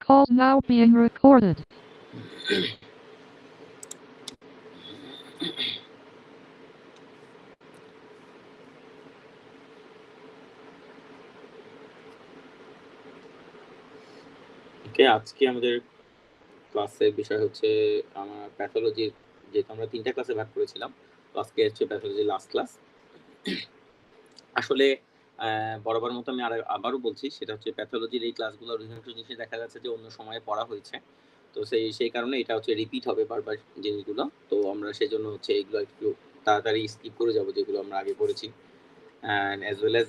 call now being recorded. ওকে, আজকে আমাদের ক্লাসের বিষয় হচ্ছে আমার প্যাথোলজির, যেহেতু আমরা 3টা ক্লাসে ভাগ করেছিলাম, তো আজকে হচ্ছে প্যাথোলজির লাস্ট ক্লাস। আসলে বরাবর মতো আমি আবারও বলছি, সেটা হচ্ছে প্যাথোলজির এই ক্লাসগুলোর অধিকাংশ জিনিসই দেখা যাচ্ছে যে অন্য সময়ে পড়া হয়েছে, তো সেই কারণে এটা হচ্ছে রিপিট হবে বারবার জিনিসগুলো। তো আমরা সেজন্য হচ্ছে এইগুলো একটু তাড়াতাড়ি স্কিপ করে যাব যেগুলো আমরা আগে পড়েছি, অ্যান্ড অ্যাজ ওয়েল অ্যাজ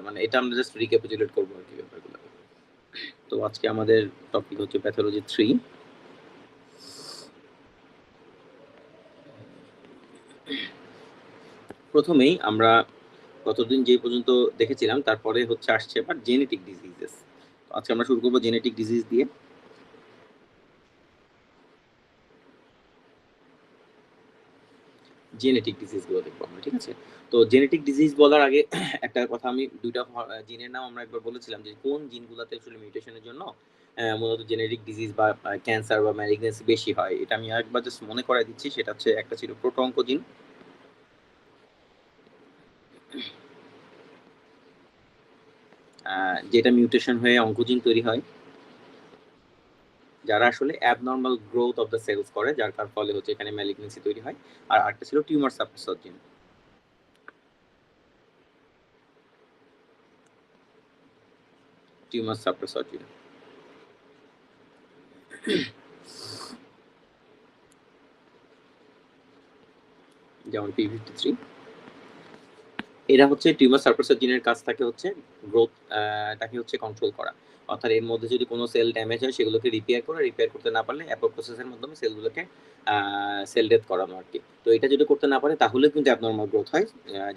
মানে এটা আমরা জাস্ট রিক্যাপিচুলেট করবো আর কি ব্যাপারগুলো। তো আজকে আমাদের টপিক হচ্ছে প্যাথোলজি 3। প্রথমেই আমরা গতদিন যে পর্যন্ত দেখেছিলাম তারপরে হচ্ছে আসছে এবার জেনেটিক ডিজিজেস। আজকে আমরা শুরু করবো জেনেটিক ডিজিজ দিয়ে। জেনেটিক ডিজিজগুলো দেখবো আমরা, ঠিক আছে? তো জেনেটিক ডিজিজ বলার আগে একটা কথা, আমি দুইটা জিনের নাম আমরা একবার বলেছিলাম যে কোন জিনগুলোতে আসলে মিউটেশনের জন্য মূলত জেনেটিক ডিজিজ বা ক্যান্সার বা ম্যালিগনেন্সি বেশি হয়, এটা আমি আরেকবার জাস্ট মনে করাই দিচ্ছি। সেটা হচ্ছে একটা ছিল প্রোটোঅঙ্কোজিন, যেটা মিউটেশন হয়ে অঙ্কোজিন তৈরি হয়, যারা আসলে abnormal growth of the cells করে, যার ফলে হচ্ছে এখানে ম্যালিগনেন্সি তৈরি হয়। আর আরেকটা ছিল টিউমার সাপ্রেসর জিন। টিউমার সাপ্রেসর জিন যেমন P53, এরা হচ্ছে টিউমার সাপ্রেসর জিনের কাজ থাকে হচ্ছে গ্রোথ টাকে হচ্ছে কন্ট্রোল করা। অর্থাৎ এর মধ্যে যদি কোনো সেল ড্যামেজ হয় সেগুলোকে রিপেয়ার করতে না পারলে অ্যাপোপ্টোসিসের মাধ্যমে সেলগুলোকে সেল ডেথ করানো আর কি। তো এটা যদি করতে না পারে তাহলে কিন্তু অ্যাবনর্মাল গ্রোথ হয়,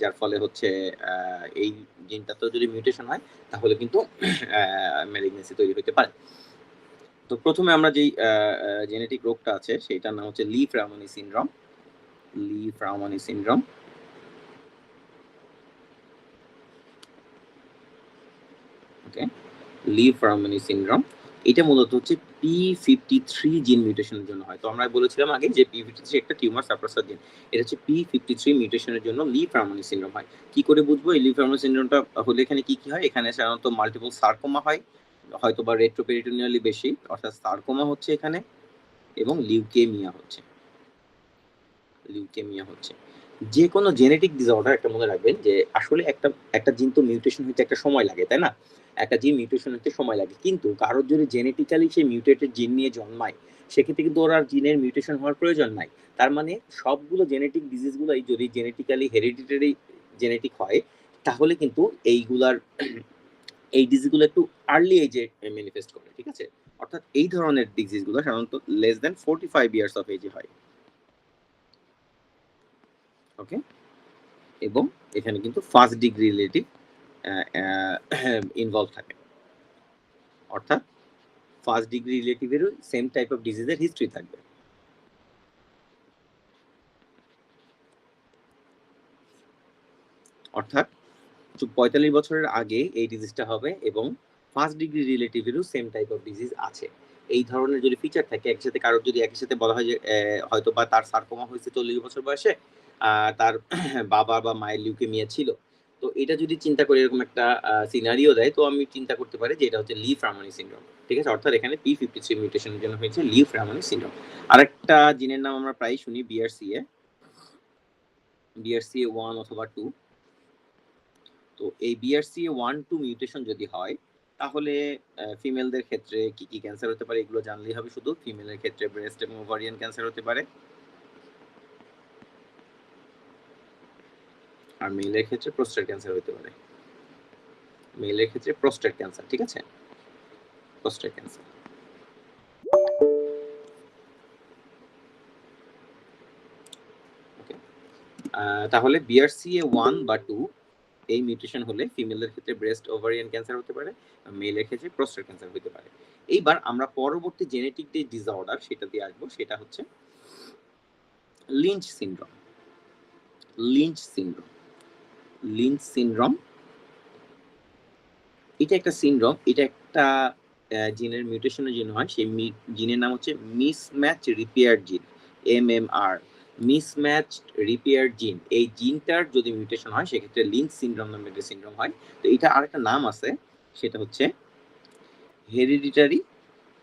যার ফলে হচ্ছে এই জিনটাতে যদি মিউটেশন হয় তাহলে কিন্তু ম্যালিগনেন্সি তৈরি হতে পারে। তো প্রথমে আমরা যেই জেনেটিক রোগটা আছে সেটার নাম হচ্ছে লি-ফ্রাউমানি সিনড্রোম। লি-ফ্রাউমানি সিনড্রোম, ওকে, লি-ফ্রাউমানি সিনড্রোম। এটা মূলত হচ্ছে P53 জিন মিউটেশনের জন্য হয়। তো আমরা বলেছিলাম আগে যে P53 একটা টিউমার সাপ্রেসর জিন। এটা হচ্ছে P53 মিউটেশনের জন্য লি-ফ্রাউমানি সিনড্রোম হয়। কি করে বুঝবো এই লি-ফ্রাউমানি সিনড্রোমটা হলে এখানে কি কি হয়? এখানে সাধারণত মাল্টিপল সার্কোমা হয়, হয়তো বা রেট্রোপেরিটোনিয়ালি বেশি, অর্থাৎ সার্কোমা হচ্ছে এখানে, এবং লিউকেমিয়া হচ্ছে। যে কোনো জেনেটিক ডিসঅর্ডার একটা মনে রাখবেন যে আসলে একটা জিন তো মিউটেশন হতে একটা সময় লাগে, তাই না? একটা জিন মিউটেশন হতে সময় লাগে, কিন্তু কারোর যদি জেনেটিক্যালি সেই মিউটেটেড জিন নিয়ে জন্মায় সেক্ষেত্রে কিন্তু ওর আর জিনের মিউটেশন হওয়ার প্রয়োজন নাই। তার মানে সবগুলো জেনেটিক ডিজিজগুলোই যদি জেনেটিক্যালি হেরিডিটারি জেনেটিক হয় তাহলে কিন্তু এইগুলার এই ডিজিজগুলো একটু আর্লি এজে ম্যানিফেস্ট করে, ঠিক আছে? অর্থাৎ এই ধরনের ডিজিজগুলো সাধারণত লেস দ্যান 45 ইয়ার্স অফ এজে হয়, ওকে? এবং এখানে কিন্তু ফার্স্ট ডিগ্রি রিলেটিভ ইনভলভ থাকে, অর্থাৎ ফার্স্ট ডিগ্রি রিলেটিভেরও সেম টাইপ অফ ডিজিজের হিস্ট্রি থাকবে। অর্থাৎ 45 বছরের আগে এই ডিজিজটা হবে এবং ফার্স্ট ডিগ্রি রিলেটিভেরও সেম টাইপ অফ ডিজিজ আছে। এই ধরনের যদি ফিচার থাকে একসাথে, কারোর যদি একই সাথে বলা হয় যে হয়তো বা তার সার্কোমা হয়েছে 40 বছর বয়সে, তার বাবা বা মায়ের লিউকেমিয়া ছিল, তো এটা যদি চিন্তা করে এরকম একটা সিনারিও দেয়, তো আমি চিন্তা করতে পারি যে এটা হচ্ছে লি-ফ্রাউমানি সিনড্রোম, ঠিক আছে? অর্থাৎ এখানে P53 মিউটেশনের জন্য হয়েছে লি-ফ্রাউমানি সিনড্রোম। আরেকটা জিনের নাম আমরা প্রায় শুনি BRCA, BRCA 1 অথবা 2। তো এই BRCA 1-2 মিউটেশন যদি হয় তাহলে ফিমেলদের ক্ষেত্রে কি কি ক্যান্সার হতে পারে এগুলো জানলেই হবে। শুধু ফিমেলের ক্ষেত্রে ব্রেস্ট এবং ওভারিয়ান ক্যান্সার হতে পারে, আর মেলের ক্ষেত্রে প্রোস্টেট ক্যান্সার হতে পারে। মেলের ক্ষেত্রে প্রোস্টেট ক্যান্সার, ঠিক আছে? প্রোস্টেট ক্যান্সার, ওকে। তাহলে BRCA 1 বা 2 এই মিউটেশন হলে ফিমেলের ক্ষেত্রে ব্রেস্ট ওভারিয়ান ক্যান্সার হতে পারে, মেলের ক্ষেত্রে প্রোস্টেট ক্যান্সার হতে পারে। এইবার আমরা পরবর্তী জেনেটিক যে ডিসঅর্ডার সেটা দিয়ে আসবো, সেটা হচ্ছে Lynch syndrome. Lynch syndrome, Lynch syndrome এটা একটা সিনড্রোম, এটা একটা জিনের মিউটেশনের জন্য হয় সেই জিনের নাম হচ্ছে মিসম্যাচ রিপেয়ার জিন, MMR, মিসম্যাচ রিপেয়ার জিন। এই জিনটার যদি মিউটেশন হয় সেক্ষেত্রে লিঞ্চ সিনড্রোম নামে একটা সিনড্রোম হয়। তো এটা আরেকটা নাম আছে, সেটা হচ্ছে হেরিডিটারি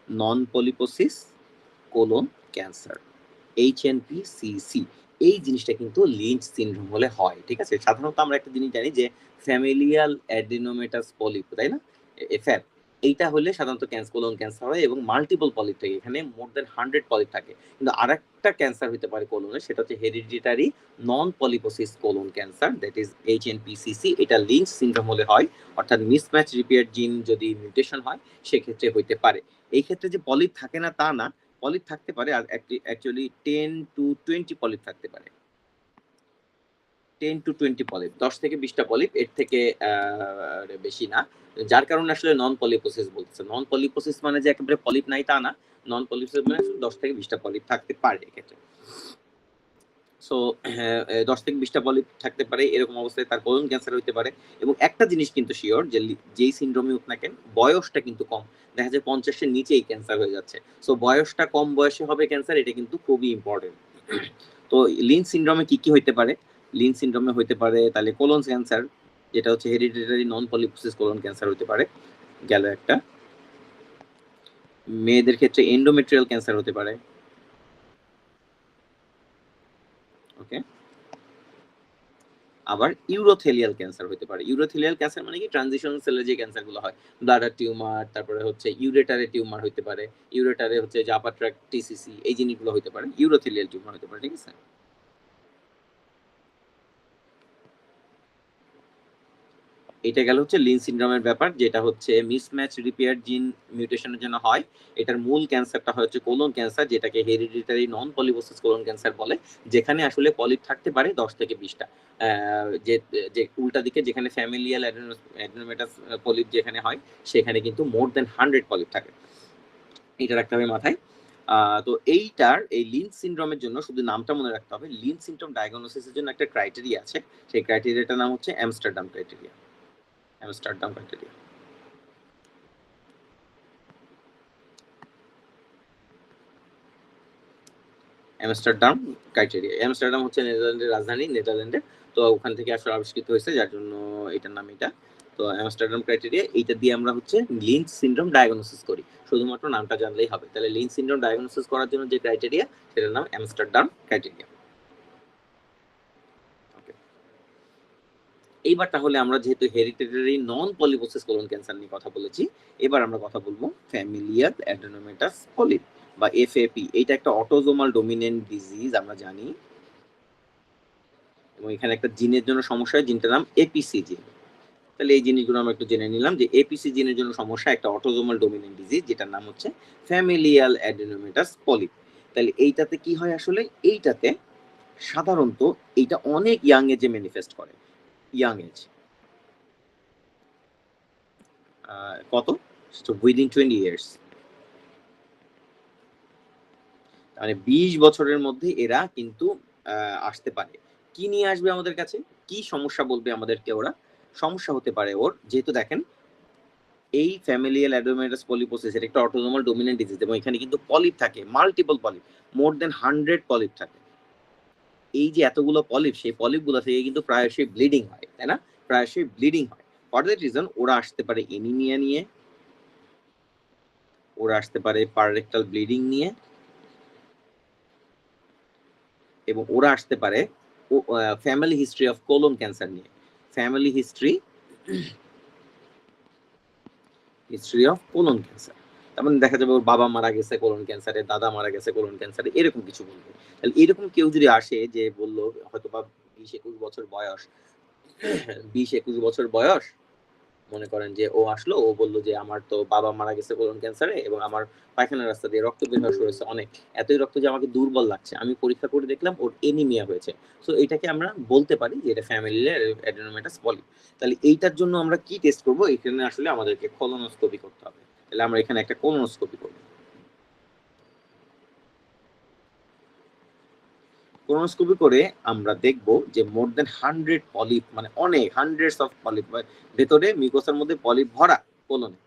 নন পলিপোসিস কোলন ক্যান্সার, HNPCC। এই জিনিসটা কিন্তু লিঞ্চ সিনড্রোম হলে হয়, ঠিক আছে। সাধারণত আমরা একটা জিনিস জানি যে ফ্যামিলিয়াল অ্যাডিনোমেটাস পলিপ, তাই না, এফএপ, এইটা হলে সাধারণত কোলন ক্যান্সার হয় এবং মাল্টিপল পলিপ থাকে, এখানে মোর দেন 100 পলিপ থাকে। কিন্তু আরেকটা ক্যান্সার হতে পারে কোলনের, সেটা হচ্ছে hereditary non polyposis colon cancer, that is HNPCC। এটা লিঞ্চ সিনড্রোম হলে হয়, অর্থাৎ মিসম্যাচ রিপেয়ার জিন যদি মিউটেশন হয় সেক্ষেত্রে হইতে পারে। এই ক্ষেত্রে যে পলিপ থাকে না তা না, পলিপ থাকতে পারে, আর অ্যাকচুয়ালি 10 to 20 পলিপ থাকতে পারে, 10 to 20 পলিপ, 10 থেকে 20টা পলিপ, এর থেকে বেশি না। যার কারণে আসলে নন পলিপোসিস বলতেছে। নন পলিপোসিস মানে যে একেবারে পলিপ নাই তা না, নন পলিপোসিস মানে 10 থেকে 20টা পলিপ থাকতে পারে এক্ষেত্রে। সো 10 থেকে 20টা পলিপ থাকতে পারে, এরকম অবস্থায় তার কোলন ক্যান্সার হইতে পারে। এবং একটা জিনিস কিন্তু শিওর যে যেই সিনড্রোমই হোক না কেন, বয়সটা কিন্তু কম, দেখা যায় 50-এর নিচেই ক্যান্সার হয়ে যাচ্ছে। সো বয়সটা কম বয়সে হবে ক্যান্সার, এটা কিন্তু খুবই ইম্পর্টেন্ট। তো লিঞ্চ সিনড্রোমে কি কি হইতে পারে? লিঞ্চ সিনড্রোমে হইতে পারে তাহলে কোলন ক্যান্সার, যেটা হচ্ছে হেরিডিটারি নন পলিপোসিস কোলন ক্যান্সার হতে পারে, গেল একটা। মেয়েদের ক্ষেত্রে এন্ডোমেট্রিয়াল ক্যান্সার হতে পারে, ওকে। আবার ইউরোথেলিয়াল ক্যান্সার হতে পারে। ইউরোথেলিয়াল ক্যান্সার মানে কি, ট্রানজিশন সেলের যে ক্যান্সারগুলো হয়, ব্লাডার টিউমার, তারপরে হচ্ছে ইউরেটারে টিউমার হতে পারে, ইউরেটারে হচ্ছে জাপা ট্র্যাক TCC, এই জিনিসগুলো হতে পারে, ইউরোথেলিয়াল টিউমার হতে পারে, ঠিক আছে। এটা গেল হচ্ছে লিন সিনড্রোমের ব্যাপার, যেটা হচ্ছে মিসম্যাচ রিপেয়ার জিন মিউটেশনের জন্য হয়। এটার মূল ক্যান্সারটা হচ্ছে কোলন ক্যান্সার, যেটাকে হেরিডিটারি নন পলিপোসিস কোলন ক্যান্সার বলে, যেখানে আসলে পলিপ থাকতে পারে 10 থেকে 20টা। যে যে উল্টা দিকে যেখানে ফ্যামিলিয়াল অ্যাডেনোমেটাস পলিপ যেখানে হয়, সেখানে কিন্তু মোর দেন 100 পলিপ থাকে, এটা রাখতে হবে মাথায়। তো এইটার এই লিঞ্চ সিনড্রোমের জন্য শুধু নামটা মনে রাখতে হবে। লিঞ্চ সিনড্রোম ডায়াগনোসিসের জন্য একটা ক্রাইটেরিয়া আছে, সেই ক্রাইটেরিয়াটার নাম হচ্ছে Amsterdam criteria. Amsterdam criteria. Amsterdam criteria. Amsterdam হচ্ছে নেদারল্যান্ডের রাজধানী, নেদারল্যান্ডের। তো ওখান থেকে আসলে আবিষ্কৃত হয়েছে, যার জন্য এটার নাম এটা। তো আমস্টারডাম ক্রাইটেরিয়া, এইটা দিয়ে আমরা হচ্ছে লিঞ্চ সিনড্রোম ডায়াগনোসিস করি, শুধুমাত্র নামটা জানলেই হবে। তাহলে লিঞ্চ সিনড্রোম ডায়াগনোসিস করার জন্য যে ক্রাইটেরিয়া, সেটার নাম আমস্টারডাম ক্রাইটেরিয়া। এইবার তাহলে আমরা যেহেতু হেরিডিটারি নন পলিপোসিস কোলন ক্যান্সার নিয়ে কথা বলেছি, এবার আমরা কথা বলবো ফ্যামিলিয়াল অ্যাডেনোমেটাস পলিপ বা FAP। এটা একটা অটোজোমাল ডমিনেন্ট ডিজিজ, আমরা জানি। এবং এখানে একটা জিনের জন্য সমস্যা হয়, জিনটার নাম APC জিন। তাহলে এই জিনিসগুলো আমরা একটু জেনে নিলাম যে APC জিনের জন্য সমস্যা, একটা অটোজোমাল ডমিনেন্ট ডিজিজ, যেটার নাম হচ্ছে ফ্যামিলিয়াল অ্যাডেনোমেটাস পলিপ। তাহলে এইটাতে কি হয় আসলে? এইটাতে সাধারণত এইটা অনেক ইয়াং এজে ম্যানিফেস্ট করে। ইয়াং এজ কত? উইদিন 20 ইয়ার্স, মানে 20 বছরের মধ্যে এরা কিন্তু আসতে পারে। কি নিয়ে আসবে আমাদের কাছে? কি সমস্যা বলবে আমাদেরকে ওরা? সমস্যা হতে পারে ওর, যেহেতু দেখেন এই ফ্যামিলিয়াল অ্যাডেনোমেটাস পলিপোসিস এটা একটা অটোজোমাল ডমিনেন্ট ডিজিজ, এবং এখানে কিন্তু পলিপ থাকে, মাল্টিপল পলিপ, মোর দেন 100 পলিপ থাকে। এই যে এতগুলো পলিপ, সেই পলিপগুলো থেকে কিন্তু প্রায়শই ব্লিডিং হয়, তাই না? প্রায়শই ব্লিডিং হয়। ফর দ্যাট রিজন ওরা আসতে পারে এনিমিয়া নিয়ে, ওরা আসতে পারে পাররেক্টাল ব্লিডিং নিয়ে, এবং ওরা আসতে পারে family history of colon cancer নিয়ে। Family history of colon cancer, তার মানে দেখা যাবে ওর বাবা মারা গেছে কোলন ক্যান্সারে, দাদা মারা গেছে কোলন ক্যান্সারে, এরকম কিছু বলবে। তাহলে এরকম কেউ যদি আসে যে বললো হয়তো বা 20-21 বছর বয়স, 20-21 বছর বয়স, মনে করেন যে ও আসলো, ও বললো যে আমার তো বাবা মারা গেছে কোলন ক্যান্সারে এবং আমার পায়খানার রাস্তা দিয়ে রক্ত বের হওয়া শুরু হয়েছে অনেক, এতই রক্ত যে আমাকে দুর্বল লাগছে, আমি পরীক্ষা করে দেখলাম ওর এনিমিয়া হয়েছে। সো এটাকে আমরা বলতে পারি যে এটা ফ্যামিলিয়াল অ্যাডেনোমেটাস পলিপ। তাহলে এইটার জন্য আমরা কি টেস্ট করব? এখানে আসলে আমাদেরকে কোলোনোস্কোপি করতে হবে। তাহলে আমরা এখানে একটা কোলোনোস্কোপি করব। কোলোনোস্কোপি করে আমরা দেখব যে মোর দেন 100 পলিপ, মানে অনেক হান্ড্রেডস অফ পলিপ, ভেতরে মিউকোসার মধ্যে পলিপ ভরা কোলনে।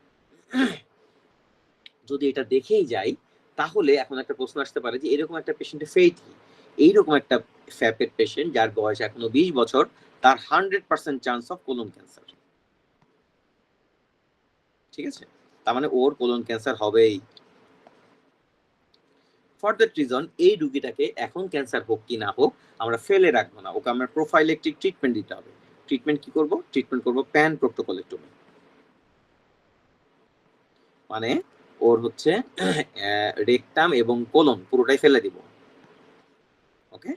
যদি এটা দেখেই যাই, তাহলে এখন একটা প্রশ্ন আসতে পারে যে এরকম একটা পেশেন্টের ফেট কি। এইরকম একটা ফ্যাপের পেশেন্ট যার বয়স এখনো 20 বছর, তার 100% চান্স অফ কোলন ক্যান্সার। ঠিক আছে, তার মানে ওর কোলন ক্যান্সার হবেই। ফর দ্যাট রিজন এই রুগীটাকে এখন ক্যান্সার হোক কি না হোক আমরা ফেলে রাখবো না, ওকে আমরা প্রোফাইলেকটিক ট্রিটমেন্ট দিতে হবে। ট্রিটমেন্ট কি করব? ট্রিটমেন্ট করব প্যান প্রক্টোকলেক্টমি। মানে ওর হচ্ছে রেকটাম এবং কোলন পুরোটাই ফেলে দিব। ওকে,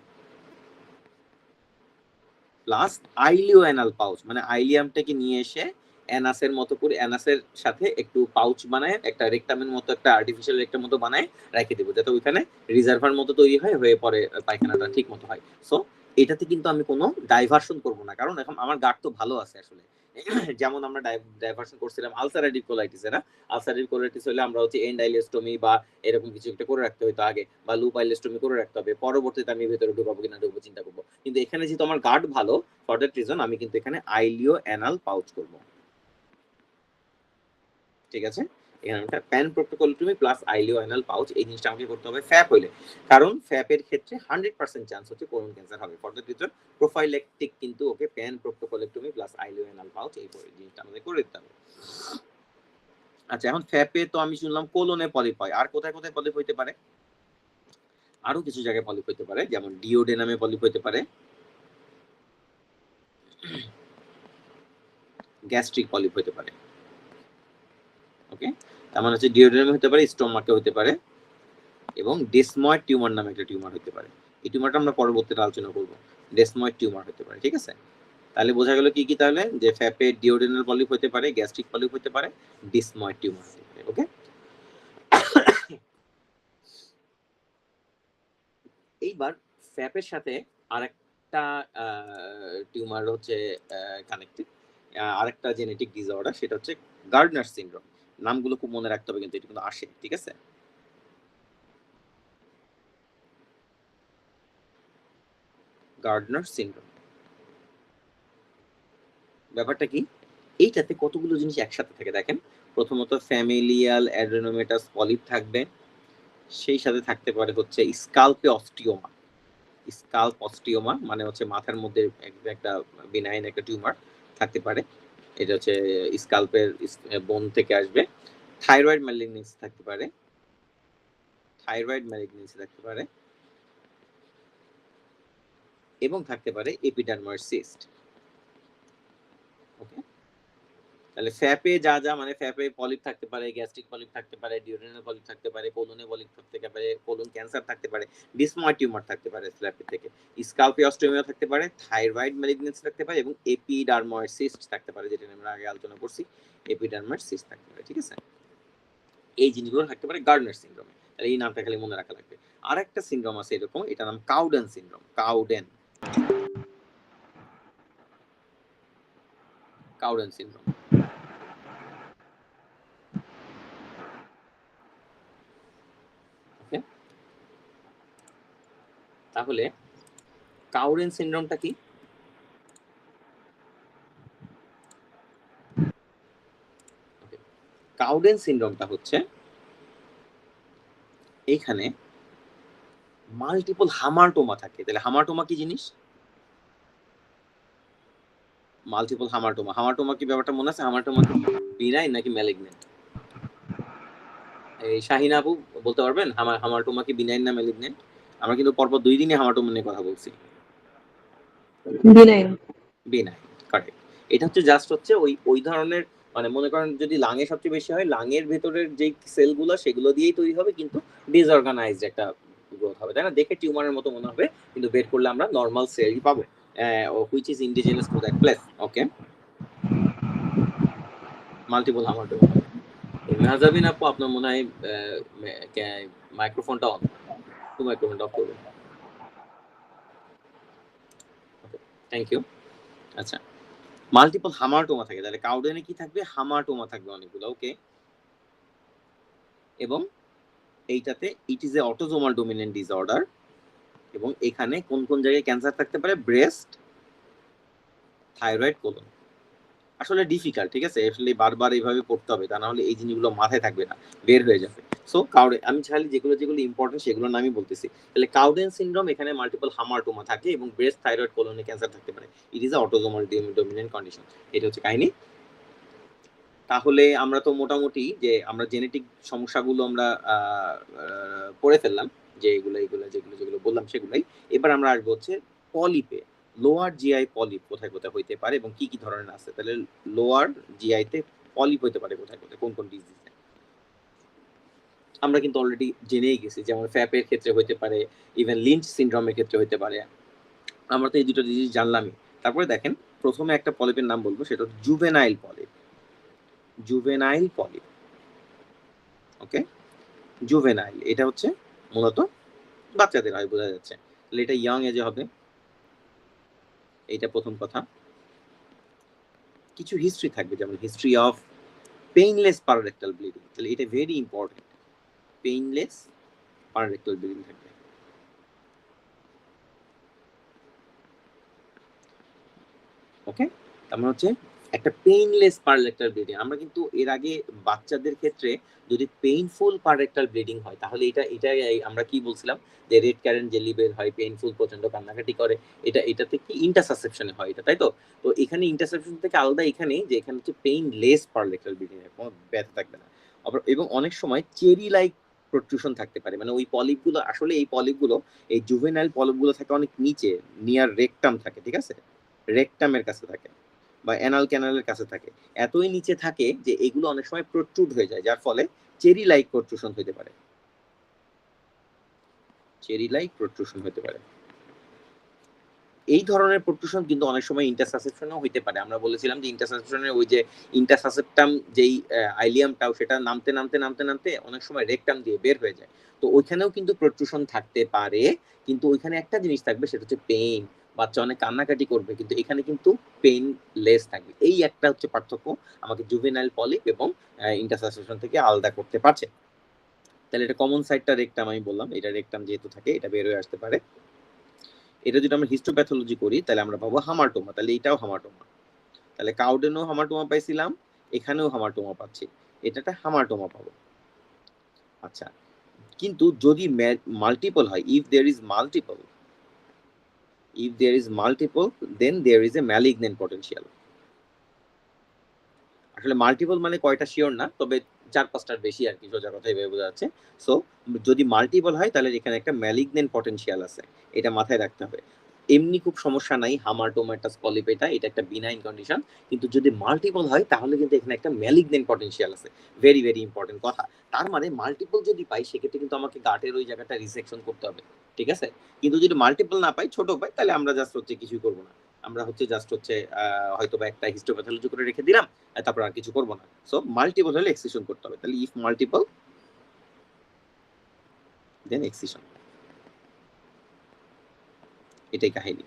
প্লাস আইলিও অ্যানাল পাউচ, মানে আইলিয়ামটাকে নিয়ে এসে অ্যানাসের মতো করে, অ্যানাসের সাথে একটু পাউচ বানায়, একটা রেকটামের মতো একটা আর্টিফিশিয়াল রেকটাম মতো বানায় রেখে দেবো, যাতে ওইখানে রিজার্ভার মতো তৈরি হয়, হয়ে পরে পায়খানাটা ঠিক মতো হয়। সো এটাতে কিন্তু আমি কোনো ডাইভারশন করব না, কারণ এখন আমার গাট তো ভালো আছে আসলে। যেমন আমরা ডাইভারশন করছিলাম আলসারেটিভ কোলাইটিসে না, আলসারেটিভ কোলাইটিস হলে আমরা হচ্ছে এন্ডাইলেস্টমি বা এরকম কিছু একটা করে রাখতে হইতো আগে, বা লুপাইলেস্টমি করে রাখতে হবে, পরবর্তীতে আমি ভেতরে ঢুকাবো কিনা ঢুকবো চিন্তা করবো। কিন্তু এখানে যেহেতু আমার গাট ভালো, ফর দ্যাট রিজন আমি কিন্তু এখানে আইলিও অ্যানাল পাউচ করব। ঠিক আছে, এখানে একটা pan proctocolectomy plus ileo anal pouch, এই জিনিসটা আমাকে করতে হবে ফ্যাপ হইলে, কারণ ফ্যাপের ক্ষেত্রে 100% চান্স হচ্ছে কোলন ক্যান্সার হবে। ফর দ্যাট রিজন প্রোফাইলেকটিক কিন্তু ওকে pan proctocolectomy plus ileo anal pouch এই জিনিসটা আমাদের করে দিতে হবে। আচ্ছা, এখন ফ্যাপে তো আমি শুনলাম কোলনে পলিপ হয়, আর কোথায় কোথায় পলিপ হইতে পারে? আরো কিছু জায়গায় পলিপ হইতে পারে, যেমন ডিওডেনামে পলিপ হইতে পারে, গ্যাস্ট্রিক পলিপ হইতে পারে। ওকে, তার মানে হচ্ছে ডিওডেনামে হতে পারে, স্টোমাকে হতে পারে, এবং ডেসময়েড টিউমার নামে একটা টিউমার হতে পারে। এই টিউমারটা আমরা পরবর্তীতে আলোচনা করব। ডেসময়েড টিউমার হতে পারে। ঠিক আছে, তাহলে বোঝা গেল কি কি, তাহলে যে ফ্যাপে ডিওডেনাল পলিপ হতে পারে, গ্যাস্ট্রিক পলিপ হতে পারে, ডেসময়েড টিউমার হতে পারে। ওকে, এইবার ফ্যাপের সাথে আরেকটা টিউমার হচ্ছে কানেক্টেড, আরেকটা জেনেটিক ডিসঅর্ডার, সেটা হচ্ছে গার্ডনার সিনড্রোম। নামগুলো খুব মনে রাখতে হবে, কিন্তু এটা কিন্তু আসে। ঠিক আছে, গার্ডনার সিনড্রোম ব্যাপারটা কি? এইটাতে কতগুলো জিনিস একসাথে থাকে দেখেন। প্রথমত ফ্যামিলিয়াল অ্যাডেনোমেটাস পলিপ থাকবে, সেই সাথে থাকতে পারে হচ্ছে স্কাল্পে অস্টিওমা। স্কাল্প অস্টিওমা মানে হচ্ছে মাথার মধ্যে একটা বিনাইন একটা টিউমার থাকতে পারে, এটা হচ্ছে স্কাল্পের বোন থেকে আসবে। থাইরয়েড ম্যালিগনেন্সি থাকতে পারে, থাইরয়েড ম্যালিগনেন্সি থাকতে পারে, এবং থাকতে পারে এপিডার্মাল সিস্ট। ওকে, তাহলে ফ্যাপে যা যা, মানে ফ্যাপে পলিপ থাকতে পারে, গ্যাস্ট্রিক পলিপ থাকতে পারে, ডিওডেনাল পলিপ থাকতে পারে, কোলনে পলিপ থাকতে পারে, কোলন ক্যান্সার থাকতে পারে, ডিসময়েড টিউমার থাকতে পারে ফ্যাপে থেকে, স্কাল্পে অস্টিওমিয়া থাকতে পারে, থাইরয়েড ম্যালিগনেন্সি থাকতে পারে, এবং এপিডার্ময়েড সিস্ট থাকতে পারে, যেটা আমরা আগে আলোচনা করছি, এপিডার্ময়েড সিস্ট থাকতে পারে। ঠিক আছে, এই জিনিসগুলো থাকতে পারে গার্ডনার সিনড্রোমে। তাহলে এই নামটা খালি মনে রাখা লাগবে। আরেকটা সিনড্রোম আছে এরকম, এটা নাম কাউডেন সিনড্রোম। কাউডেন সিনড্রোম। ওকে, তাহলে কাউডেন সিনড্রোমটা কি? কাউডেন সিনড্রোমটা হচ্ছে এইখানে মাল্টিপল হামারটোমা থাকে। তাহলে হামারটোমা কি জিনিস? মাল্টিপল হামারটোমা, হামারটোমা কি ব্যাপারটা মনে আছে? হামারটোমা কি বিনাইন নাকি ম্যালিগনেন্ট? এই শাহিন আপু বলতে পারবেন হামারটোমা কি বিনাইন না ম্যালিগনেন্ট? আমরা কিন্তু পরপর 2 দিনই হামারটোমা নিয়ে কথা বলছি। বিনাইন। Benign, correct. এটা হচ্ছে জাস্ট হচ্ছে ওই ধরনের, মানে মনে করেন যদি লাঙে সবচেয়ে বেশি হয়, লাঙের ভেতরের যে সেলগুলো সেগুলো দিয়েই তৈরি হবে, কিন্তু ডিসঅর্গানাইজড একটা গ্রোথ হবে, তাই না? দেখে টিউমারের মতো মনে হবে, কিন্তু বের করলে আমরা নরমাল সেলই পাবো, which is indigenous to that place. Okay, multiple hamartoma হবে। মেহজাবিন আপু আপনার মনে হয় মাইক্রোফোনটা অন, একটু মাইক্রোফোনটা অফ করবেন। ওকে, থ্যাংক ইউ। আচ্ছা, মাল্টিপল হামারটোমা থাকে, তাহলে কাউডেনে কি থাকবে? হামারটোমা থাকবে অনেকগুলো। ওকে, এবং এইটাতে ইট is A autosomal dominant disorder, এবং এখানে কোন কোন জায়গায় ক্যান্সার থাকতে পারে? Breast, thyroid, colon. আসলে ডিফিকাল্ট, ঠিক আছে? আসলে বারবার এইভাবে পড়তে হবে, তা না হলে এই জিনিসগুলো মাথায় থাকবে না, বের হয়ে যাবে। সো কাউডেন, আমি চাইলে যেগুলো যেগুলো ইম্পর্টেন্ট সেগুলোর নামই বলতেছি। তাহলে কাউডেন সিনড্রোম, এখানে মাল্টিপল হামাটোমা থাকে এবং ব্রেস্ট থাইরয়েড কোলনে ক্যান্সার থাকতে পারে। It is a autosomal dominant condition. এটা হচ্ছে কাহিনী। তাহলে আমরা তো মোটামুটি যে আমরা জেনেটিক সমস্যাগুলো আমরা পড়ে ফেললাম, যে এগুলো এগুলো যেগুলো যেগুলো বললাম সেগুলোই। এবার আমরা আসবো হচ্ছে পলিপে। লোয়ার জিআই পলিপ কোথায় কোথায় হইতে পারে এবং কি কি ধরনের আছে। তাহলে লোয়ার জিআই তে পলিপ হইতে পারে কোথায় কোথায়, কোন কোন ডিজিজে আমরা কিন্তু অলরেডি জেনেই গেছি, যেমন ফ্যাপের ক্ষেত্রে হইতে পারে, ইভেন লিঞ্চ সিনড্রোমের ক্ষেত্রে হইতে পারে। আমরা তো এই দুটো ডিজিজ জানলামই। তারপরে দেখেন, প্রথমে একটা পলিপের নাম বলবো, সেটা জুভেনাইল পলিপ। জুভেনাইল পলিপ, ওকে। জুভেনাইল এটা হচ্ছে মূলত বাচ্চাদের হয়, বোঝা যাচ্ছে। তাহলে এটা ইয়াং এজে হবে, এইটা প্রথম কথা। কিছু হিস্ট্রি থাকবে, যেমন হিস্ট্রি অফ পেইনলেস পারারেক্টাল ব্লিডিং, তাহলে এটা ভেরি ইম্পর্টেন্ট। পেইনলেস পারারেক্টাল ব্লিডিং থাকবে, ওকে। তার মানে হচ্ছে একটা পেইনলেস পারারেক্টাল ব্লিডিং। আমরা কিন্তু এর আগে বাচ্চাদের ক্ষেত্রে যদি পেইনফুল পারারেক্টাল ব্লিডিং হয়, তাহলে এটা আমরা কি বলছিলাম, যে রেড ক্যারেন্ট জেলি বের হয়, পেইনফুল, প্রচন্ড কান্নাকাটি করে। এটাতে কি ইন্টারসেপশনে হয় এটা, তাই তো? তো এখানে ইন্টারসেপশন থেকে আলাদা এখানে, যে এখানে হচ্ছে পেইনলেস পারারেক্টাল ব্লিডিং, কোনো ব্যথা থাকবে না। এবং অনেক সময় চেরি লাইক প্রোট্রুশন থাকতে পারে, মানে ওই পলিপগুলো, আসলে এই পলিপগুলো, এই জুভেনাইল পলিপগুলো থাকে অনেক নিচে, নিয়ার রেকটাম থাকে, ঠিক আছে? রেকটামের কাছে থাকে বা অ্যানাল ক্যানালের কাছে থাকে। এতই নিচে থাকে যে এগুলো অনেক সময় প্রোট্রুড হয়ে যায়, যার ফলে চেরি লাইক প্রোট্রুশন হতে পারে। চেরি লাইক প্রোট্রুশন হতে পারে। এই ধরনের প্রোট্রুশন কিন্তু অনেক সময় ইন্টারসাসেপশনও হতে পারে। আমরা বলেছিলাম যে ইন্টারসাসেপশনের ওই যে ইন্টারসাসেপ্টাম, যেই আইলিয়ামটাও, সেটা নামতে নামতে নামতে নামতে অনেক সময় রেকটাম দিয়ে বের হয়ে যায়। তো ওইখানেও কিন্তু প্রোট্রুশন থাকতে পারে, কিন্তু ওইখানে একটা জিনিস থাকবে, সেটা হচ্ছে পেইন। বাচ্চা অনেক কান্নাকাটি করবে, কিন্তু এখানে কিন্তু পেইন লেস থাকবে। এই একটা হচ্ছে পার্থক্য আমাকে জুভেনাইল পলিপ এবং ইন্টারসাসেপশন থেকে আলাদা করতে পারছে। তাহলে এটা কমন সাইটটা রেকটাম, আমি বললাম এটা রেকটাম যেহেতু থাকে, এটা বের হয়ে আসতে পারে। এটা যদি আমরা হিস্টোপ্যাথোলজি করি, তাহলে আমরা পাবো হামাটোমা, তাহলে এটাও হামাটোমা। তাহলে কাউডেনও হামাটোমা পাইছিলাম, এখানেও হামাটোমা পাচ্ছি, এটা একটা হামাটোমা পাবো। আচ্ছা, কিন্তু যদি মাল্টিপল হয়, if there is multiple then there is a malignant potential। আসলে মাল্টিপল মানে কয়টা শিওর না, তবে 4-5টার বেশি আর কি, সোজা কথা এভাবে বোঝা যাচ্ছে। সো যদি মাল্টিপল হয়, তাহলে এখানে একটা ম্যালিগনেন্ট পটেনশিয়াল আছে, এটা মাথায় রাখতে হবে। এমনি খুব সমস্যা নাই, হামাটোমাটাস পলিপ এটা একটা বিনাইন কন্ডিশন। কিন্তু যদি মাল্টিপল হয়, তাহলে কিন্তু এখানে একটা ম্যালিগনেন্ট পটেনশিয়াল আছে। ভেরি ভেরি ইম্পর্টেন্ট কথা। তার মানে মাল্টিপল যদি পাই, সেক্ষেত্রে কিন্তু আমাকে গাটের ওই জায়গাটা রিসেকশন করতে হবে, ঠিক আছে? কিন্তু যদি মাল্টিপল না পাই, ছোট পাই, তাহলে আমরা জাস্ট হচ্ছে কিছুই করবো না। আমরা হচ্ছে জাস্ট হচ্ছে হয়তো বা একটা হিস্টোপ্যাথোলজি করে রেখে দিলাম, তারপর আর কিছু করবো না। সো মাল্টিপল হলে এক্সিশন করতে হবে। তাহলে ইফ মাল্টিপল দেন এক্সিশন, এটাই কাহিনী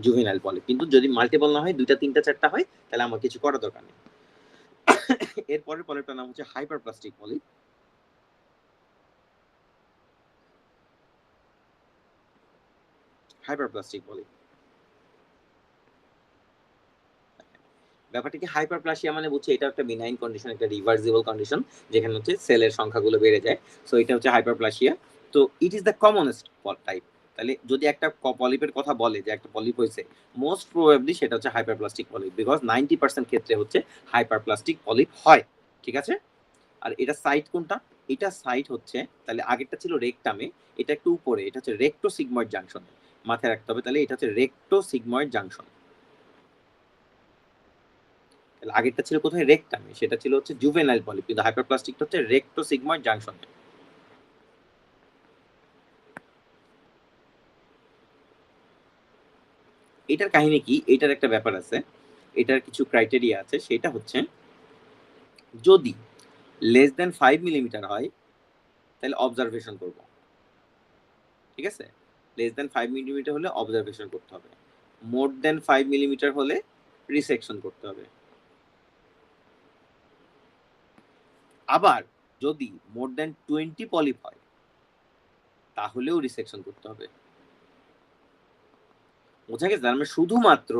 জুভেনাইল পলিপ। কিন্তু যদি মাল্টিপল না হয়, 2টা 3টা 4টা হয়, তাহলে আমার কিছু করার দরকার নেই। এরপরের পলিপটার নাম হচ্ছে হাইপারপ্লাস্টিক পলিপ। হাইপারপ্লাস্টিক পলিপ ব্যাপারটা কি, হাইপারপ্লাসিয়া মানে বুঝছে এটা একটা বিনাইন কন্ডিশন, একটা রিভার্সিবল কন্ডিশন, যেখানে হচ্ছে সেলের সংখ্যাগুলো বেড়ে যায়। সো এটা হচ্ছে হাইপারপ্লাসিয়া। তো it is the commonest type. তাহলে যদি একটা পলিপের কথা বলে যে একটা পলিপ হয়েছে, মোস্ট প্রবাবলি সেটা হচ্ছে হাইপারপ্লাস্টিক পলিপ, বিকজ 90% ক্ষেত্রে হচ্ছে হাইপারপ্লাস্টিক পলিপ হয়, ঠিক আছে? আর এটা সাইট কোনটা? এটা সাইট হচ্ছে, তাহলে আগেরটা ছিল রেকটামে, এটা একটু উপরে, এটা হচ্ছে রেক্টোসিগময়েড জাংশন, মাথায় রাখতে হবে। তাহলে এটা হচ্ছে রেক্টোসিগময়েড জাংশন। তাহলে আগেরটা ছিল কোথায়? রেকটামে, সেটা ছিল হচ্ছে জুভেনাইল পলিপ, কিন্তু হাইপারপ্লাস্টিকটা হচ্ছে রেক্টোসিগময়েড জাংশনে। এটার কাহিনী কি, এটার একটা ব্যাপার আছে, এটার কিছু ক্রাইটেরিয়া আছে। সেটা হচ্ছে যদি লেস দেন 5 মিলিমিটার হয়, তাহলে অবজারভেশন করব, ঠিক আছে? লেস দেন 5 মিলিমিটার হলে অবজারভেশন করতে হবে। মোর দেন 5 মিলিমিটার হলে রিসেকশন করতে হবে। আবার যদি মোর দেন 20 পলিপ হয়, তাহলেও রিসেকশন করতে হবে। বোঝা গেছে? মানে শুধুমাত্র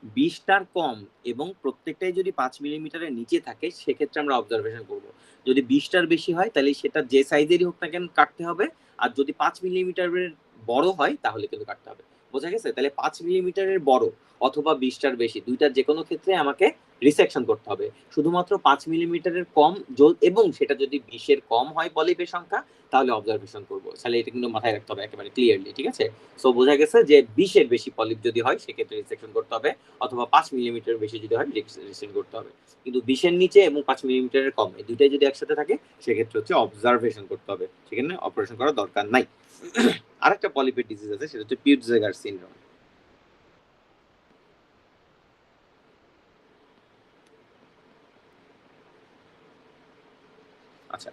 20টার কম এবং প্রত্যেকটাই যদি 5 মিলিমিটারের নিচে থাকে সেক্ষেত্রে আমরা অবজারভেশন করব। যদি 20টার বেশি হয় তাহলে সেটা যে সাইজেরই হোক না কেন কাটতে হবে, আর যদি 5 মিলিমিটারের বড় হয় তাহলে কিন্তু কাটতে হবে। বোঝা গেছে? তাহলে 5 মিলিমিটারের বড় অথবা 20টার বেশি দুইটার যে কোনো ক্ষেত্রে আমাকে রিসেকশন করতে হবে। শুধুমাত্র 5 মিলিমিটারের কম এবং সেটা যদি 20-এর কম হয় পলিপের সংখ্যা তাহলে অবজারভেশন করব। তাহলে এটা কিন্তু মাথায় রাখতে হবে একেবারে ক্লিয়ারলি, ঠিক আছে? সো বোঝা গেছে যে 20-এর বেশি পলিপ যদি হয় সেক্ষেত্রে রিসেকশন করতে হবে, অথবা 5 মিলিমিটার বেশি যদি হয় রিসেকশন করতে হবে। কিন্তু 20-এর নিচে এবং 5 মিলিমিটারের কম এই দুইটাই যদি একসাথে থাকে সেক্ষেত্রে হচ্ছে অবজারভেশন করতে হবে, সেখানে অপারেশন করার দরকার নাই। আরেকটা পলিপের ডিজিজ আছে, সেটা হচ্ছে পিউটজেগার সিনড্রোম। আচ্ছা,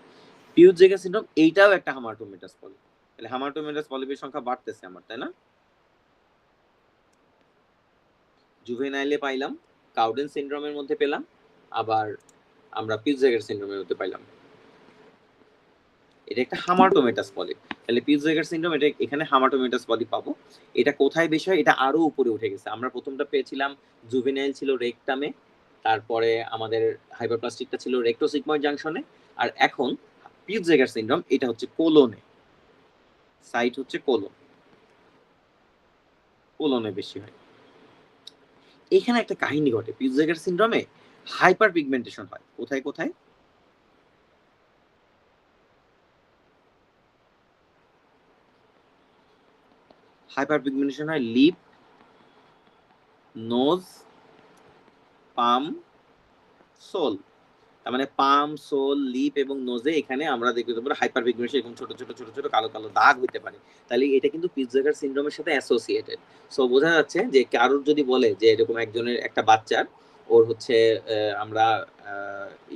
পিউটজেগার সিনড্রোম এইটাও একটা হামাটোমেটাস পলিপ। তাহলে হামাটোমেটাস পলিপের সংখ্যা বাড়তেছে আমার, তাই না? জুভেনাইলে পাইলাম, কাউডেন সিনড্রোমের মধ্যে পেলাম, আবার আমরা পিউটজেগার সিনড্রোমের মধ্যে পাইলাম। এটা একটা হামাটোমেটাস পলিপ। তাহলে পিউটজেগার সিনড্রোম এটা এখানে হামাটোমেটাস পলিপ পাবো। এটা কোথায় বেশি হয়? এটা আরো উপরে উঠে গেছে। আমরা প্রথমটা পেয়েছিলাম জুভেনাইল ছিল রেকটামে, তারপরে আমাদের হাইপারপ্লাস্টিকটা ছিল রেক্টোসিগময়েড জাংশনে, আর এখন পিউটজেগার সিনড্রোম এটা হচ্ছে কোলনে। সাইট হচ্ছে কোলন, কোলনে বেশি হয়। এখানে একটা কাহিনী ঘটে, পিউটজেগার সিনড্রোমে হাইপার পিগমেন্টেশন হয়। কোথায় কোথায়? হাইপার পিগমেন্টেশন হয় লিপ, নোজ, পাম, সোল। তার মানে পাম, সোল, লিপ এবং নোজে এখানে আমরা দেখতে পাবো হাইপার পিগমেন্টেশন এবং ছোট ছোট ছোট ছোট কালো কালো দাগ হতে পারে। তাহলে এটা কিন্তু পিটজেগার সিনড্রোমের সাথে অ্যাসোসিয়েটেড। সো বোঝা যাচ্ছে যে কারোর যদি বলে যে এরকম একজনের একটা বাচ্চার ওর হচ্ছে আমরা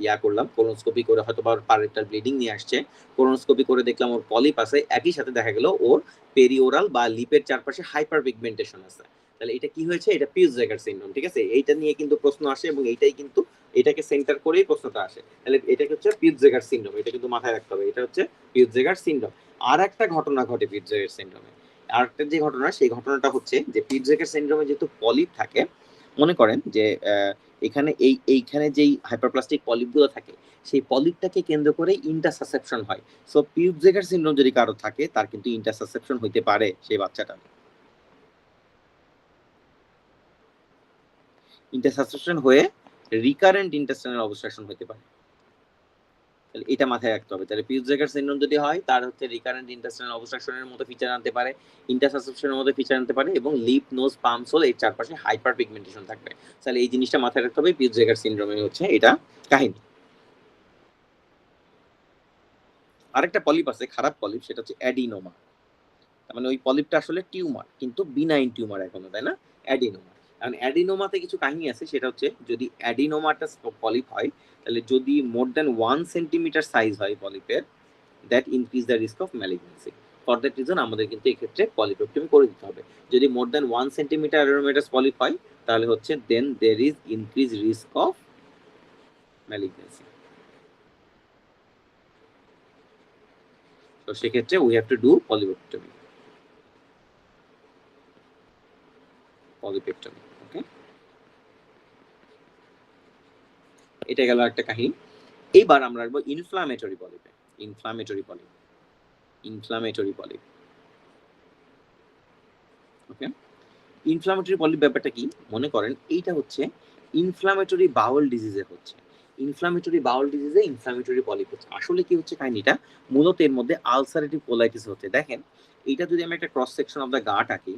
ইয়া করলাম কোলোনোস্কোপি করে, হয়তো বা পারেটাল ব্লিডিং নিয়ে আসছে, কোলোনোস্কোপি করে দেখলাম ওর পলিপ আছে, একই সাথে দেখা গেল ওর পেরিওরাল বা লিপের চারপাশে হাইপার পিগমেন্টেশন আছে। তাহলে এটা কি হয়েছে? এটা পিটজেগার সিনড্রোম, ঠিক আছে? এইটা নিয়ে কিন্তু প্রশ্ন আসে এবং এইটাই কিন্তু এটাকে সেন্টার করেই প্রশ্নটা আসে। তাহলে এটা হচ্ছে পিটজেগার সিনড্রোম, এটা কিন্তু মাথায় রাখতে হবে, এটা হচ্ছে পিটজেগার সিনড্রোম। আর একটা ঘটনা ঘটে পিটজেগার সিনড্রোমে। আর একটা যে ঘটনা, সেই ঘটনাটা হচ্ছে যে পিটজেগার সিনড্রোমে যেহেতু পলিপ থাকে, মনে করেন যে এখানে এইখানে যেই হাইপারপ্লাস্টিক পলিপগুলো থাকে সেই পলিপটাকে কেন্দ্র করে ইন্টারসাসেপশন হয়। সো পিটজেগার সিনড্রোম যদি কারো থাকে তার কিন্তু ইন্টারসাসেপশন হইতে পারে সেই বাচ্চাটা। ইন্টারসাসেপশন হয়ে রিকারেন্ট ইন্টেস্টাইনাল অবস্ট্রাকশন হতে পারে। তাহলে এটা মাথায় রাখতে হবে। তাহলে পিটজেগার সিনড্রোম যদি হয় তার হচ্ছে রিকারেন্ট ইন্টেস্টাইনাল অবস্ট্রাকশনের মতো ফিচার আনতে পারে, ইন্টারসাসেপশনের মতো ফিচার আনতে পারে, এবং লিপ, নোজ, পাম, সোল এর চারপাশে হাইপার পিগমেন্টেশন থাকবে। তাহলে এই জিনিসটা মাথায় রাখতে হবে, পিটজেগার সিনড্রোমে হচ্ছে এটা কাহিনী। আরেকটা পলিপ আছে, খারাপ পলিপ, সেটা হচ্ছে অ্যাডিনোমা। তার মানে ওই পলিপটা আসলে টিউমার, কিন্তু বিনাইন টিউমার এখনো, তাই না? অ্যাডিনোমা। এখন অ্যাডিনোমাতে কিছু কাহিনী আছে, সেটা হচ্ছে যদি অ্যাডিনোমাটা পলিপ হয় তাহলে যদি মোর দ্যান 1 সেন্টিমিটার সাইজ হয় পলিপের, that increase the risk of malignancy. For that reason আমাদের কিন্তু এক্ষেত্রে পলিপেক্টমি করে দিতে হবে। যদি more than 1 centimetre adenomatous polyp হয় তাহলে হচ্ছে then there is increase risk of malignancy. তো সেক্ষেত্রে we have to do polypectomy, polypectomy. Okay, এটা গেল একটা কাহিনী। এইবার আমরা আসবো ইনফ্লামেটরি পলিপে। Inflammatory polyp, inflammatory polyp. Okay, inflammatory polyp ব্যাপারটা কি? মনে করেন এইটা হচ্ছে ইনফ্লামেটরি বাউল ডিজিজে হচ্ছে, ইনফ্লামেটরি বাউল ডিজিজে ইনফ্লামেটরি পলিপ হচ্ছে। আসলে কি হচ্ছে কাহিনীটা? মূলত এর মধ্যে আলসারেটিভ কোলাইটিস হচ্ছে। দেখেন, এইটা যদি আমি একটা ক্রস সেকশন অফ দ্য গাট আঁকি,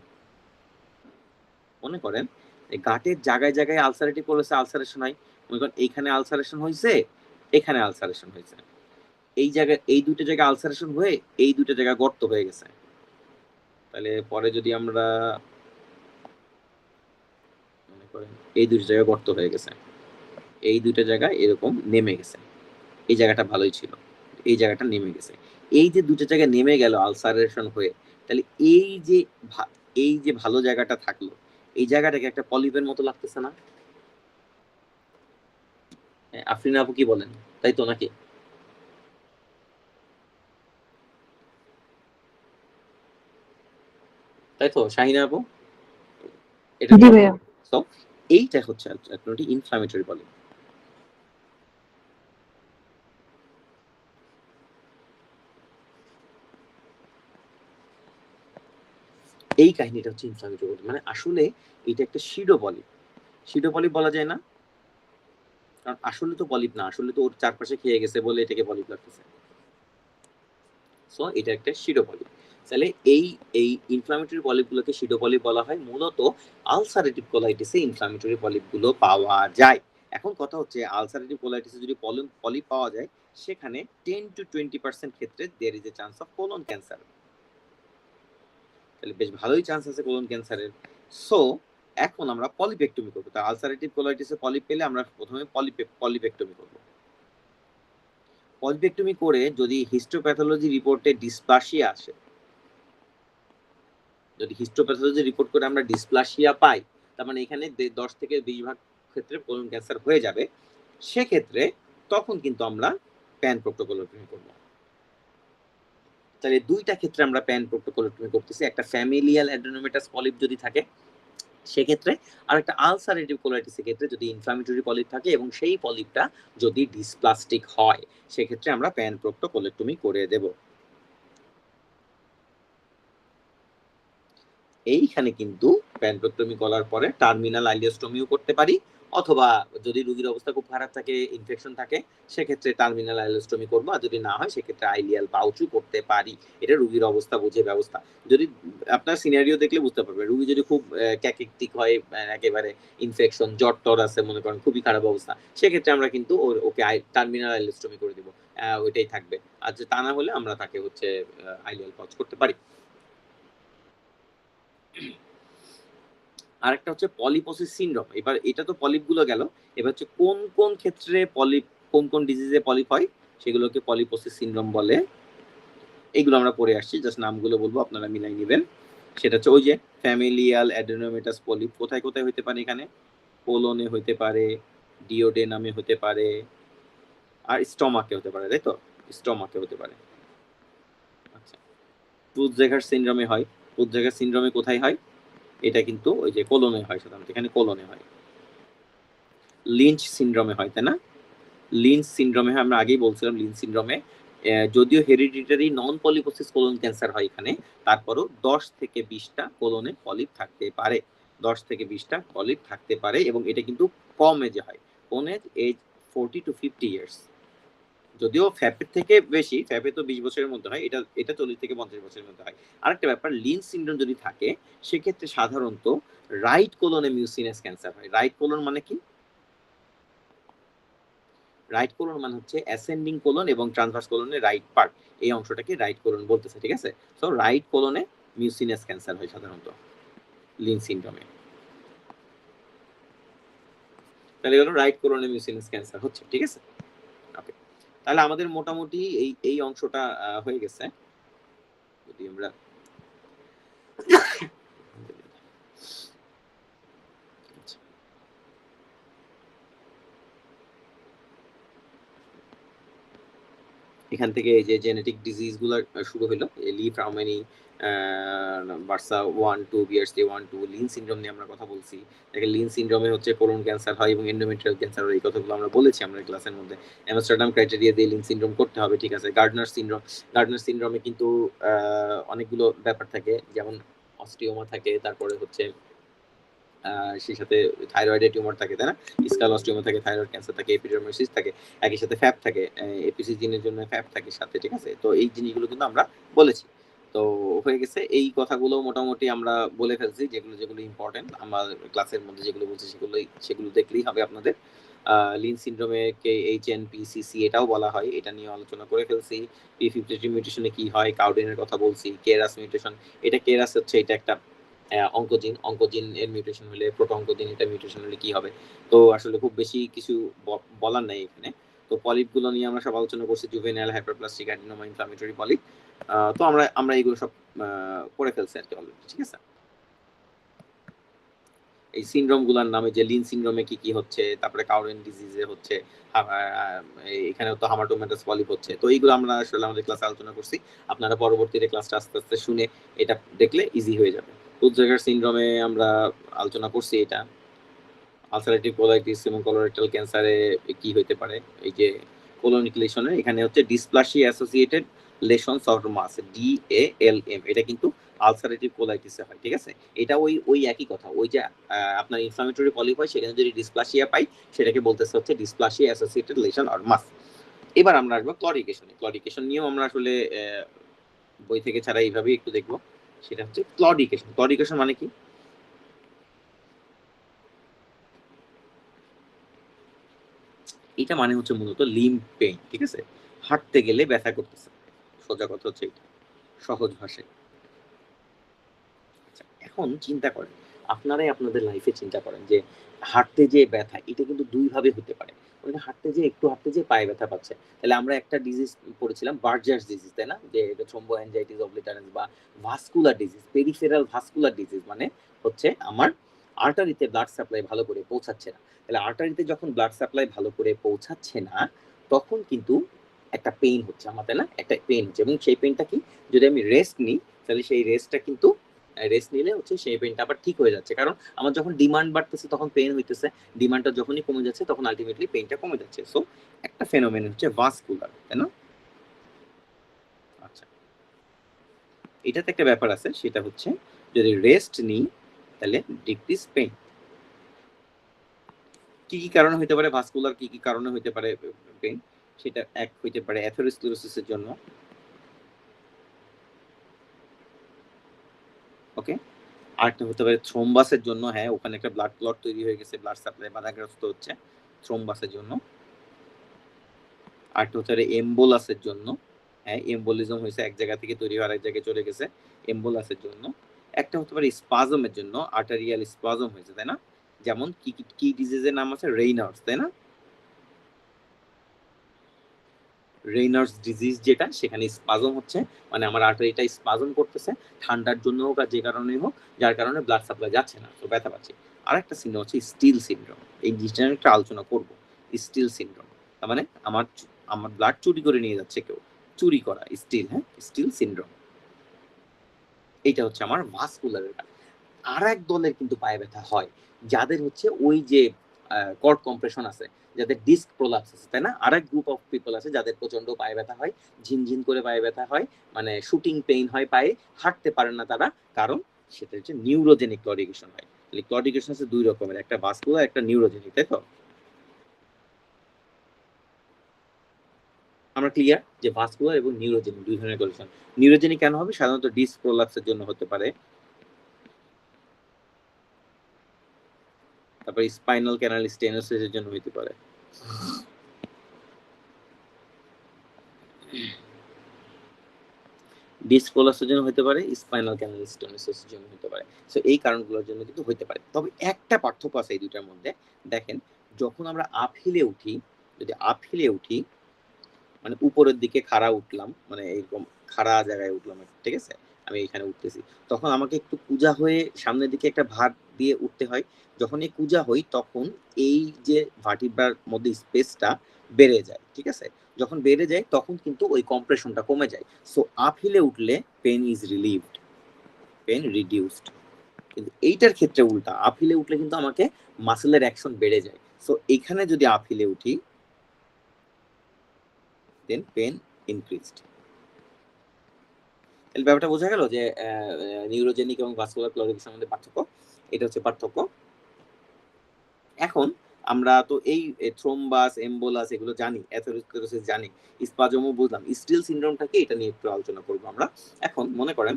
মনে করেন এই গাটের জায়গায় জায়গায় আলসারেটিভ কোলাইটিস আলসারেশন হয়। মনে করেন এইখানে আলসারেশন হয়েছে, এখানে আলসারেশন হয়েছে, এই জায়গায় এই দুটো জায়গায় আলসারেশন হয়ে এই দুটো জায়গায় গর্ত হয়ে গেছে। তাহলে পরে যদি আমরা মনে করেন এই দুটো জায়গায় গর্ত হয়ে গেছে, এই দুটো জায়গায় এরকম নেমে গেছে, এই জায়গাটা ভালোই ছিল, এই জায়গাটা নেমে গেছে, এই যে দুটো জায়গায় নেমে গেল আলসারেশন হয়ে, তাহলে এই যে এই যে ভালো জায়গাটা থাকলো, এই জায়গাটাকে একটা পলিপের মতো লাগতেছে না? আফরিন আপু কি বলেন? তাই তো নাকি? তাই তো শাহিনা আপু? এটা জি ভাইয়া। এইটা হচ্ছে একটি ইনফ্লামেটরি পলিপ। এই কাহিনীটা হচ্ছে ইনফ্লামেটরি পলিপ, মানে আসলে এটা একটা সিডো পলিপ। সিডো পলিপ বলা যায় না, কারণ আসলে তো পলিপ না, আসলে তো ওর চারপাশে খেয়ে গেছে বলে এটাকে পলিপ লাগতেছে। সো এটা একটা সিডো পলিপ। তাহলে এই এই ইনফ্লামেটরি পলিপগুলোকে সিডো পলিপ বলা হয়। মূলত আলসারেটিভ কোলাইটিসে ইনফ্লামেটরি পলিপগুলো পাওয়া যায়। এখন কথা হচ্ছে আলসারেটিভ কোলাইটিসে যদি পলিপ পাওয়া যায়, সেখানে 10 to 20% ক্ষেত্রে there is a chance of colon cancer. তাহলে বেশ ভালোই চান্স আছে কোলন ক্যান্সারের। সো এখন আমরা পলিপেক্টমি করবো। তা আলসারেটিভ কোলাইটিসে পলিপ পেলে আমরা প্রথমে পলিপেক্টমি করবো। পলিপেক্টমি করে যদি হিস্টোপ্যাথোলজি রিপোর্টে ডিসপ্লাসিয়া আসে, যদি হিস্টোপ্যাথোলজি রিপোর্ট করে আমরা ডিসপ্লাসিয়া পাই, তার মানে এখানে 10 থেকে 20% ক্ষেত্রে কোলন ক্যান্সার হয়ে যাবে, সেক্ষেত্রে তখন কিন্তু আমরা প্যান প্রক্টোকোলোটমি করব। তাহলে দুইটা ক্ষেত্রে আমরা প্যান প্রক্টোকোলোটমি করতেছি। একটা ফ্যামিলিয়াল অ্যাডেনোমেটাস পলিপ যদি থাকে সেক্ষেত্রে, আর একটা আলসারেটিভ কোলাইটিসের ক্ষেত্রে যদি ইনফ্লামেটরি পলিপ থাকে এবং সেই পলিপটা যদি ডিসপ্লাস্টিক হয়, সেক্ষেত্রে আমরা প্যান প্রক্টোকোলোটমি করে দেব। এইখানে কিন্তু প্যানক্টোমি করার পরে টার্মিনাল আইলিওস্টোমিও করতে পারি, অথবা যদি রোগীর অবস্থা খুব খারাপ থাকে, ইনফেকশন থাকে, সেক্ষেত্রে টার্মিনাল আইলিওস্টোমি করবো, আর যদি না হয় সেক্ষেত্রে আইলিয়াল পাউচও করতে পারি। এটা রোগীর অবস্থা বুঝে ব্যবস্থা। যদি আপনার সিনারিও দেখলে বুঝতে পারবে, রোগী যদি খুব ক্যাকিকটিক হয়, একেবারে ইনফেকশন জ্বর টর আছে মনে করেন, খুবই খারাপ অবস্থা, সেক্ষেত্রে আমরা কিন্তু ওকে টার্মিনাল আইলিওস্টোমি করে দিব, ওইটাই থাকবে। আর যে তা না হলে আমরা তাকে হচ্ছে আইলিয়াল পাউচ করতে পারি। আরেকটা হচ্ছে পলিপোসিস সিনড্রোম। এবার এটা তো পলিপগুলো গেল, এবার হচ্ছে কোন কোন ক্ষেত্রে পলিপ, কোন কোন ডিজিজে পলিপ হয় সেগুলোকে পলিপোসিস সিনড্রোম বলে। এইগুলো আমরা পড়ে আসছি, জাস্ট নামগুলো বলবো, আপনারা মিলাই নেবেন। সেটা হচ্ছে ওই যে ফ্যামিলিয়াল অ্যাডেনোমেটাস পলিপ। কোথায় কোথায় হতে পারে এখানে? কোলনে হতে পারে, ডিওডেনামে হতে পারে, আর স্টমাকে হতে পারে, তাই তো? স্টমাকে হতে পারে। আচ্ছা, ক্রুজেগার সিনড্রোমে হয়। ক্রুজেগার সিনড্রোমে কোথায় হয়? এটা কিন্তু ওই যে কোলনে হয়, সাধারণত এখানে কোলনে হয়। লিঞ্চ সিনড্রোমে হয়, তাই না? লিঞ্চ সিনড্রোমে হয়, আমরা আগেই বলছিলাম লিঞ্চ সিনড্রোমে যদিও হেরিডিটারি নন পলিপোসিস কোলন ক্যান্সার হয় এখানে, তারপরও 10 থেকে 20টা কোলনে পলিপ থাকতে পারে। 10 থেকে 20টা পলিপ থাকতে পারে, এবং এটা কিন্তু কম এজে হয়। কোন এজ 40 to 50 ইয়ার্স। যদিও ফ্যাপের থেকে বেশি, ফ্যাপে তো 20 বছরের মধ্যে হয়, এটা এটা 40 থেকে 50 বছরের মধ্যে হয়। আরেকটা ব্যাপার, লিঞ্চ সিনড্রোম যদি থাকে সেক্ষেত্রে সাধারণত রাইট কোলনে মিউসিনাস ক্যান্সার হয়। রাইট কোলন মানে কি? রাইট কোলন মানে হচ্ছে অ্যাসেন্ডিং কোলন এবং ট্রান্সভার্স কোলনের রাইট পার্ট, এই অংশটাকে রাইট কোলন বলতেছে, ঠিক আছে? সো রাইট কোলনে মিউসিনাস ক্যান্সার হয় সাধারণত লিন সিনড্রোমে। তাহলে হলো রাইট কোলনে মিউসিনাস ক্যান্সার হচ্ছে, ঠিক আছে? ওকে, তাহলে আমাদের মোটামুটি এই এই অংশটা হয়ে গেছে। যদি আমরা এখান থেকে এই যে জেনেটিক ডিজিজ গুলো শুরু হলো, লি ফ্রাউমেনি, বার্সা 1-2, বিআরসি 1-2, লিন সিনড্রোম নিয়ে আমরা কথা বলছি। দেখেন লিন সিনড্রোমে হচ্ছে কোলন ক্যান্সার হয় এবং এন্ডোমেট্রিয়াল ক্যান্সার হয়, এই কথাগুলো আমরা বলেছি আমরা ক্লাসের মধ্যে। অ্যামস্টারডাম ক্রাইটেরিয়া দিয়ে লিন সিনড্রোম করতে হবে, ঠিক আছে? গার্ডনার সিনড্রোমে কিন্তু অনেকগুলো ব্যাপার থাকে, যেমন অস্টিওমা থাকে, তারপরে হচ্ছে সেই সাথে থাইরয়েডের টিউমার থাকে, তাই না? স্কাল অস্টিওমা থাকে, থাইরয়েড ক্যান্সার থাকে, এপিডার্মাইসিস থাকে, একই সাথে ফ্যাপ থাকে, এপিসি জিনের জন্য ফ্যাপ থাকে সাথে, ঠিক আছে? তো এই জিনিসগুলো কিন্তু আমরা বলেছি। তো হয়ে গেছে, এই কথাগুলো মোটামুটি আমরা বলে ফেলছি, যেগুলো যেগুলো ইম্পর্টেন্ট আমার ক্লাসের মধ্যে যেগুলো বলছি সেগুলো দেখলেই হবে আপনাদের। লিন সিনড্রোমে কে এইচএনপিসিসি এটাও বলা হয়, এটা নিয়ে আলোচনা করে ফেলছি। P53 মিউটেশনে কি হয়, কাউডেনের কথা বলছি, কেরাস মিউটেশন, এটা কেরাস হচ্ছে এটা একটা অঙ্কোজিন এর মিউটেশন হলে, প্রোটো-অঙ্কোজিন এটা মিউটেশন হলে কি হবে। তো আসলে খুব বেশি কিছু বলার নাই এখানে। তো পলিপ গুলো নিয়ে আমরা সব আলোচনা করছি, juvenile hyperplastic adenoma inflammatory polyp. তো আমরা এগুলো সব করে ফেলছি আর কি অলরেডি, ঠিক আছে? এই সিনড্রোম গুলার নামে, যে লিন সিনড্রোমে কি কি হচ্ছে, তারপরে কাউরেন ডিজিজে হচ্ছে, এখানে তো হামাটোমেটাস পলিপ হচ্ছে। তো এইগুলো আমরা আসলে আমাদের ক্লাসে আলোচনা করছি। আপনারা পরবর্তীতে ক্লাসটা আস্তে আস্তে শুনে এটা দেখলে ইজি হয়ে যাবে। ক্রুজেগার সিনড্রোমে আমরা আলোচনা করছি এটা। আলসারেটিভ কোলাইটিস এবং কোলোরেক্টাল ক্যান্সারে কি হতে পারে, এই যে কোলোনিক লেশনে এখানে হচ্ছে dysplasia associated lesions of mass, DALM, এটা কিন্তু আলসারেটিভ কোলাইটিসে হয়, ঠিক আছে। এটা ওই একই কথা, ওই যে আপনার ইনফ্লামেটরি পলিপ হয় সেখানে যদি ডিসপ্লাসিয়া পাই সেটাকে বলতেছে হচ্ছে ডিসপ্লাসিয়া অ্যাসোসিয়েটেড লেশন অর মাস। এবার আমরা আসবো ক্লরিকেশনে। ক্লরিকেশন নিয়েও আমরা আসলে বই থেকে ছাড়া এইভাবেই একটু দেখবো। সেটা হচ্ছে ক্লরিকেশন। ক্লরিকেশন মানে কি? এটা মানে হচ্ছে মূলত লিম্ব পেইন, ঠিক আছে, হাঁটতে গেলে ব্যথা করতেছে, সোজা কথা হচ্ছে এটা, সহজ ভাষায়। আচ্ছা, এখন চিন্তা করেন, আপনারাই আপনাদের লাইফে চিন্তা করেন যে হাঁটতে যে ব্যথা এটা কিন্তু দুই ভাবে হতে পারে। মানে হাঁটতে যে একটু হাঁটতে যে পায়ে ব্যথা পাচ্ছে, তাহলে আমরা একটা ডিজিজ পড়েছিলাম, বার্জার্স ডিজিজ, তাই না, যে এটা থ্রোম্বোঅ্যানজাইটিস অবলিটারেন্স বা vascular disease, peripheral vascular disease মানে হচ্ছে আমার আর্টারিতে ব্লাড সাপ্লাই ভালো করে পৌঁছাচ্ছে না। তাহলে আর্টারিতে যখন ব্লাড সাপ্লাই ভালো করে পৌঁছাচ্ছে না তখন কিন্তু একটা পেইন হচ্ছে আমার, তাই না, একটা পেইন হচ্ছে, এবং সেই পেইনটা কি, যদি আমি রেস্ট নিই তাহলে সেই রেস্টটা কিন্তু রেস্ট নিলে হচ্ছে সেই পেইনটা আবার ঠিক হয়ে যাচ্ছে, কারণ আমার যখন ডিমান্ড বাড়তেছে তখন পেইন হইতেছে, ডিমান্ডটা যখনই কমে যাচ্ছে তখন আলটিমেটলি পেইনটা কমে যাচ্ছে। সো একটা ফেনোমেন হচ্ছে ভাস্কুলার, তাই না। আচ্ছা, এটাতে একটা ব্যাপার আছে, সেটা হচ্ছে যদি রেস্ট নিই তাহলে ডিক্রিজ পেইন। কি কি কারণে হইতে পারে ভাস্কুলার, কি কি কারণে হইতে পারে পেইন, সেটা এক হইতে পারে অ্যাথেরোস্ক্লেরোসিসের জন্য, ওকে, আরেকটা হতে পারে থ্রোম্বাসের জন্য, হ্যাঁ ওখানে একটা ব্লাড ক্লট তৈরি হয়ে গেছে, ব্লাড সাপ্লাই বাধাগ্রস্ত হচ্ছে, থ্রোম্বাসের জন্য। আরেকটা হচ্ছে এম্বোলাসের জন্য, হ্যাঁ এম্বোলিজম হয়েছে, এক জায়গা থেকে তৈরি হয়ে আরেক জায়গায় চলে গেছে, এম্বোলাসের জন্য। একটা হতে পারে স্পাজমের জন্য, আর্টারিয়াল স্পাজম হয়েছে, তাই না, যেমন কি কি ডিজিজের নাম আছে, রেইনার্স, তাই না, রেইনার্স ডিজিজ যেটা, সেখানে স্পাজম হচ্ছে, মানে আমার আর্টারিটা স্পাজম করতেছে, ঠান্ডার জন্য হোক আর যে কারণেই হোক, যার কারণে ব্লাড সাপ্লাই যাচ্ছে না, তো ব্যথা পাচ্ছে। আর একটা সিনড্রোম হচ্ছে স্টিল সিনড্রোম, এই জিনিসটা নিয়ে একটা আলোচনা করব। স্টিল সিনড্রোম তার মানে আমার আমার ব্লাড চুরি করে নিয়ে যাচ্ছে কেউ, চুরি করা, স্টিল, হ্যাঁ স্টিল সিনড্রোম। এইটা হচ্ছে আমার ভাস্কুলারের। আর এক দলের কিন্তু পায়ে ব্যথা হয় যাদের হচ্ছে ওই যে কর্ড কম্প্রেশন আছে, যাদের ডিস্ক প্রোলাপস আছে, তাই না, আর এক গ্রুপ অফ পিপল আছে যাদের প্রচন্ড পায়ে ব্যথা হয়, ঝিনঝিন করে পায়ে ব্যথা হয়, মানে শুটিং পেইন হয় পায়ে, হাঁটতে পারে না তারা, কারণ সেটা হচ্ছে নিউরোজেনিক ক্লডিকেশন হয়। তাহলে ক্লডিকেশন আছে দুই রকমের, একটা ভাস্কুলার একটা নিউরোজেনিক, তাই তো। আমরা ক্লিয়ার যে ভাস্কুলার এবং নিউরোজেনিক দুই ধরনের ক্লডিকেশন। নিউরোজেনিক কেন হবে, সাধারণত ডিস্ক প্রোলাপসের জন্য হতে পারে, তারপর স্পাইনাল ক্যানাল স্টেনোসিসের জন্য হতে পারে, ডিস্ক প্রোলাপসের জন্য হতে পারে, স্পাইনাল ক্যানাল স্টেনোসিসের জন্য হতে পারে। সো এই কারণগুলোর জন্য কিন্তু হতে পারে। তবে একটা পার্থক্য আছে এই দুইটার মধ্যে। দেখেন, যখন আমরা আপ হিলে উঠি, যদি আপ হিলে উঠি মানে উপরের দিকে খাড়া উঠলাম, মানে এরকম খাড়া জায়গায় উঠলাম, ঠিক আছে, আমি এখানে উঠতেছি, তখন আমাকে একটু কুজা হয়ে সামনের দিকে একটা ভার দিয়ে উঠতে হয়। যখন এই কুজা হই তখন এই যে ভার্টিব্রার মধ্যে স্পেসটা বেড়ে যায়, ঠিক আছে, যখন বেড়ে যায় তখন কিন্তু ওই কম্প্রেশনটা কমে যায়। সো আপ হিলে উঠলে pain is relieved, pain reduced. কিন্তু এইটার ক্ষেত্রে উল্টা, আপ হিলে উঠলে কিন্তু আমাকে মাসেলের অ্যাকশন বেড়ে যায়। সো এখানে যদি আপ হিলে উঠি দেন পেন ইনক্রিজড। তাহলে ব্যাপারটা বোঝা গেল যে নিউরোজেনিক এবং ভাস্কুলার ক্লরিকেশনের মধ্যে পার্থক্য, এটা হচ্ছে পার্থক্য। এখন আমরা তো এই থ্রোম্বাস, এম্বোলাস এগুলো জানি, অ্যাথেরোস্ক্লেরোসিস জানি, স্পাজমও বুঝলাম, স্টিল সিনড্রোমটা কি এটা নিয়ে একটু আলোচনা করব আমরা। এখন মনে করেন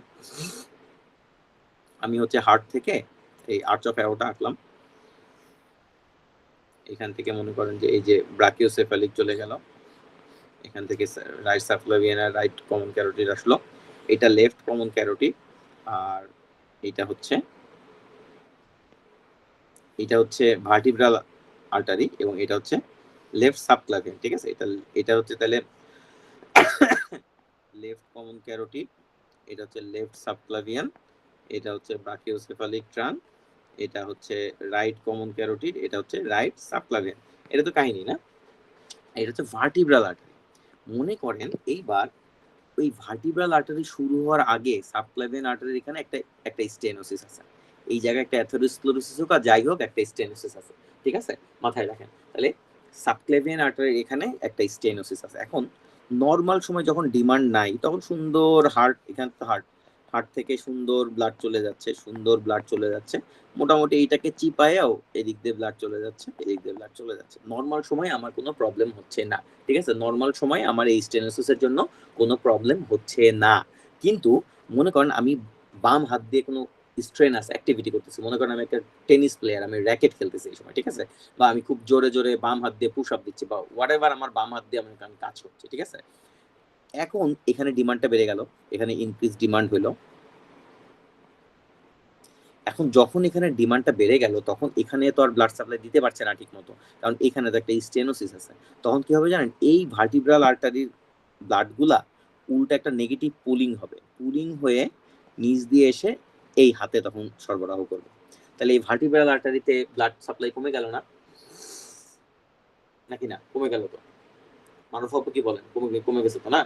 আমি হচ্ছে হার্ট থেকে এই আর্চ অফ অ্যাওর্টা আঁকলাম, এখান থেকে মনে করেন যে এই যে ব্রাকিওসেফালিক চলে গেল, এখান থেকে রাইট সাবক্লাভিয়ান আর রাইট কমন ক্যারোটিড আসলো, এটা লেফট কমন ক্যারোটিড, আর এটা হচ্ছে ভার্টিব্রাল আর্টারি, এবং এটা হচ্ছে লেফট সাবক্লাভিয়ান, ঠিক আছে, এটা হচ্ছে তাহলে লেফট কমন ক্যারোটিড, এটা হচ্ছে লেফট সাবক্লাভিয়ান, এটা হচ্ছে ব্রাকিওসেফালিক ট্রাঙ্ক, এটা হচ্ছে রাইট কমন ক্যারোটিড, এটা হচ্ছে রাইট সাবক্লাভিয়ান। এটা তো কাহিনী না, এটা হচ্ছে ভার্টিব্রাল আর্টারি। মনে করেন এইবার ওই ভার্টিব্রাল আর্টারি শুরু হওয়ার আগে সাবক্লাভিয়ান আর্টারির এখানে একটা একটা স্টেনোসিস আছে, এই জায়গায় একটা অ্যাথেরোস্ক্লেরোসিস হোক আর যাই হোক একটা স্টেনোসিস আছে, ঠিক আছে, মাথায় রাখেন। তাহলে সাবক্লেভিয়ান আর্টারি এখানে একটা স্টেনোসিস আছে। এখন নর্মাল সময় যখন ডিমান্ড নাই তখন সুন্দর হার্ট, এখানে তো হার্ট থেকে সুন্দর ব্লাড চলে যাচ্ছে, সুন্দর ব্লাড চলে যাচ্ছে, মোটামুটি এইটাকে চিপায়াও এদিক দিয়ে ব্লাড চলে যাচ্ছে, এদিক দিয়ে ব্লাড চলে যাচ্ছে। নর্মাল সময় আমার কোনো প্রবলেম হচ্ছে না, ঠিক আছে, নর্মাল সময় আমার এই স্টেনোসিসের জন্য কোনো প্রবলেম হচ্ছে না। কিন্তু মনে করেন আমি বাম হাত দিয়ে কোনো স্ট্রেনাস অ্যাক্টিভিটি করতেছি, মনে করেন আমি একটা টেনিস প্লেয়ার, আমি র্যাকেট খেলতেছি এই সময়, ঠিক আছে, বা আমি খুব জোরে জোরে বাম হাত দিয়ে পুশ আপ দিচ্ছি বা হোয়াটএভার আমার বাম হাত দিয়ে আমি কাজ করছি, ঠিক আছে। এখন এখানে ডিমান্ডটা বেড়ে গেল, এখানে ইনক্রিজ ডিমান্ড হলো। এখন যখন এখানে ডিমান্ডটা বেড়ে গেল তখন এখানে তো আর ব্লাড সাপ্লাই দিতে পারছে না ঠিক মতো, কারণ এখানে তো একটা স্টেনোসিস আছে। তখন কি হবে জানেন, এই ভার্টিব্রাল আর্টারির ব্লাডগুলা উল্টা একটা নেগেটিভ পুলিং হবে, পুলিং হয়ে নিচ দিয়ে এসে এই হাতে তখন সরবরাহ করবে। তাহলে এই ভার্টিব্রাল আর্টারিতে ব্লাড সাপ্লাই কমে গেল না, নাকি না? কমে গেল তো, মারুফ আপু কি বলেন? কমে গেছে তো না?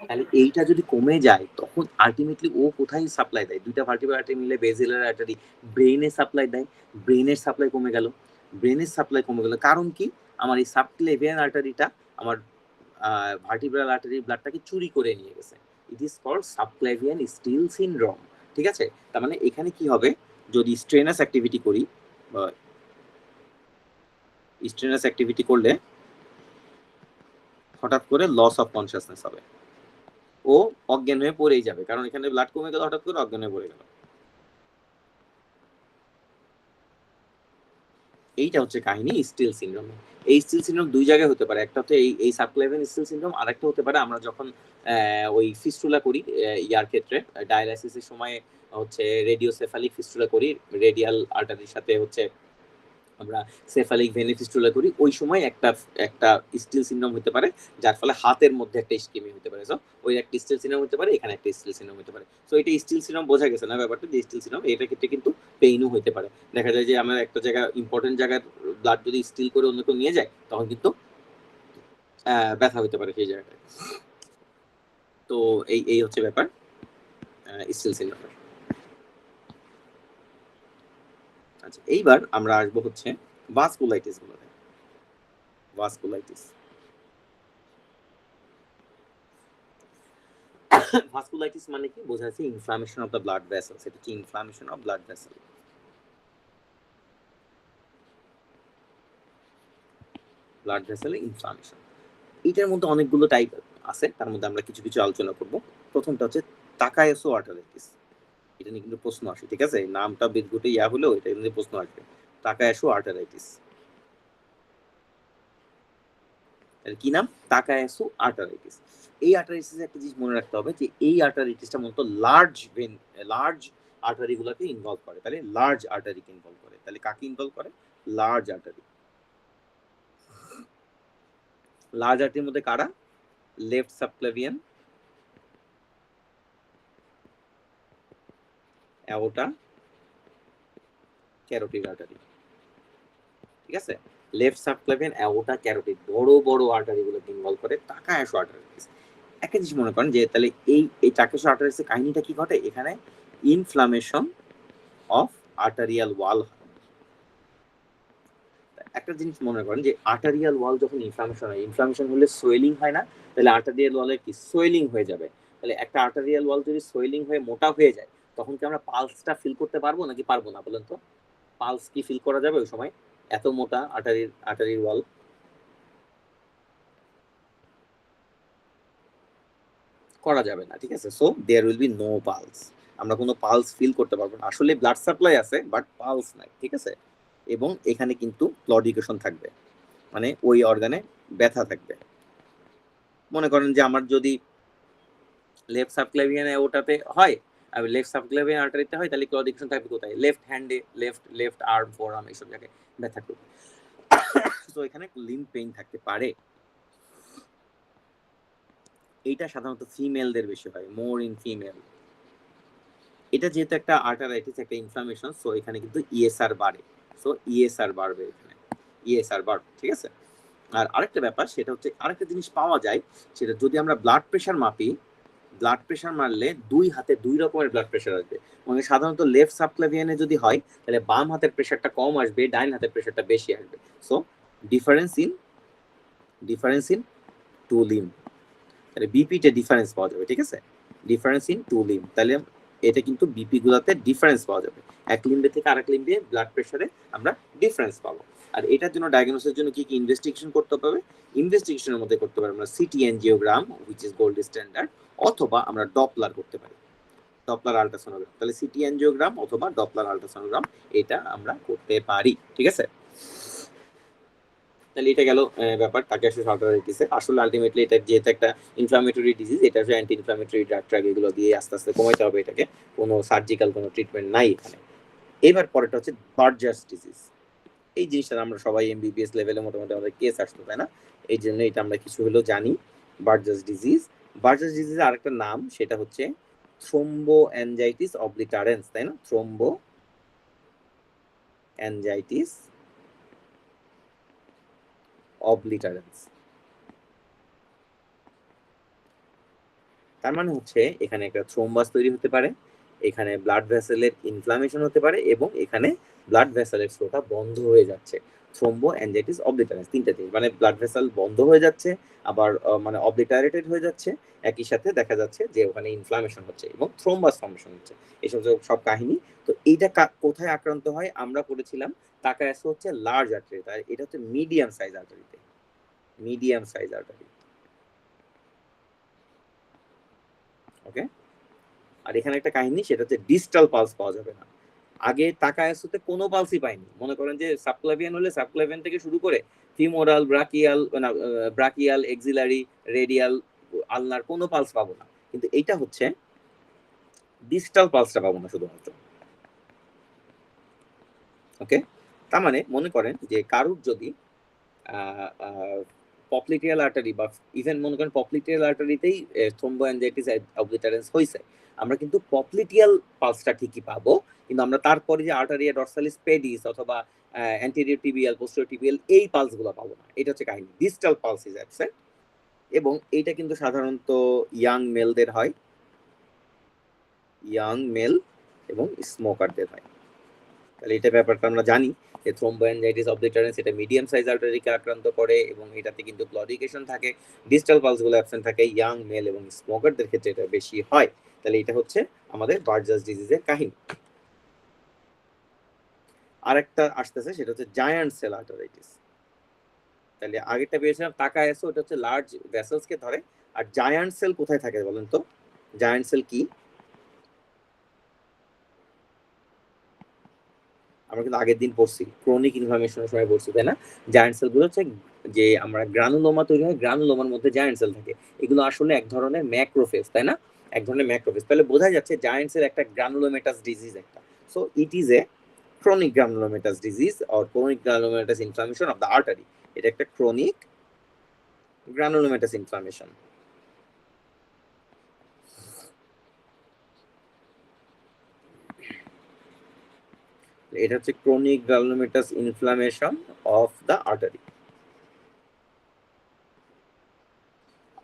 তাহলে এইটা যদি কমে যায় তখন আলটিমেটলি ও কোথায় সাপ্লাই দেয়? দুইটা ভার্টিব্রাল আর্টারি মিলে বেসিলার আর্টারি ব্রেইনে সাপ্লাই দেয়, ব্রেইনের সাপ্লাই কমে গেল, ব্রেইনের সাপ্লাই কমে গেল, কারণ কি আমার এই সাবক্লেভিয়ান আর্টারিটা আমার ভার্টিব্রাল আর্টারির ব্লাডটাকে চুরি করে নিয়ে গেছে। It is called subclavian steal syndrome, ঠিক আছে। তার মানে এখানে কি হবে, যদি স্ট্রেনাস অ্যাক্টিভিটি করি, স্ট্রেনাস অ্যাক্টিভিটি করলে হঠাৎ করে লস অফ কনসিয়াসনেস হবে, ও অজ্ঞান হয়ে পড়েই যাবে, কারণ এখানে ব্লাড কমে গেল, হঠাৎ করে অজ্ঞান হয়ে পড়ে গেল। এইটা হচ্ছে কাহিনী স্টিল সিনড্রোম। এই স্টিল সিনড্রোম দুই জায়গায় হতে পারে, একটা হচ্ছে এই সাবক্লেভিয়ান স্টিল সিনড্রোম, আর একটা হতে পারে আমরা যখন ওই ফিস্টুলা করি ইয়ার ক্ষেত্রে, ডায়ালাইসিসের সময় হচ্ছে রেডিওসেফালিক ফিস্টুলা করি, রেডিয়াল আর্টারির সাথে হচ্ছে আমরা সেফালিক ভেনে ফিস্টুলা করি, ওই সময় একটা একটা স্টিল সিনড্রোম হতে পারে, যার ফলে হাতের মধ্যে একটা স্কিমি হতে পারে। সো ওই একটা স্টিল সিনড্রোম হতে পারে, এখানে একটা স্টিল সিনড্রোম হতে পারে। সো এটা স্টিল সিনড্রোম বোঝা গেছে না ব্যাপারটা, যে স্টিল সিনড্রোম এটার ক্ষেত্রে কিন্তু পেইনও হতে পারে। দেখা যায় যে আমার একটা জায়গা ইম্পর্টেন্ট জায়গার ব্লাড যদি স্টিল করে অন্য কেউ নিয়ে যায় তখন কিন্তু ব্যথা হতে পারে সেই জায়গাটায়। তো এই হচ্ছে ব্যাপার স্টিল সিনড্রোম। আচ্ছা, এইবার আমরা আসবো হচ্ছে ভাস্কুলাইটিস গুলোতে। ভাস্কুলাইটিস ভাস্কুলাইটিস মানে কি বোঝা যাচ্ছে? Inflammation of the blood vessels. এটা কি inflammation of blood vessel. Blood ভেসেলে ইনফ্লামেশন, এটার মধ্যে অনেকগুলো টাইপ আছে, তার মধ্যে আমরা কিছু কিছু আলোচনা করব। প্রথমটা হচ্ছে তাকায়াসো আর্টারাইটিস। এটা নিয়ে কিন্তু প্রশ্ন আসে, ঠিক আছে, নামটা বিদঘুটে ইয়া হলেও এটা কিন্তু প্রশ্ন আসবে। তাকায়াসো আর্টারাইটিস, এর কি নাম? তাকায়াসো আর্টারাইটিস। এই আর্টারাইটিসে একটা জিনিস মনে রাখতে হবে যে এই আর্টারাইটিসটা মূলত লার্জ আর্টারি গুলোকে ইনভলভ করে। তাহলে লার্জ আর্টারিকে ইনভলভ করে, তাহলে কাকে ইনভলভ করে? Large artery. লার্জ আর্টারির মধ্যে কারা? Left subclavian, aorta, carotid artery, ঠিক আছে। লেফট সাবক্লেভিয়ান, অ্যাওর্টা, ক্যারোটিড বড় বড় আর্টারি গুলোকে ইনভলভ করে তাকায়াসো আর্টারিটিস। একটা জিনিস মনে করেন যে তাহলে এই তাকায়াসো আর্টারিটিসের কাহিনীটা কি ঘটে? এখানে ইনফ্লামেশন অফ আর্টারিয়াল ওয়াল। একটা জিনিস মনে করেন যে আর্টারিয়াল ওয়াল যখন ইনফ্লামেশন হয়, ইনফ্লামেশন হলে সোয়েলিং হয় না? তাহলে আর্টারিয়াল ওয়ালে কি সোয়েলিং হয়ে যাবে। তাহলে একটা আর্টারিয়াল ওয়াল যদি সোয়েলিং হয়ে মোটা হয়ে যায় তখন কি আমরা পালসটা ফিল করতে পারবো নাকি পারবো না বলেন তো? পালস কি ফিল করা যাবে ওই সময় এত মোটা আর্টারির ওয়াল? করা যাবে না, ঠিক আছে। So there will be no pulse, আমরা কোনো পালস ফিল করতে পারবো না। আসলে ব্লাড সাপ্লাই আছে বাট পালস নাই, ঠিক আছে। এবং এখানে কিন্তু ক্লডিকেশন থাকবে, মানে ওই অর্গানে ব্যথা থাকবে। মনে করেন যে আমার যদি লেফট সাবক্লেভিয়ান ওটাতে হয়, আর লেফট সাবক্লেভিয়ান আর্টারিতে হয়, তাহলে ক্লডিকেশন থাকবে কোথায়? লেফট হ্যান্ডে, লেফট আর্ম, ফোর আর্ম, এইসব জায়গায় ব্যথা করবে। তো এখানে লিম্ব পেইন থাকতে পারে। এইটা সাধারণত ফিমেলদের বেশি হয়, মোর ইন ফিমেল। এটা যেহেতু একটা আর্টারাইটিস, একটা ইনফ্লামেশন, সো এখানে কিন্তু ইএসআর বাড়ে। সো ইএসআর বাড়বে এখানে, ইএসআর বাড়বে, ঠিক আছে। আর আরেকটা ব্যাপার সেটা হচ্ছে আরেকটা জিনিস পাওয়া যায়, সেটা যদি আমরা ব্লাড প্রেশার মাপি, ব্লাড প্রেশার মারলে দুই হাতে দুই রকমের ব্লাড প্রেশার আসবে। মানে সাধারণত লেফট সাবক্লাভিয়ানে যদি হয় তাহলে বাম হাতের প্রেশারটা কম আসবে, ডাইন হাতের প্রেশারটা বেশি আসবে। So difference in two limb, তাহলে বিপিতে ডিফারেন্স পাওয়া যাবে। ঠিক আছে, ডিফারেন্স ইন টু লিম্ব, তাহলে এটা কিন্তু বিপি গুলাতে ডিফারেন্স পাওয়া যাবে। এক লিম্বে থেকে আরেক লিম্বে ব্লাড প্রেশারে আমরা ডিফারেন্স পাবো। আর এটার জন্য ডায়াগনোসিসের জন্য কি কি ইনভেস্টিগেশন করতে হবে? ইনভেস্টিগেশনের মধ্যে করতে পারি আমরা city angiogram, which is gold standard, অথবা আমরা ডপলার করতে পারি, ডপলার আল্ট্রাসোনোগ্রাম। তাহলে সিটি এনজিওগ্রাম অথবা ডপলার আল্ট্রাসোনোগ্রাম এটা আমরা করতে পারি। ঠিক আছে, তাহলে এটা গেল ব্যাপার তাকে আসলে সরকার দিতেছে। আসলে আলটিমেটলি এটা যেহেতু একটা ইনফ্লামেটরি ডিজিজ, এটা আসলে অ্যান্টি ইনফ্লামেটরি ড্রাগ ট্রাগ এগুলো দিয়ে আস্তে আস্তে কমাইতে হবে এটাকে, কোনো সার্জিক্যাল কোনো ট্রিটমেন্ট নাই এখানে। এবার পরেরটা হচ্ছে বার্জার্স ডিজিজ। এই জিনিসটা আমরা সবাই এমবিবিএস লেভেলে মোটামুটি আমাদের কেস আসতো, তাই না? এই জন্য এটা আমরা কিছু হলেও জানি। বার্জার্স ডিজিজ, বার্জার্স ডিজিজের আরেকটা নাম সেটা হচ্ছে থ্রোম্বো অ্যানজাইটিস অবলিটারেন্স, তাই না? থ্রোম্বো অ্যানজাইটিস অবলিটারেন্স। তার মানে হচ্ছে এখানে একটা থ্রোম্বাস তৈরি হতে পারে, এখানে ব্লাড ভেসেলের ইনফ্লামেশন হতে পারে, এবং এখানে ব্লাড ভেসেলের ফ্লোটা বন্ধ হয়ে যাচ্ছে। থ্রোম্বো অ্যানজাইটিস অবলিটারেন্স, তিনটা জিনিস, মানে ব্লাড ভেসেল বন্ধ হয়ে যাচ্ছে, আবার মানে অবলিটারেটেড হয়ে যাচ্ছে, একই সাথে দেখা যাচ্ছে যে ওখানে ইনফ্লামেশন হচ্ছে এবং থ্রোম্বাস ফর্মেশন হচ্ছে। এসব সব কাহিনী। তো এইটা কোথায় আক্রান্ত হয় আমরা পড়েছিলাম, তাকায়াসো হচ্ছে লার্জ আর্টারি, তাই এটা হচ্ছে মিডিয়াম সাইজ আর্টারিতে, মিডিয়াম সাইজ আর্টারি। ওকে, আর এখানে একটা কাহিনী, সেটা হচ্ছে ডিস্টাল পালস পাওয়া যাবে না। আগে তাকায়াসোতে কোনো পালসই পাইনি। মনে করেন যে সাবক্লাভিয়ান হলে সাবক্লাভিয়ান থেকে শুরু করে femoral, brachial, brachial, axillary, radial, ulnar কোনো পালস পাবো না। কিন্তু এইটা হচ্ছে ডিস্টাল পালসটা পাবো না শুধুমাত্র। ওকে, তার মানে মনে করেন যে কারুর যদি পপলিটিয়াল আর্টারি বা ইভেন মনে করেন পপলিটিয়াল আর্টারিতেই থ্রোম্বোঅ্যানজাইটিস অবলিটারেন্স হয়েছে, আমরা কিন্তু পপলিটিয়াল পালসটা ঠিকই পাবো, কিন্তু আমরা তারপরে যে আর্টারিয়া ডরসালিস পেডিস অথবা অ্যান্টেরিয়র টিবিয়াল, পোস্টেরিয়র টিবিয়াল এই পালসগুলো পাবো না। এটা হচ্ছে কাহিনী, ডিস্টাল পালস ইজ অ্যাবসেন্ট। এবং এইটা কিন্তু সাধারণত ইয়াং মেলদের হয়, ইয়াং মেল এবং স্মোকারদের হয়। তাহলে এটা ব্যাপারটা আমরা জানি যে থ্রোম্বোঅ্যানজাইটিস অবলিটারেন্স এটা মিডিয়াম সাইজ আর্টারিকে আক্রান্ত করে, এবং এটাতে কিন্তু ক্লডিকেশন থাকে, ডিস্টাল পালসগুলো অ্যাবসেন্ট থাকে, ইয়াং মেল এবং স্মোকারদের ক্ষেত্রে এটা বেশি হয়। তাহলে এটা হচ্ছে আমাদের বার্জার্স ডিজিজের কাহিনী। আরেকটা আসতেছে, সেটা হচ্ছে জায়ান্ট সেল আর্টারাইটিস। তাহলে আগেরটা পেয়েছিলাম তাকায়াসো, ওটা হচ্ছে লার্জ ভেসেলস কে ধরে। আর জায়ান্ট সেল কোথায় থাকে বলেন তো? জায়ান্ট সেল কি? আমরা কিন্তু আগের দিন পড়ছি, ক্রনিক ইনফ্লামেশনের সময় পড়ছি, তাই না? জায়ান্ট সেলগুলো হচ্ছে যে আমরা গ্রানুলোমা তৈরি হয়, গ্রানুলোমার মধ্যে জায়ান্ট সেল থাকে। এগুলো আসলে এক ধরনের ম্যাক্রোফেজ, তাই না? এক ধরনের ম্যাক্রোফেজ। তাহলে বোঝা যাচ্ছে জায়ান্ট সেল একটা গ্রানুলোমেটাস ডিজিজ একটা। So it is a chronic granulomatous disease or chronic granulomatous inflammation of the artery. এটা একটা ক্রনিক গ্রানুলোমেটাস ইনফ্লামেশন। এটা হচ্ছে chronic granulomatous inflammation of the artery.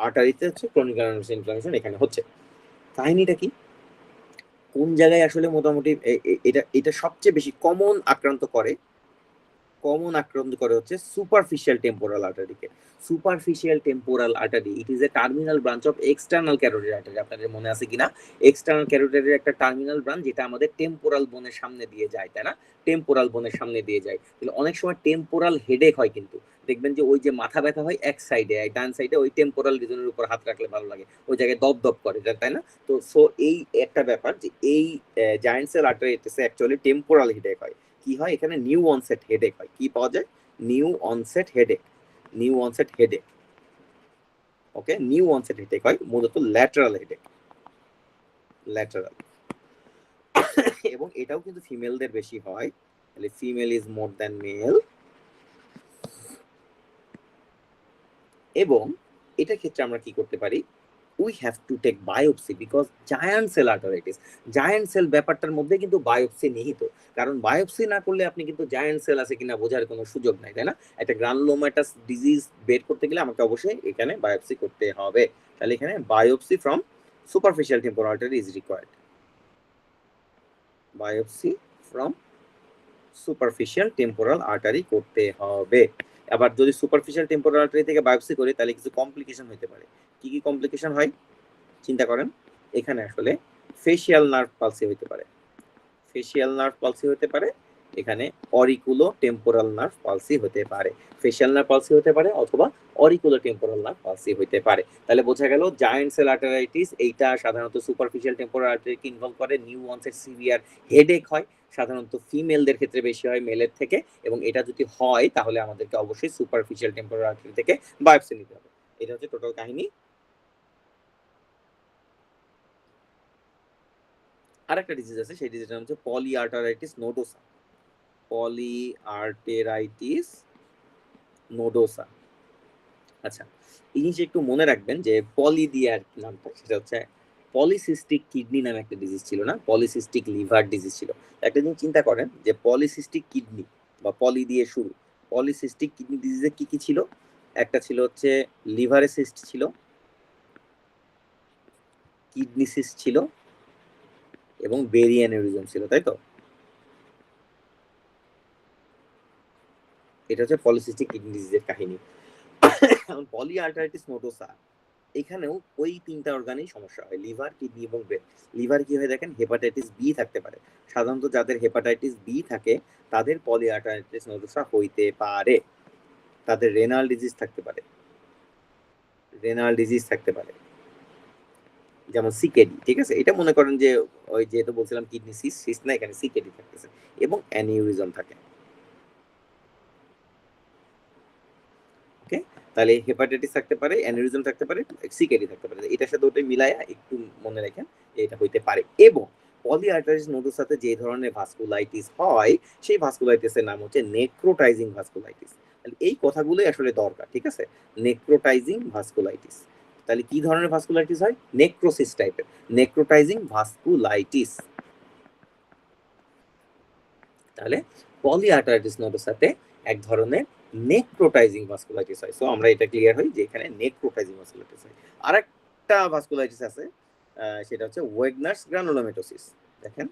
আর্টারিতে হচ্ছে ক্রনিক গ্রানুলোমেটাস ইনফ্লামেশন এখানে হচ্ছে। কাহিনীটা কি? কোন জায়গায় আসলে মোটামুটি এটা এটা সবচেয়ে বেশি কমন আক্রান্ত করে হচ্ছে সুপারফিশিয়াল টেম্পোরাল আর্টারিকে। Superficial temporal artery it is a terminal branch of external carotid artery. আপনাদের মনে আছে কিনা? এক্সটার্নাল ক্যারোটিডের একটা টার্মিনাল ব্রাঞ্চ যেটা আমাদের টেম্পোরাল বোনের সামনে দিয়ে যায়, তাই না? টেম্পোরাল বোনের সামনে দিয়ে যায়। তাহলে অনেক সময় টেম্পোরাল হেডেক হয়, কিন্তু দেখবেন যে ওই যে মাথা ব্যথা হয় এক সাইডে, ডান সাইডে, ওই টেম্পোরাল রিজনের উপর হাত রাখলে ভালো লাগে, ওই জায়গায় দপ দপ করে, তাই না? তো সো এই একটা ব্যাপার যে এই জায়ান্ট সেল আর্টারিটিসে অ্যাকচুয়ালি টেম্পোরাল হেডেক হয়। কি হয় এখানে? নিউ অনসেট হেডেক হয়। কি পাওয়া যায়? New onset headache, new onset headache. Okay, new onset headache হয় মূলত ল্যাটারাল হেডেক, ল্যাটারাল। এবং এটাও কিন্তু ফিমেলদের বেশি হয়। তাহলে female is more than male. এবং এটার ক্ষেত্রে আমরা কি করতে পারি? We have to take biopsy because giant cell arteritis, giant cell ব্যাপারটার মধ্যে কিন্তু বায়োপসি নিহিত। কারণ বায়োপসি না করলে আপনি কিন্তু জায়ান্ট সেল আছে কিনা বোঝার কোনো সুযোগ নাই, তাই না? একটা গ্রানুলোমাটাস ডিজিজ বের করতে গেলে আমাকে অবশ্যই এখানে বায়োপসি করতে হবে। তাহলে এখানে biopsy from superficial temporal artery is required. Biopsy from superficial temporal artery করতে হবে। আবার যদি সুপারফিশিয়াল টেম্পোরাল আর্টারি থেকে বায়োপসি করি তাহলে কিছু কমপ্লিকেশন হতে পারে। কি কি কমপ্লিকেশন হয় চিন্তা করেন। এখানে আসলে ফেশিয়াল নার্ভ পালসি হতে পারে, ফেশিয়াল নার্ভ পালসি হতে পারে, এখানে অরিকুলো টেম্পোরাল নার্ভ পালসি হতে পারে। ফেশিয়াল নার্ভ পালসি হতে পারে অথবা অরিকুলো টেম্পোরাল নার্ভ পালসি হতে পারে। তাহলে বোঝা গেল জায়ান্ট সেল আর্টারাইটিস এইটা সাধারণত সুপারফিশিয়াল টেম্পোরাল আর্টারিকে ইনভলভ করে। নিউ অনসেট সিভিয়ার হেডেক হয়, সাধারণত ফিমেলদের ক্ষেত্রে বেশি হয় মেলের থেকে, এবং এটা যদি হয় তাহলে আমাদেরকে অবশ্যই সুপারফিশিয়াল টেম্পোরাল আর্টারি থেকে বায়োপসি নিতে হবে। এটা হচ্ছে টোটাল কাহিনী। আরেকটা ডিজিজ আছে, সেই ডিজিজটা হচ্ছে পলিআর্টারাইটিস নোডোসা। Polyarteritis nodosa. আচ্ছা, এই জিনিস একটু মনে রাখবেন যে পলি দিয়ে আর কি নামটা, সেটা হচ্ছে পলিসিস্টিক কিডনি নামে একটা ডিজিজ ছিল না, পলিসিস্টিক লিভার ডিজিজ ছিল। একটা জিনিস চিন্তা করেন যে পলিসিস্টিক কিডনি বা পলি দিয়ে শুরু, পলিসিস্টিক কিডনি ডিজিজে কি কি ছিল? একটা ছিল হচ্ছে লিভারে সিস্ট ছিল, কিডনি সিস্ট ছিল এবং বেরি অ্যানিউরিজম ছিল, তাই তো? এটা হচ্ছে পলিসিস্টিক কিডনি ডিজিজের কাহিনী। পলিআর্টারাইটিস নোডোসা এখানেও ওই তিনটা অর্গানেই সমস্যা হয়, লিভার, কিডনি এবং ব্রেন। লিভার কি হয় দেখেন, হেপাটাইটিস বি থাকতে পারে। সাধারণত যাদের হেপাটাইটিস বি থাকে তাদের পলিআর্টারাইটিস নোডোসা হইতে পারে। তাদের রেনাল ডিজিজ থাকতে পারে, রেনাল ডিজিজ থাকতে পারে, যেমন সিকেডি। ঠিক আছে, এটা মনে করেন যে ওই যেহেতু বলছিলাম কিডনি সিস্ট না, এখানে সিকেডি থাকতেছে এবং অ্যানিউরিজম থাকে। ওকে, তাহলে হেপাটাইটিস থাকতে পারে, অ্যানিউরিজম থাকতে পারে, সিকেডি থাকতে পারে। এটার সাথে ওটাই মিলায়া একটু মনে রাখেন এটা হইতে পারে। এবং পলিআর্টারিস নোডোসাতে যে ধরনের ভাস্কুলাইটিস হয় সেই ভাস্কুলাইটিসের নাম হচ্ছে নেক্রোটাইজিং ভাস্কুলাইটিস। তাহলে এই কথাগুলোই আসলে দরকার। ঠিক আছে, নেক্রোটাইজিং ভাস্কুলাইটিস। তাহলে কি ধরনের ভাস্কুলাইটিস হয়? নেক্রোসিস টাইপের, নেক্রোটাইজিং ভাস্কুলাইটিস। তাহলে পলিআর্টারাইটিস নোডোসাতে এক ধরনের নেক্রোটাইজিং ভাস্কুলাইটিস হয়। সো আমরা এটা ক্লিয়ার হই যে এখানে নেক্রোটাইজিং ভাস্কুলাইটিস হয়। আরেকটা ভাস্কুলাইটিস আছে, সেটা হচ্ছে ওয়েগনারস গ্রানুলোমেটোসিস। দেখেন,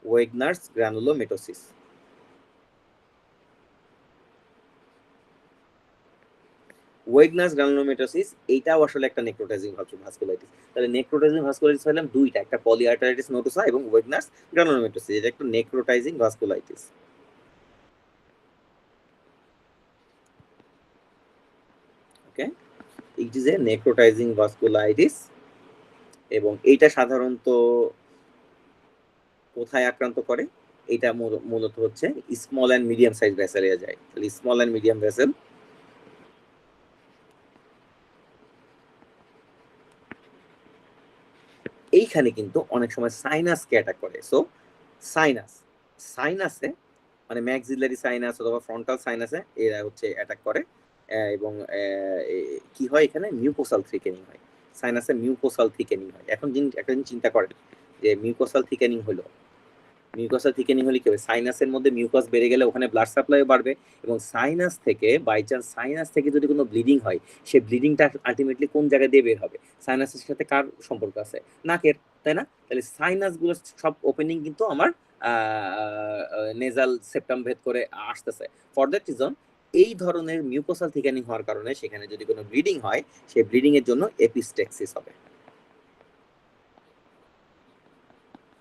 ওয়েগনারস গ্রানুলোমেটোসিস। ওয়েগনারস গ্রানুলোমেটোসিস এইটাও আসলে একটা নেক্রোটাইজিং ভাস্কুলাইটিস। তাহলে নেক্রোটাইজিং ভাস্কুলাইটিস হলাম দুইটা, একটা পলিআর্টারাইটিস নোডোসা এবং ওয়েগনারস গ্রানুলোমেটোসিস। এটা একটা necrotising vasculitis. Okay, it is A necrotising vasculitis. এবং এইটা সাধারণত কোথায় আক্রান্ত করে? এটা মূলত হচ্ছে স্মল অ্যান্ড মিডিয়াম সাইজ ভেসেলে যায়। তাহলে স্মল অ্যান্ড মিডিয়াম ভেসেল, এইখানে কিন্তু অনেক সময় সাইনাসকে অ্যাটাক করে। সো সাইনাস, সাইনাসে মানে ম্যাক্সিলারি সাইনাস অথবা ফ্রন্টাল সাইনাসে এরা হচ্ছে অ্যাটাক করে। এবং কি হয় এখানে মিউকোসাল থ্রিকেনিং হয়, সাইনাসে মিউকোসাল থিকেনিং হয়। এখন একটা জিনিস চিন্তা করেন যে মিউকোসাল থিকেনিং হলো, মিউকাসের থিকেনিং হলে কি হবে? সাইনাসের মধ্যে মিউকাস বেড়ে গেলে ওখানে ব্লাড সাপ্লাইও বাড়বে, এবং সাইনাস থেকে বাই চান্স সাইনাস থেকে যদি কোনো ব্লিডিং হয়, সেই ব্লিডিংটা আলটিমেটলি কোন জায়গায় দিয়ে বের হবে? সাইনাসের সাথে কার সম্পর্ক আছে? নাকের, তাই না? তাহলে সাইনাস গুলো সব ওপেনিং কিন্তু আমার নেজাল সেপ্টাম ভেদ করে আসতেছে। ফর দ্যাট রিজন এই ধরনের মিউকোসাল থিকেনিং হওয়ার কারণে সেখানে যদি কোনো ব্লিডিং হয়, সেই ব্লিডিং এর জন্য এপিস্টেক্সিস হবে।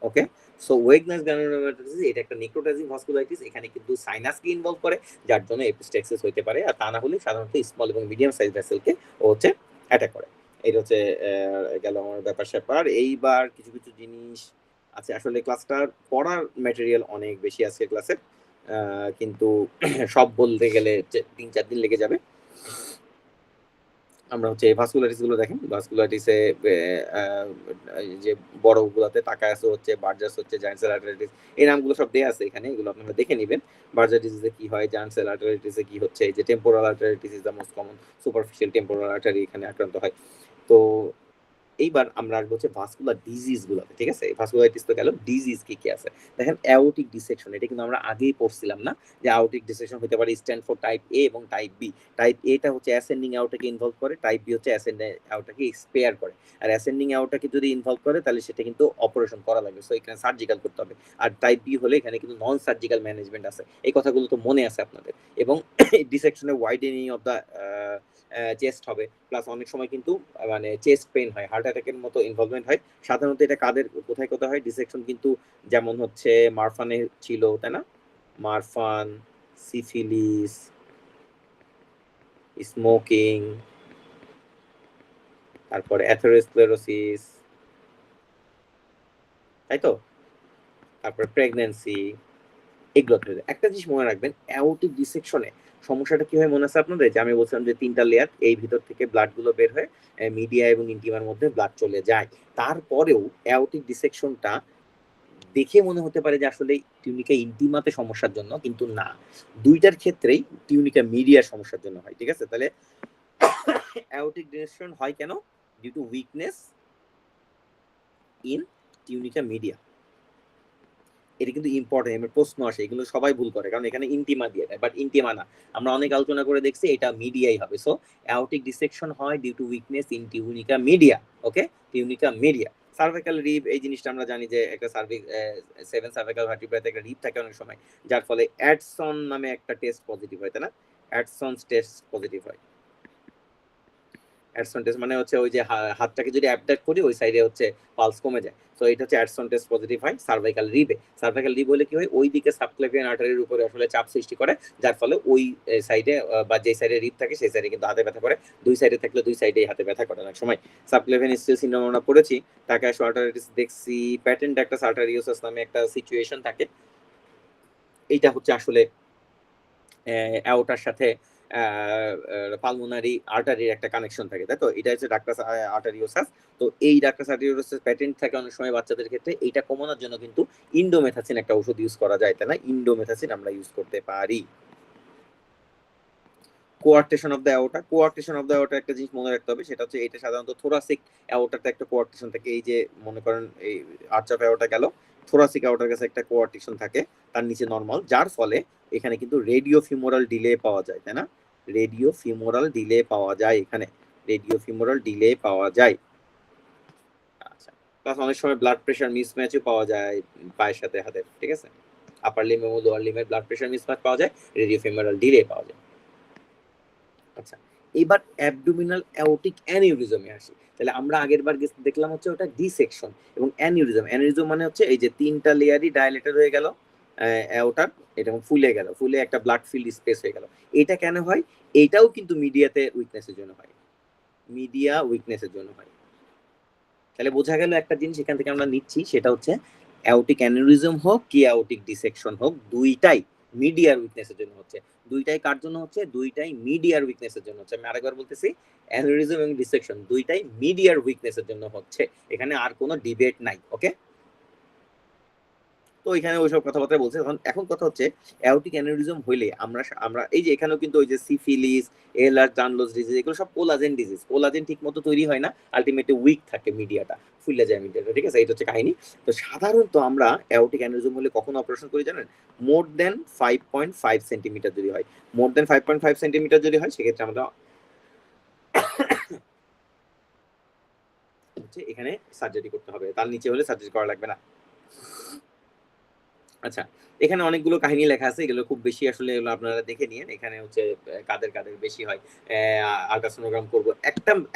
ওকে, সো ওয়েগনাস গ্রানুলোমেটোসিস এটা একটা নেক্রোটাইজিং ভাস্কুলাইটিস। এখানে কিন্তু সাইনাসকে ইনভলভ করে, যার জন্য এপিস্টেক্সিস হতে পারে। আর তা না হলে সাধারণত স্মল এবং মিডিয়াম সাইজ ভেসেলকে ও হচ্ছে অ্যাটাক করে। এটা হচ্ছে গেল আমার ব্যাপার স্যাপার। এইবার কিছু কিছু জিনিস আছে, আসলে ক্লাসটার পড়ার ম্যাটেরিয়াল অনেক বেশি আছে ক্লাসের, কিন্তু সব বলতে গেলে 3-4 দিন লেগে যাবে। আমরা হচ্ছে ভাস্কুলাইটিস গুলো দেখেন, ভাস্কুলাইটিসে যে বড় গুলাতে টাকায়াস হচ্ছে, বার্জাস হচ্ছে, জায়ান্ট সেল আর্টারাইটিস, এই নামগুলো সব দেয়া আছে এখানে, এগুলো আপনারা দেখে নেবেন। বার্জার ডিজিজে কি হয়, জায়ান্ট সেল আর্টারাইটিসে কি হচ্ছে, এই যে temporal arteritis is the most common, superficial temporal artery এখানে আক্রান্ত হয়। তো এইবার আমরা আসবো হচ্ছে ভাস্কুলার ডিজিজ গুলোতে, ঠিক আছে? ভাস্কুলাইটিস তো গেল, ডিজিজ কি কি আছে দেখেন। অ্যাওর্টিক ডিসেকশন, এটা কিন্তু আমরা আগেই পড়ছিলাম না যে অ্যাওর্টিক ডিসেকশন হতে পারে স্ট্যান্ড ফর টাইপ এ এবং টাইপ বি। টাইপ এটা হচ্ছে অ্যাসেন্ডিং অ্যাওর্টাকে ইনভলভ করে, টাইপ বি হচ্ছে অ্যাসেন্ডিং অ্যাওর্টাকে স্পেয়ার করে। আর অ্যাসেন্ডিং অ্যাওর্টাকে যদি ইনভলভ করে তাহলে সেটা কিন্তু অপারেশন করা লাগবে, সো এখানে সার্জিক্যাল করতে হবে। আর টাইপ বি হলে এখানে কিন্তু নন সার্জিক্যাল ম্যানেজমেন্ট আছে, এই কথাগুলো তো মনে আছে আপনাদের। এবং ডিসেকশনে ওয়াইডেনিং অফ দ্য চেস্ট হবে, প্লাস অনেক সময় কিন্তু মানে চেস্ট পেইন হয়, হার্ট অ্যাটাকের মতো ইনভলভমেন্ট হয়। সাধারণত এটা কাদের কোথায় কোথায় হয় ডিসেকশন, কিন্তু যেমন হচ্ছে মারফানে ছিল, তাই না? মারফান, সিফিলিস, স্মোকিং, তারপর অ্যাথেরোস্ক্লেরোসিস, তাই তো? তারপর প্রেগন্যান্সি, এগুলোতে একটা জিনিস মনে রাখবেন, অ্যাওর্টিক ডিসেকশনে সমস্যাটা কি হয় মনে আছে আপনাদের, যে আমি বলছিলাম যে 3টা লেয়ার, এই ভিতর থেকে ব্লাড গুলো বের হয়ে মিডিয়া এবং ইন্টিমার মধ্যে ব্লাড চলে যায়। তারপরেও অ্যাওর্টিক ডিসেকশনটা দেখে মনে হতে পারে যে আসলে টিউনিকা ইন্টিমাতে সমস্যার জন্য, কিন্তু না, দুইটার ক্ষেত্রেই টিউনিকা মিডিয়ার সমস্যার জন্য হয়, ঠিক আছে? তাহলে অ্যাওর্টিক ডিসেকশন হয় কেন? Due to weakness in tunica media. এটা কিন্তু ইম্পর্টেন্ট, এবার প্রশ্ন আসে, এগুলো সবাই ভুল করে, কারণ এখানে ইন্টিমা দিয়ে দেয়, বাট ইন্টিমা না, আমরা অনেক আলোচনা করে দেখছি এটা মিডিয়াই হবে। সো অ্যাওর্টিক ডিসেকশন হয় due to weakness in tunica media. Okay, tunica media. Cervical rib, এই জিনিসটা আমরা জানি যে একটা সেভেন সার্ভাইকাল ভার্টিব্রাতে একটা রিব থাকে অনেক সময়, যার ফলে অ্যাডসন নামে একটা টেস্ট পজিটিভ হয়, তাই না? অ্যাডসন টেস্ট পজিটিভ হয়। অ্যাডসন টেস্ট মানে হচ্ছে ওই যে হাতটাকে যদি অ্যাবডাক্ট করি ওই সাইডে হচ্ছে পালস কমে যায়, তো এটা হচ্ছে অ্যাডসন টেস্ট পজিটিভ হয় সার্ভাইকাল রিবে। সার্ভাইকাল রিব হলে কি হয়, ওই দিকে সাবক্লেভিয়ান আর্টারির উপরে আসলে চাপ সৃষ্টি করে, যার ফলে ওই সাইডে বা যে সাইডে রিব থাকে সেই সাইডে কিন্তু হাতে ব্যথা করে, দুই সাইডে থাকলে দুই সাইডেই হাতে ব্যথা করে অনেক সময়। সাবক্লেভিয়ান স্টিল সিনড্রোম আমরা পড়েছি, তাকে আসলে আর্টারিটিস দেখছি, প্যাটেন্ট একটা আর্টারিওসাস নামে একটা সিচুয়েশন থাকে, এইটা হচ্ছে আসলে অ্যাওর্টার সাথে পালমোনারি আর্টারির একটা কানেকশন থাকে, তাই তো? এটা হচ্ছে ডাক্টাস আর্টারিওসাস। তো এই ডাক্টাস আর্টারিওসাস প্যাটেন্ট থাকে অনেক সময় বাচ্চাদের ক্ষেত্রে, এইটা কমানোর জন্য কিন্তু ইন্ডোমেথাসিন একটা ওষুধ ইউজ করা যায়, তাই না? ইন্ডোমেথাসিন আমরা ইউজ করতে পারি। Quotation of the aorta, quotation of the aorta একটা জিনিস মনে রাখতে হবে, সেটা হচ্ছে এটা সাধারণত থোরাসিক অ্যাওর্টাতে একটা কোয়ার্টেশন থাকে, এই যে মনে করেন এই আর্চ অফ অ্যাওর্টা গেল, থোরাসিক অ্যাওর্টার কাছে একটা কোয়ার্টেশন থাকে, তার নিচে নরমাল, যার ফলে এখানে কিন্তু রেডিও ফিমোরাল ডিলে পাওয়া যায়, তাই না? রেডিও ফিমোরাল ডিলে পাওয়া যায়, এখানে রেডিও ফিমোরাল ডিলে পাওয়া যায়। আচ্ছা, প্লাস অনেক সময় ব্লাড প্রেশার মিসম্যাচও পাওয়া যায় পায়ের সাথে হাতের, ঠিক আছে? আপার লিম এবং লোয়ার লিমের ব্লাড প্রেশার মিসম্যাচ পাওয়া যায়, রেডিও ফিমোরাল ডিলে পাওয়া যায়। আচ্ছা, এবার অ্যাবডোমিনাল অ্যাওর্টিক অ্যানিউরিজমে আসি। তাহলে আমরা আগের বার দেখলাম হচ্ছে ওটা ডিসেকশন, এবং অ্যানিউরিজম, অ্যানিউরিজম মানে হচ্ছে এই যে 3টা লেয়ারই ডায়ালেটেড হয়ে গেল অ্যাওর্টার, এটা ফুলে গেল, ফুলে একটা ব্লাড ফিল্ড স্পেস হয়ে গেল। এটা কেন হয়? এটাও কিন্তু মিডিয়াতে উইকনেসের জন্য হয়, মিডিয়া উইকনেসের জন্য হয়। তাহলে বোঝা গেল একটা জিনিস এখান থেকে আমরা নিচ্ছি, সেটা হচ্ছে অ্যাওর্টিক অ্যানিউরিজম হোক কি অ্যাওর্টিক ডিসেকশন হোক, দুইটাই মিডিয়ার উইকনেসের জন্য হচ্ছে। দুইটাই কার জন্য হচ্ছে? দুইটাই মিডিয়ার উইকনেসের জন্য হচ্ছে। আমি আরেকবার বলতেছি, অ্যানিউরিজম এবং ডিসেকশন দুইটাই মিডিয়ার উইকনেসের জন্য হচ্ছে, এখানে আর কোনো ডিবেট নাই। ওকে, তো এখানে ওইসব কথাবার্তা বলছে। এখন এখন কথা হচ্ছে অ্যাওর্টিক অ্যানিউরিজম হইলে আমরা আমরা এই যে এখানেও কিন্তু ওই যে সিফিলিস, এলার জানলোস ডিজিজ, এগুলো সব কোলাজেন ডিজিজ, কোলাজেন ঠিক মতো তৈরি হয় না, আলটিমেটলি উইক থাকে মিডিয়াটা, ফুলে যায় মিডিয়াটা, ঠিক আছে? এটা হচ্ছে কাহিনী। তো সাধারণত আমরা অ্যাওর্টিক অ্যানিউরিজম হলে কখন অপারেশন করি জানেন? মোর দেন 5.5 সেন্টিমিটার যদি হয়, মোর দেন 5.5 সেন্টিমিটার যদি হয়, সেক্ষেত্রে আমরা হচ্ছে এখানে সার্জারি করতে হবে, তার নিচে হলে সার্জারি করা লাগবে না। আচ্ছা, এখানে অনেকগুলো কাহিনী লেখা আছে, এগুলো খুব বেশি আসলে এগুলো আপনারা দেখে নিন। এখানে হচ্ছে কাদের কাদের বেশি হয় আল্ট্রাসোনোগ্রাম করবো।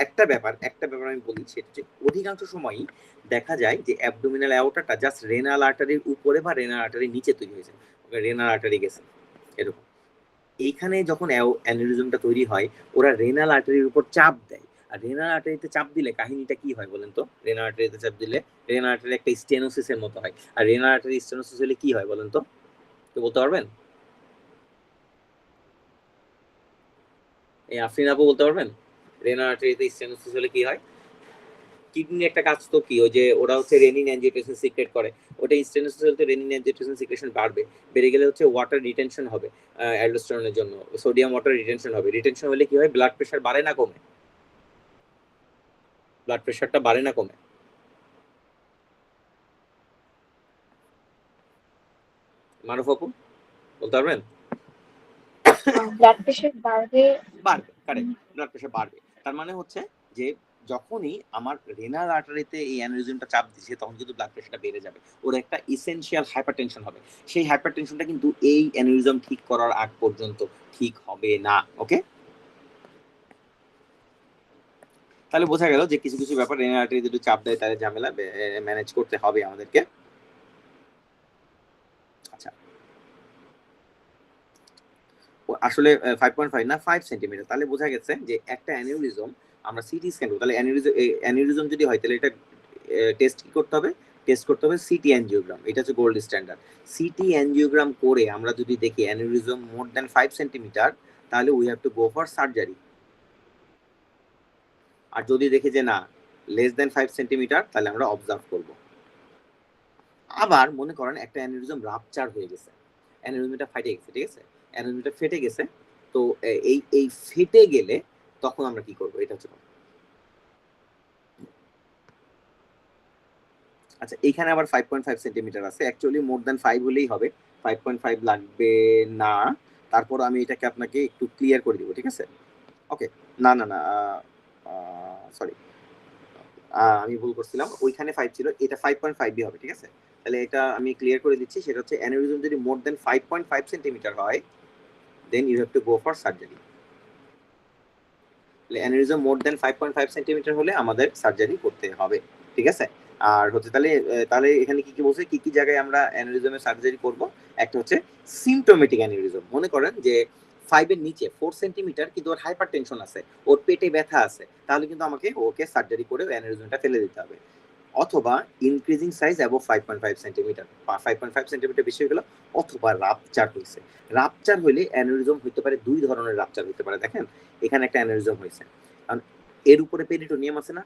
একটা ব্যাপার আমি বলি, সেটা হচ্ছে অধিকাংশ সময়ই দেখা যায় যে অ্যাবডোমিনাল অ্যাওর্টাটা জাস্ট রেনাল আর্টারির উপরে বা রেনাল আর্টারির নিচে তৈরি হয়েছে, রেনাল আর্টারি গেছে এরকম। এইখানে যখন অ্যানিউরিজমটা তৈরি হয়, ওরা রেনাল আর্টারির উপর চাপ দেয়, আর রেনাল আর্টারিতে চাপ দিলে কাহিনীটা কি হয় বলেন তো? রেনাল আর্টারিতে চাপ দিলে রেনাল আর্টারি একটা স্টেনোসিসের মতো হয়, আর রেনাল আর্টারি স্টেনোসিস হলে কি হয় বলেন তো? তো বলতে পারবেন? এই আফরিন আপু বলতে পারবেন রেনাল আর্টারিতে স্টেনোসিস হলে কি হয়? কিডনির একটা কাজ তো কি, ওই যে ওরা হচ্ছে রেনিন অ্যাঞ্জিওটেনসিন সিক্রেট করে, ওটা স্টেনোসিস হলে রেনিন অ্যাঞ্জিওটেনসিন সিক্রেশন বাড়বে, বেড়ে গেলে হচ্ছে ওয়াটার রিটেনশন হবে, অ্যালডোস্টেরনের জন্য সোডিয়াম ওয়াটার রিটেনশন হবে, রিটেনশন হলে কি হয়? ব্লাড প্রেশার বাড়ে না কমে? ব্লাড প্রেশারটা বাড়ে না কমে? মারুফ আপু বলতে পারবেন? ব্লাড প্রেশার বাড়বে। বাড়বে, কারেক্ট, ব্লাড প্রেশার বাড়বে। তার মানে হচ্ছে যে যখনই আমার রেনাল আর্টারিতে এই অ্যানিউরিজমটা চাপ দিচ্ছে তখন কিন্তু ব্লাড প্রেশারটা বেড়ে যাবে, ওর একটা ইসেনশিয়াল হাইপারটেনশন হবে। সেই হাইপারটেনশনটা কিন্তু এই অ্যানিউরিজম ঠিক করার আগ পর্যন্ত ঠিক হবে না। ওকে, তাহলে বোঝা গেল যে কিছু কিছু ব্যাপার রেনাল আর্টারিতে একটু চাপ দেয়, তাহলে ঝামেলা ম্যানেজ করতে হবে আমাদেরকে। আচ্ছা, আসলে 5.5 না 5 সেন্টিমিটার, তাহলে বোঝা গেছে যে একটা অ্যানিউরিজম আমরা সিটি স্ক্যান করব, তাহলে অ্যানিউরিজম যদি হয় তাহলে এটা টেস্ট কি করতে হবে? টেস্ট করতে হবে সিটি অ্যানজিওগ্রাম, এটা হচ্ছে গোল্ড স্ট্যান্ডার্ড। সিটি অ্যানজিওগ্রাম করে আমরা যদি দেখি অ্যানিউরিজম মোর দ্যান 5 সেন্টিমিটার, তাহলে we have to go for surgery. আর যদি দেখি যে না লেস দ্যান 5 সেন্টিমিটার, তাহলে আমরা অবজার্ভ করব। আবার মনে করেন একটা অ্যানিউরিজম রাপচার হয়ে গেছে, অ্যানিউরিজমটা ফেটে গেছে, ঠিক আছে, অ্যানিউরিজমটা ফেটে গেছে, তো এই এই ফেটে গেলে তখন আমরা কি করব, এটা হচ্ছে। আচ্ছা, এখানে আবার 5.5 সেন্টিমিটার আছে, অ্যাকচুয়ালি মোর দ্যান 5 হলেই হবে, 5.5 লাগবে না। তারপর আমি এটাকে আপনাকে একটু ক্লিয়ার করে দিব, ঠিক আছে? ওকে, না না না, সরি, আমি ভুল করছিলাম, ওইখানে 5 ছিল, এটা 5.5 হবে, ঠিক আছে? তাহলে এটা আমি ক্লিয়ার করে দিচ্ছি, সেটা হচ্ছে অ্যানিউরিজম যদি মোর দ্যান 5.5 সেন্টিমিটার হয়, then you have to go for surgery. Aneurysm more than 5.5 centimetre হলে আমাদের সার্জারি করতে হবে, ঠিক আছে? আর হচ্ছে তাহলে তাহলে এখানে কি কি বলছে, কি কি জায়গায় আমরা অ্যানিউরিজমের সার্জারি করব? একটা হচ্ছে সিমটোমেটিক অ্যানিউরিজম, মনে করেন যে 5 এর নিচে 4 সেন্টিমিটার কিন্তু ওর হাইপার টেনশন আছে, ওর পেটে ব্যথা আছে, তাহলে কিন্তু আমাকে ওকে সার্জারি করে অ্যানিউরিজমটা ফেলে দিতে হবে। অথবা increasing size above 5.5 centimetre, 5.5 centimetre বেশি হয়ে গেল, অথবা রাপচার হয়েছে। রাপচার হলে অ্যানিউরিজম হতে পারে দুই ধরনের রাপচার হতে পারে। দেখেন এখানে একটা অ্যানিউরিজম হয়েছে, কারণ এর উপরে পেরিটোনিয়াম আছে না,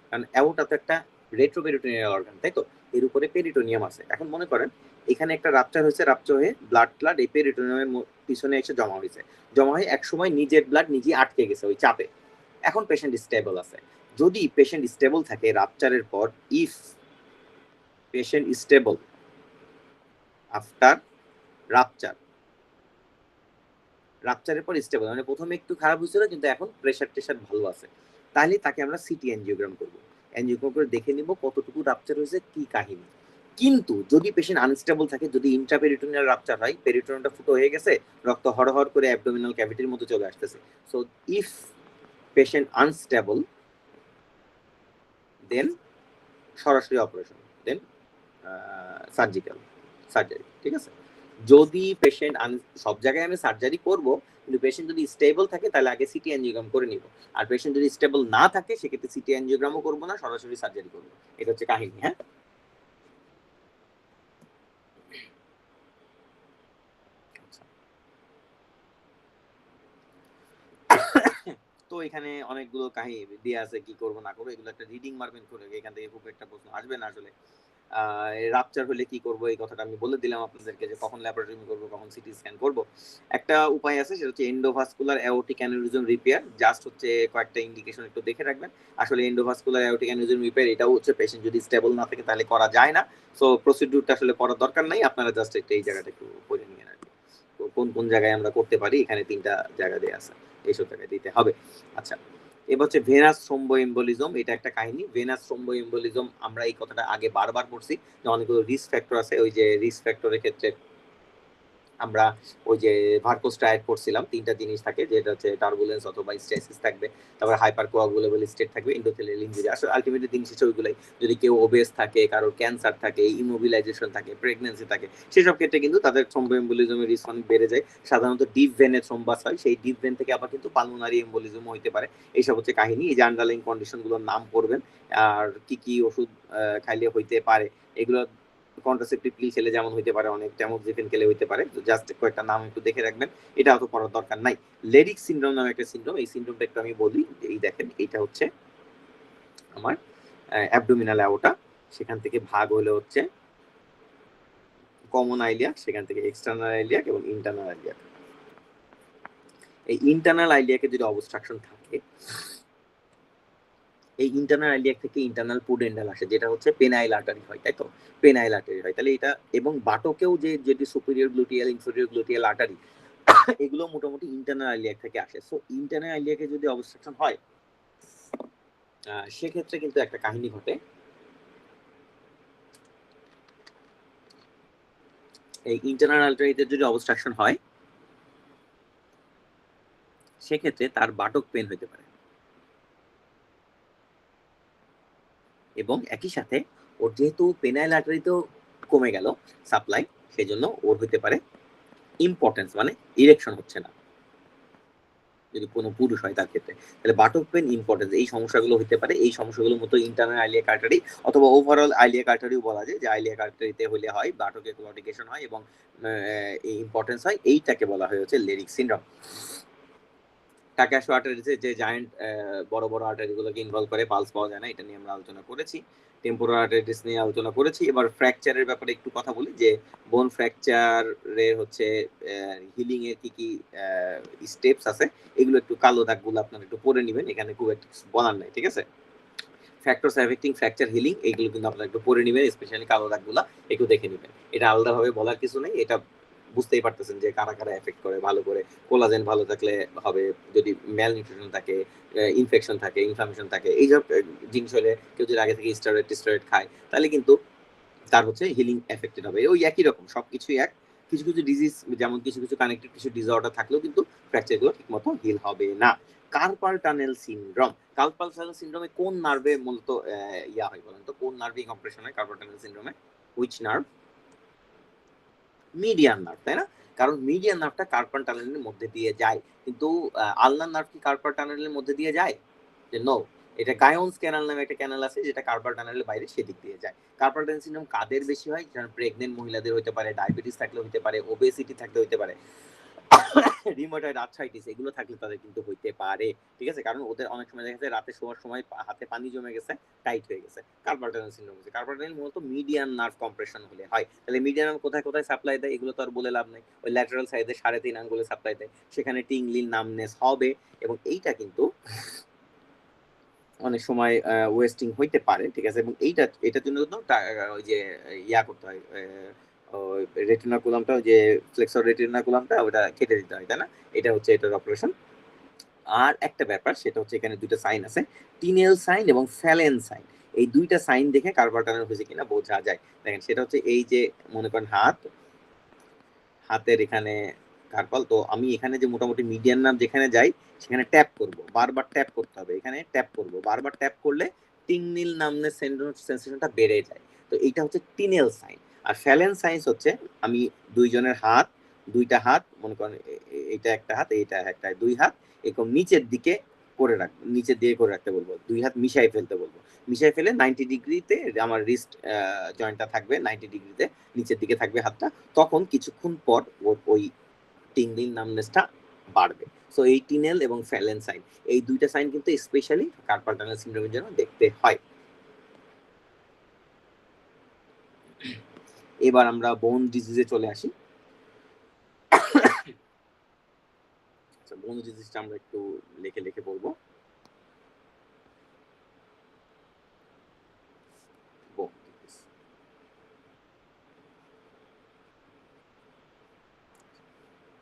কারণ অ্যাওটা তো একটা রেট্রোপেরিটোনিয়াল অর্গান, তাই তো? এর উপরে পেরিটোনিয়াম আছে। এখন মনে করেন এখানে একটা রাপচার হয়েছে, রাপচার হয়ে ব্লাড এই পেরিটোনিয়ামের পিছনে এসে জমা হয়েছে, জমা হয়ে একসময় নিজের ব্লাড নিজে আটকে গেছে ওই চাপে। এখন পেশেন্ট স্টেবল আছে, যদি পেশেন্ট স্টেবল থাকে রাপচারের পর, if patient stable after rupture, রাপচারের পর স্টেবল মানে প্রথমে একটু খারাপ হয়েছিল কিন্তু এখন প্রেশার টেশার ভালো আছে, তাহলে তাকে আমরা সিটি অ্যানজিওগ্রাম করব। অ্যানজিওগ্রাম করে দেখে নিব কতটুকু রাপচার হয়েছে, কি কাহিনী। কিন্তু যদি পেশেন্ট আনস্টেবল থাকে, যদি ইন্ট্রাপেরিটোনিয়াল রাপচার হয়, পেরিটোনিয়ামটা ফুটো হয়ে গেছে, রক্ত হরহর করে অ্যাবডোমিনাল ক্যাভিটির মধ্যে চলে আসতেছে, সো ইফ পেশেন্ট আনস্টেবল দেন সরাসরি অপারেশন, দেন সার্জিক্যাল সার্জারি, ঠিক আছে? যদি পেশেন্ট সব জায়গায় আমি সার্জারি করব, কিন্তু পেশেন্ট যদি স্টেবল থাকে তাহলে আগে সিটি অ্যানজিওগ্রাম করে নিব। আর পেশেন্ট যদি স্টেবল না থাকে সেক্ষেত্রে সিটি অ্যানজিওগ্রামও করবো না, সরাসরি সার্জারি করবো। এটা হচ্ছে কাহিনী। হ্যাঁ, তো এখানে অনেকগুলো কাহিনী দিয়ে আছে, কি করবো না করবো এগুলো একটা রিডিং মারবেন করে, এখান থেকে খুব একটা প্রশ্ন আসবে না আসলে। রাপচার হলে কি করব এই কথাটা আমি বলে দিলাম আপনাদেরকে, যে কখন ল্যাপারোটমি করব, কখন সিটি স্ক্যান করব। একটা উপায় আছে, সেটা হচ্ছে endovascular aortic aneurysm repair, just হচ্ছে কয়েকটা ইন্ডিকেশন একটু দেখে রাখবেন। আসলে এন্ডোভাস্কুলার অ্যাওর্টিক অ্যানিউরিজম রিপেয়ার এটাও হচ্ছে পেশেন্ট যদি স্টেবল না থাকে তাহলে করা যায় না, সো প্রসিডিউরটা আসলে করার দরকার নাই, আপনারা জাস্ট একটা এই জায়গাটা একটু করে নিয়ে আর কি। কোন কোন জায়গায় আমরা করতে পারি, এখানে 3টা জায়গা দেওয়া আছে, এইসব জায়গায় দিতে হবে। আচ্ছা, এবার হচ্ছে ভেনাস থ্রোম্বো এম্বোলিজম, এটা একটা কাহিনী। ভেনাস থ্রোম্বো এম্বোলিজম আমরা এই কথাটা আগে বারবার পড়ছি, যে অনেকগুলো রিস্ক ফ্যাক্টর আছে, ওই যে রিস্ক ফ্যাক্টরের ক্ষেত্রে আমরা ওই যে ভার্কোস ট্রায়াড করছিলাম, 3টা জিনিস থাকে, যেটা হচ্ছে টার্বুলেন্স অথবা স্ট্রেসিস থাকবে, তারপর হাইপার কোয়াগুলেবল স্টেট থাকবে, এন্ডোথেলিয়াল ইনজুরি। আসলে আলটিমেটলি দিন শেষে ওইগুলাই, যদি কেউ ওবেস থাকে, কারোর ক্যান্সার থাকে, ইমোবিলাইজেশন থাকে, প্রেগন্যান্সি থাকে, সেসব ক্ষেত্রে কিন্তু তাদের থ্রোম্বো এম্বোলিজমের রিস্ক অনেক বেড়ে যায়। সাধারণত ডিপ ভেনে থ্রোম্বাস হয়, সেই ডিপ ভেন থেকে আবার কিন্তু পালমোনারি এম্বোলিজমও হইতে পারে। এইসব হচ্ছে কাহিনী। এই যে আন্ডারলাইন কন্ডিশনগুলোর নাম পড়বেন, আর কি কি ওষুধ খাইলে হইতে পারে, এগুলো কন্ট্রাসেপটিভ পিল খেলে যেমন হইতে পারে, অনেক ট্যামোক্সিফেন খেলে হইতে পারে, তো জাস্ট কয়েকটা নাম একটু দেখে রাখবেন, এটা অত পড়ার দরকার নাই। লেরিক সিনড্রোম নামে একটা সিনড্রোম, এই সিনড্রোমটা একটু আমি বলি। এই দেখেন, এইটা হচ্ছে আমার অ্যাবডোমিনাল অ্যাওটা, সেখান থেকে ভাগ হলে হচ্ছে কমন আইলিয়াক, সেখান থেকে এক্সটার্নাল আইলিয়াক এবং ইন্টারনাল আইলিয়াক। এই ইন্টারনাল আইলিয়াকে যদি অবস্ট্রাকশন থাকে, এই ইন্টারনাল আইলিয়াক থেকে ইন্টারনাল পুডেন্ডাল আসে, যেটা হচ্ছে পেনাইল আর্টারি হয়, তাই তো? পেনাইল আর্টারি হয়, তাহলে এটা এবং বাটকেও যেটি superior gluteal inferior gluteal artery এগুলো মোটামুটি ইন্টারনাল আইলিয়াক থেকে আসে। সো ইন্টারনাল আইলিয়াকে যদি অবস্ট্রাকশন হয় সেক্ষেত্রে কিন্তু একটা কাহিনী ঘটে। এই ইন্টারনাল আর্টারিতে যদি অবস্ট্রাকশন হয় সেক্ষেত্রে তার বাটক পেন হতে পারে, এবং একই সাথে ওর যেহেতু পেনাইল আর্টারিতেও কমে গেল সাপ্লাই, সেজন্য ওর হতে পারে ইম্পর্টেন্স, মানে ইরেকশন হচ্ছে না যদি কোনো পুরুষ হয় তার ক্ষেত্রে। তাহলে বাটক পেন, ইম্পর্টেন্স, এই সমস্যাগুলো হতে পারে। এই সমস্যাগুলোর মতো ইন্টারনাল আইলিয়াক আর্টারি অথবা ওভারঅল আইলিয়াক আর্টারিও বলা যায়, যে আইলিয়াক আর্টারিতে হলে হয় বাটকে ক্লটিকেশন হয় এবং ইম্পর্টেন্স হয়, এইটাকে বলা হয় হচ্ছে লেরিক সিনড্রোম। টাকাশো আর্টারিতে যে জায়ান্ট বড় বড় আর্টারিগুলোকে ইনভলভ করে পালস পাওয়া যায় না, এটা নিয়ে আমরা আলোচনা করেছি। টেম্পোরাল আর্টারিটিস নিয়ে আলোচনা করেছি। এবার ফ্র্যাকচারের ব্যাপারে একটু কথা বলি, যে বোন ফ্র্যাকচারের হচ্ছে হিলিং এর কি কি স্টেপস আছে, এগুলো একটু কালো দাগগুলো আপনারা একটু পড়ে নেবেন, এখানে খুব একটা বলার নাই, ঠিক আছে? ফ্যাক্টরস অ্যাফেক্টিং ফ্র্যাকচার হিলিং, এইগুলো কিন্তু আপনারা একটু পড়ে নেবেন, স্পেশালি কালো দাগগুলো একটু দেখে নেবেন। এটা আলাদাভাবে বলার কিছু নেই, এটা বুঝতেই পারতেছেন যে কারা কারা এফেক্ট করে ভালো করে। কোলাজেন ভালো থাকলে হবে, যদি ম্যাল নিউট্রিশন থাকে, ইনফেকশন থাকে, ইনফ্লামেশন থাকে, এইসব জিনিস হলে কেউ যদি আগে থেকে স্টেরয়েড খায়, তাহলে কিন্তু তার হচ্ছে হিলিং এফেক্টেড হবে। ওই একই রকম সবকিছুই এক। কিছু কিছু ডিজিজ, যেমন কিছু কিছু কানেক্টেড কিছু ডিসঅর্ডার থাকলেও কিন্তু ফ্র্যাকচারগুলো ঠিকমতো হিল হবে না। Carpal tunnel syndrome, carpal tunnel সিনড্রোমে কোন নার্ভে মূলত ইয়া হয় বলেন তো? কোন নার্ভে কম্প্রেশন হয় কার্পাল টানেল সিনড্রোমে? Which nerve? মিডিয়ান নার্ভ, তাই না? কারণ মিডিয়ান নার্ভটা কার্পাল টানেলের মধ্যে দিয়ে যায়, কিন্তু আলনার নার্ভ কি কার্পাল টানেলের মধ্যে দিয়ে যায়? যে নো, এটা গায়োন্স ক্যানাল নামে একটা ক্যানাল আছে যেটা কার্পাল টানেলের বাইরে সেদিক দিয়ে যায়। কার্পাল টানেল সিনড্রোম কাদের বেশি হয়? যেমন প্রেগনেন্ট মহিলাদের হতে পারে, ডায়াবেটিস থাকলে হতে পারে, ওবেসিটি থাকলে হতে পারে, রিউমাটয়েড আর্থ্রাইটিস এগুলো থাকলে তাদের কিন্তু হইতে পারে, ঠিক আছে? কারণ ওদের অনেক সময় দেখা যায় রাতে শোয়ার সময় হাতে পানি জমে গেছে, টাইট হয়ে গেছে, কার্পাল টানেল সিনড্রোম হচ্ছে। কার্পাল টানেল মূলত মিডিয়ান নার্ভ কম্প্রেশন হলে হয়। তাহলে মিডিয়ান নার্ভ কোথায় কোথায় সাপ্লাই দেয় এগুলো তো আর বলে লাভ নাই। ওই ল্যাটারাল সাইডে 3.5 আঙ্গুলে সাপ্লাই দেয়, সেখানে টিংলিং নামনেস হবে, এবং এইটা কিন্তু অনেক সময় ওয়েস্টিং হইতে পারে, ঠিক আছে? এবং এটার জন্য কিন্তু ওই যে ইয়া করতে হয়, রেটিনাকুলামটা, যে ফ্লেক্সর রেটিনাকুলামটা ওটা কেটে দিতে হয়, তাই না? এটা হচ্ছে এটার অপারেশন। আর একটা ব্যাপার, সেটা হচ্ছে এখানে দুইটা সাইন আছে, টিনেল সাইন এবং ফ্যালেন সাইন। এই দুইটা সাইন দেখে কার্পাল টানেল হয়েছে কিনা বোঝা যায়। দেখেন, সেটা হচ্ছে এই যে মনে করেন হাতের এখানে কার্পাল, তো আমি এখানে যে মোটামুটি মিডিয়ান নার্ভ যেখানে যাই সেখানে ট্যাপ করব, বারবার ট্যাপ করতে হবে, এখানে ট্যাপ করব, বারবার ট্যাপ করলে টিংনিল নামনে সেন্সেশনটা বেড়ে যায়। তো এইটা হচ্ছে টিনেল সাইন। আর ফ্যালেন সাইন্স হচ্ছে আমি দুইটা হাত মনে করেন, এইটা একটা হাত, এইটা একটা, দুই হাত এরকম নিচের দিকে নিচে দিয়ে করে রাখতে বলবো, দুই হাত মিশাই ফেলতে বলবো, মিশাই ফেলে 90 ডিগ্রিতে আমার রিস্ট জয়েন্টটা থাকবে, 90 ডিগ্রিতে নিচের দিকে থাকবে হাতটা। তখন কিছুক্ষণ পর ওই টিংলিং নামনেসটা বাড়বে। সো এই টিনেল এবং ফ্যালেন সাইন, এই দুইটা সাইন কিন্তু স্পেশালি কার্পাল টানেল সিনড্রোমের জন্য দেখতে হয়। এবার আমরা বোন ডিজিজে চলে আসি। আচ্ছা, বোন ডিজিজটা আমরা একটু লিখে লিখে বলবো।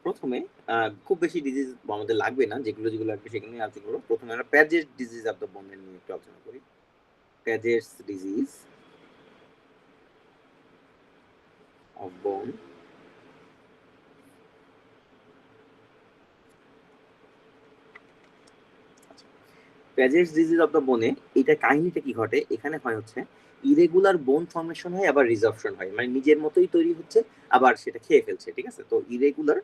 প্রথমে খুব বেশি ডিজিজ আমাদের লাগবে না, যেগুলো যেগুলো লাগবে সেগুলো নিয়ে আলোচনা করবো। প্রথমে আমরা প্যাজেস ডিজিজ অফ দ্য বোনের নিয়ে একটু আলোচনা করি। প্যাজেস ডিজিজ অফ বোন। প্যাজেস ডিজিজ অফ দ্য বোনে এটা কাহিনীটা কি ঘটে? এখানে হয় হচ্ছে ইরেগুলার বোন ফর্মেশন হয়, আবার রিজর্পশন হয়, মানে নিজের মতোই তৈরি হচ্ছে আবার সেটা খেয়ে ফেলছে, ঠিক আছে? তো ইরেগুলার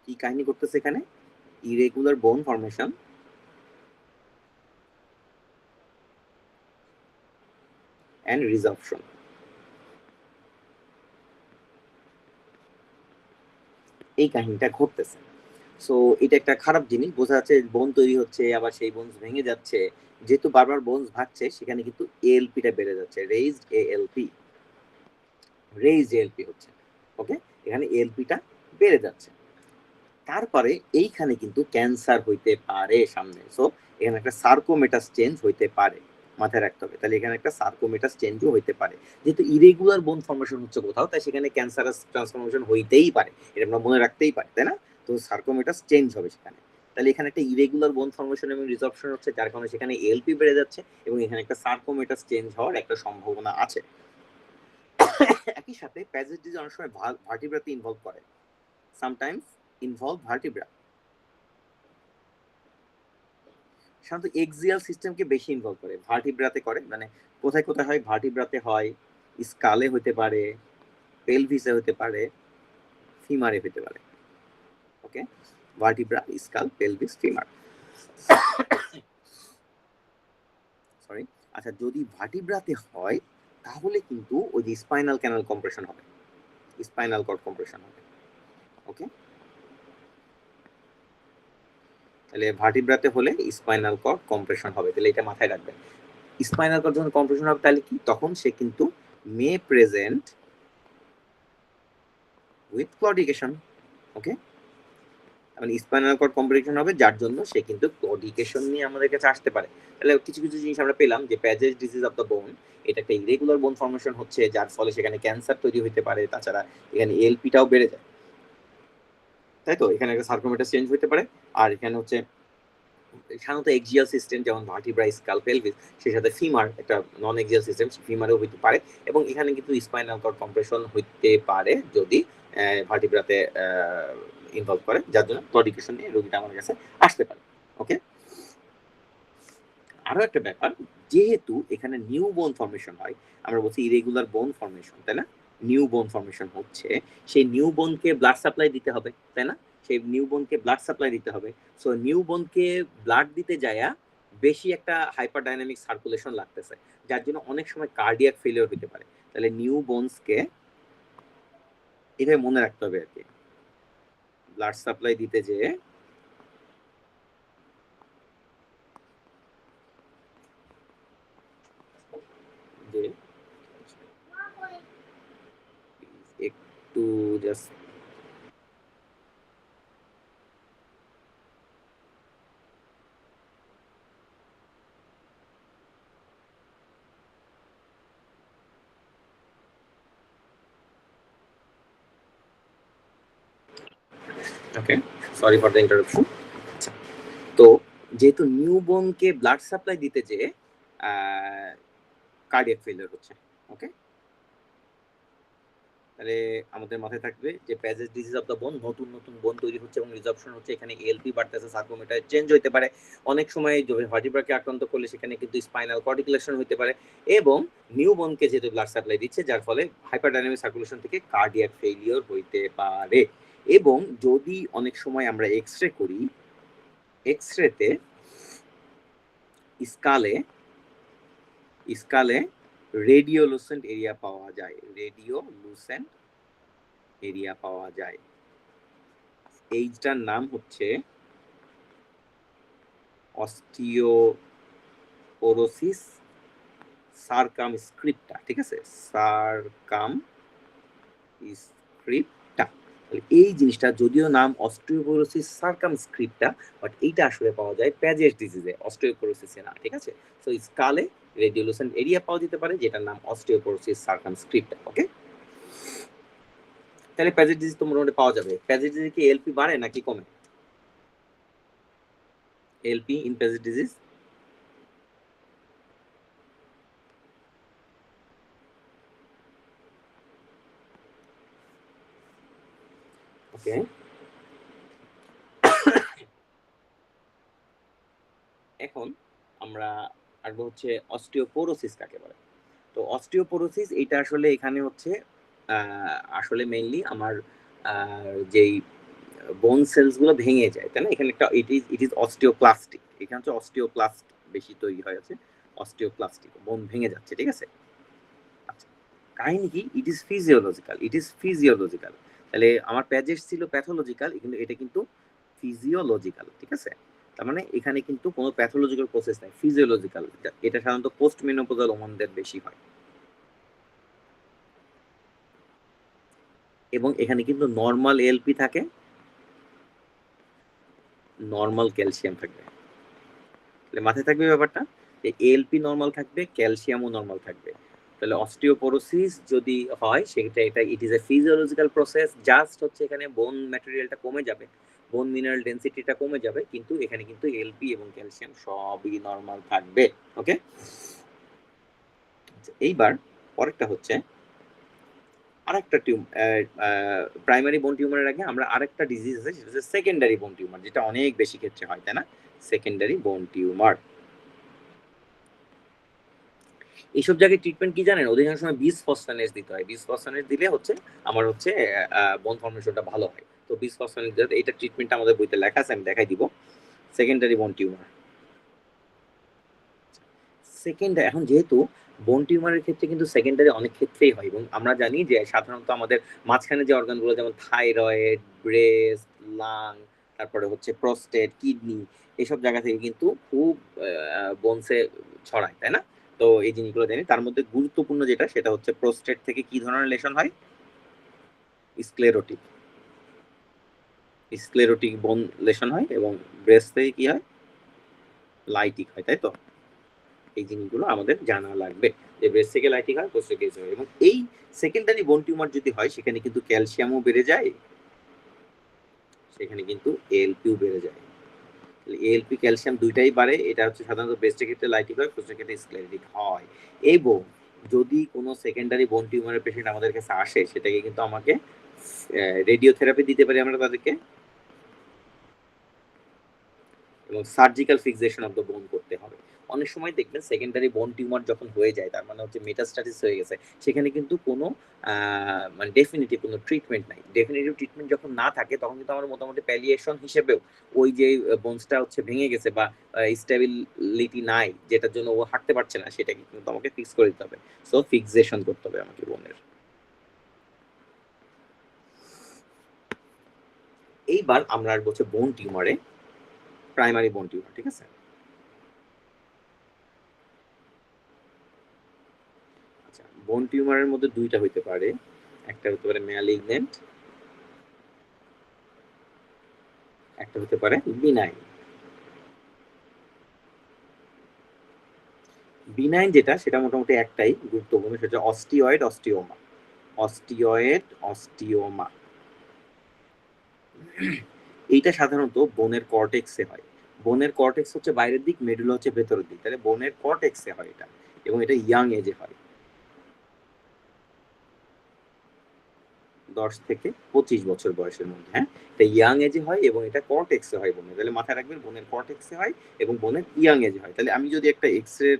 কি কাহিনী করতেছে এখানে? ইরেগুলার বোন ফর্মেশন অ্যান্ড রিজর্পশন, এই কাহিনীটা ঘটতেছে। সো এটা একটা খারাপ জিনিস, বোঝা যাচ্ছে বোন তৈরি হচ্ছে আবার সেই বোনস ভেঙে যাচ্ছে। যেহেতু বারবার বোনস ভাগছে সেখানে কিন্তু এএলপিটা বেড়ে যাচ্ছে, রেইজড এএলপি হচ্ছে, ওকে? এখানে এএলপিটা বেড়ে যাচ্ছে। তারপরে এইখানে কিন্তু ক্যান্সার হইতে পারে সামনে। সো এখানে একটা সার্কোমেটাস চেঞ্জ হইতে পারে, মাথায় রাখতে হবে। তাহলে এখানে একটা সার্কোমেটাস চেঞ্জও হইতে পারে, যেহেতু ইরেগুলার বোন ফর্মেশন হচ্ছে কোথাও, তাই সেখানে ক্যান্সারাস ট্রান্সফরমেশন হইতেই পারে, এটা আমরা মনে রাখতেই পারি, তাই না? তো সার্কোমেটাস চেঞ্জ হবে সেখানে। তাহলে এখানে একটা ইরেগুলার বোন ফর্মেশন এবং রিজর্পশন হচ্ছে, যার কারণে সেখানে এলপি বেড়ে যাচ্ছে এবং এখানে একটা সার্কোমেটাস চেঞ্জ হওয়ার একটা সম্ভাবনা আছে। একই সাথে প্যাজেজ ডিজিজ অনেক সময় ভার্টিব্রাতে ইনভলভ করে, সামটাইমস ইনভলভ ভার্টিব্রা। সাধারণত এক্সিয়াল সিস্টেমকে বেশি ইনভলভ করে, ভার্টিব্রাতে করে, মানে কোথায় কোথায় হয়, ভার্টিব্রাতে হয়, স্কালে হতে পারে, পেলভিসে হতে পারে, ফিমারে হতে পারে। Okay, vertebra, skull, pelvis, femur. Sorry, আচ্ছা, যদি ভার্টিব্রাতে হয় তাহলে কিন্তু ওই যে স্পাইনাল ক্যানাল কম্প্রেশন হবে, স্পাইনাল কর্ড কম্প্রেশন হবে। ওকে, তাহলে ভার্টিব্রাতে হলে স্পাইনাল কর্ড কম্প্রেশন হবে, তাহলে এটা মাথায় রাখবেন। স্পাইনাল কর্ড যখন কম্প্রেশন হবে তাহলে কি, তখন সে কিন্তু মে প্রেজেন্ট উইথ ক্লডিকেশন। ওকে, মানে স্পাইনাল কর্ড কম্প্রেশন হবে, যার জন্য সে কিন্তু ক্লডিকেশন নিয়ে আমাদের কাছে আসতে পারে। তাহলে কিছু কিছু জিনিস আমরা পেলাম যে প্যাজেজ ডিজিজ অফ দ্য বোন, এটা একটা ইরেগুলার বোন ফর্মেশন হচ্ছে, যার ফলে সেখানে ক্যান্সার তৈরি হতে পারে, তাছাড়া এখানে এলপিটাও বেড়ে যায়, তাই তো? এখানে একটা সার্কোমেটাস চেঞ্জ হতে পারে, আর এখানে হচ্ছে সাধারণত এক্সিয়াল সিস্টেম যেমন ভার্টিব্রা, স্কাল, পেলভিস, সেই সাথে ফিমার একটা নন এক্সিয়াল সিস্টেম, ফিমারেও হইতে পারে, এবং এখানে কিন্তু স্পাইনাল কর্ড কম্প্রেশন হইতে পারে যদি ভার্টিব্রাতে ইনভলভ করে, যার জন্য ক্লডিকেশন নিয়ে রোগীটা আমার কাছে আসতে পারে। ওকে, আরো একটা ব্যাপার, যেহেতু এখানে নিউ বোন ফর্মেশন হয়, আমরা বলছি ইরেগুলার বোন ফর্মেশন, তাই না? নিউ বোন ফর্মেশন হচ্ছে, সেই নিউ বোনকে ব্লাড সাপ্লাই দিতে হবে, তাই না? সেই নিউ বোনকে ব্লাড সাপ্লাই দিতে হবে। সো নিউ বোনকে ব্লাড দিতে যায়া বেশি একটা হাইপার ডাইনামিক সার্কুলেশন লাগতেছে, যার জন্য অনেক সময় কার্ডিয়াক ফেলিওর হতে পারে। তাহলে নিউ বোনসকে এভাবে মনে রাখতে হবে আর কি, ব্লাড সাপ্লাই দিতে যেয়ে যে একটু just okay, sorry for the interruption. তো যেহেতু নিউবর্নকে ব্লাড সাপ্লাই দিতে যে কার্ডিয়াক ফেলিওর হচ্ছে। ওকে, তাহলে আমাদের মাথায় থাকবে যে প্যাজেজ ডিজিজ অফ দ্য বোন, নতুন নতুন বোন তৈরি হচ্ছে এবং রিজর্পশন হচ্ছে, এখানে এলপি বাড়তেছে, সার্কোমেটার চেঞ্জ হতে পারে, অনেক সময় ভার্টিব্রাকে আক্রান্ত করলে সেখানে কিন্তু স্পাইনাল কর্ডিকুলেশন হতে পারে, এবং নিউ বোনকে যেহেতু ব্লাড সাপ্লাই দিচ্ছে, যার ফলে হাইপারডাইনামিক সার্কুলেশন থেকে কার্ডিয়াক ফেলিওর হইতে পারে। এবং যদি অনেক সময় আমরা এক্সরে করি, এক্সরেতে স্কালে স্কালে রেডিওলুসেন্ট এরিয়া পাওয়া যায়, রেডিওলুসেন্ট এরিয়া পাওয়া যায়। এইটার নাম হচ্ছে অস্টিওপোরোসিস সারকামস্ক্রিপ্টা, ঠিক আছে? সারকামস্ক্রিপ্টা, এই জিনিসটা যদিও নাম অস্টিওপোরোসিস সারকামস্ক্রিপ্টা, বাট এইটা আসলে পাওয়া যায় প্যাজেজ ডিজিজে, অস্টিওপোরোসিসে না, ঠিক আছে? সো স্কালে রেডিওলুসেন্ট এরিয়া পাওয়া যেতে পারে, যেটার নাম অস্টিওপোরোসিস সারকামস্ক্রিপ্টা। ওকে, তাহলে প্যাজেজ ডিজিজ তো মোটামুটি পাওয়া যাবে। প্যাজেজ ডিজিজ কি এলপি বাড়ে নাকি কমে? এলপি ইন প্যাজেজ ডিজিজ ওকে। এখন আমরা আসবো হচ্ছে অস্টিওপোরোসিস কাকে বলে। তো অস্টিওপোরোসিস এটা আসলে এখানে হচ্ছে আসলে মেইনলি আমার যেই বোন সেলস গুলো ভেঙে যায়, তাই না? এখানে একটা ইট ইজ অস্টিওক্লাস্টিক, এখানে হচ্ছে অস্টিওক্লাস্ট বেশি তৈরি হয়ে আছে, অস্টিওক্লাস্টিক বোন ভেঙে যাচ্ছে, ঠিক আছে? আচ্ছা, কাহিনী কি? It is physiological. তাহলে আমার প্যাজেস ছিল প্যাথোলজিক্যাল, কিন্তু এটা কিন্তু ফিজিওলজিক্যাল, ঠিক আছে? তার মানে এখানে কিন্তু কোনো প্যাথোলজিক্যাল প্রসেস নাই, ফিজিওলজিক্যাল। এটা সাধারণত পোস্ট মেনোপজাল ওমানদের বেশি হয়, এবং এখানে কিন্তু নর্মাল এলপি থাকে, নর্মাল ক্যালসিয়াম থাকবে। তাহলে মাথায় থাকবে ব্যাপারটা যে এএলপি নর্মাল থাকবে, ক্যালসিয়ামও নর্মাল থাকবে। তাহলে অস্টিওপোরোসিস যদি হয় সেটা ইট is A physiological process, just হচ্ছে এখানে বোন ম্যাটেরিয়ালটা কমে যাবে, বোন মিনারেল ডেনসিটিটা কমে যাবে, কিন্তু এখানে কিন্তু এলপি এবং ক্যালসিয়াম সবই নর্মাল থাকবে। ওকে, এইবার পরেরটা হচ্ছে আরেকটা প্রাইমারি বোন টিউমারের আগে আমরা আরেকটা ডিজিজ আছে, সেটা হচ্ছে সেকেন্ডারি বোন টিউমার, যেটা অনেক বেশি ক্ষেত্রে হয়, তাই না? সেকেন্ডারি বোন টিউমার, এইসব জায়গায় ট্রিটমেন্ট কি জানেন? অধিকাংশ সময় বিসফসফেনেজ দিতে হয়। বিসফসফেনেজ দিলে হচ্ছে আমার হচ্ছে বোন ফর্মেশনটা ভালো হয়। তো বিসফসফেনেজ এটা ট্রিটমেন্টটা আমাদের বইতে লেখা আছে, আমি দেখাই দিব। সেকেন্ডারি বোন টিউমার, সেকেন্ডারি, এখন যেহেতু বোন টিউমারের ক্ষেত্রে কিন্তু সেকেন্ডারি অনেক ক্ষেত্রেই হয়, এবং আমরা জানি যে সাধারণত আমাদের মাঝখানে যে অর্গানগুলো যেমন থাইরয়েড, ব্রেস্ট, লাং, তারপরে হচ্ছে প্রস্টেট, কিডনি, এইসব জায়গা থেকে কিন্তু খুব বোনসে ছড়ায়, তাই না? তো এই জিনিসগুলো জানি, তার মধ্যে গুরুত্বপূর্ণ যেটা সেটা হচ্ছে প্রস্টেট থেকে কি ধরনের লেশন হয়? স্ক্লেরোটিক, স্ক্লেরোটিক বোন লেশন হয়, এবং ব্রেস্ট থেকে কি হয়? লাইটিক হয়, তাই তো? এই জিনিসগুলো আমাদের জানা লাগবে যে ব্রেস্ট থেকে লাইটিক হয়, প্রস্টেট থেকে হয়। এবং এই সেকেন্ডারি বোন টিউমার যদি হয় সেখানে কিন্তু ক্যালসিয়ামও বেড়ে যায়, সেখানে কিন্তু এএলপিও বেড়ে যায়। এএলপি ক্যালসিয়াম দুইটাই বাড়ে, এটা হচ্ছে সাধারণত ব্রেস্টের ক্ষেত্রে লাইটিক হয়, প্রস্টেটের ক্ষেত্রে স্ক্লেরোটিক হয়। এবং যদি কোনো সেকেন্ডারি বোন টিউমারের পেশেন্ট আমাদের কাছে আসে, সেটাকে কিন্তু আমাকে রেডিওথেরাপি দিতে পারি আমরা তাদেরকে, এবং surgical fixation of the bone করতে হবে। অনেক সময় দেখবেন সেকেন্ডারি বোন টিউমার যখন হয়ে যায়, তার মানে হচ্ছে মেটাস্টাসিস হয়ে গেছে, সেখানে কিন্তু কোনো মানে ডেফিনিটিভ কোনো ট্রিটমেন্ট নাই। ডেফিনিটিভ ট্রিটমেন্ট যখন না থাকে তখন কিন্তু আমার মোটামুটি প্যালিয়েশন হিসেবেও ওই যে বোনসটা হচ্ছে ভেঙে গেছে বা স্টেবিলিটি নাই, যেটার জন্য ও হাঁটতে পারছে না, সেটাকে কিন্তু আমাকে ফিক্স করে দিতে হবে। সো ফিক্সেশন করতে হবে আমাকে বোনের। এইবার আমরা আসবো হচ্ছে বোন টিউমারে, প্রাইমারি বোন টিউমার, ঠিক আছে? আচ্ছা, বোন টিউমারের মধ্যে দুইটা হইতে পারে, একটা হতে পারে ম্যালিগন্যান্ট, একটা হতে পারে বিনাইন। বিনাইন যেটা, সেটা মোটামুটি একটাই গুরুত্বপূর্ণ, সেটা অস্টিওয়েড অস্টিওমা। অস্টিওয়েড অস্টিওমা, এইটা সাধারণত বোনের কর্টেক্সে হয়। বোনের কর্টেক্স হচ্ছে বাইরের দিক, মেডুলা হচ্ছে ভেতরের দিক, তাহলে বোনের কর্টেক্সে হয় এটা, এবং এটা ইয়াং এজে হয়, 10 থেকে 25 বছর বয়সের মধ্যে। হ্যাঁ, এটা ইয়াং এজে হয় এবং এটা কর্টেক্সে হয় বোনের। তাহলে মাথায় রাখবেন, বোনের কর্টেক্সে হয় এবং বোনের ইয়াং এজে হয়। তাহলে আমি যদি একটা এক্সরে,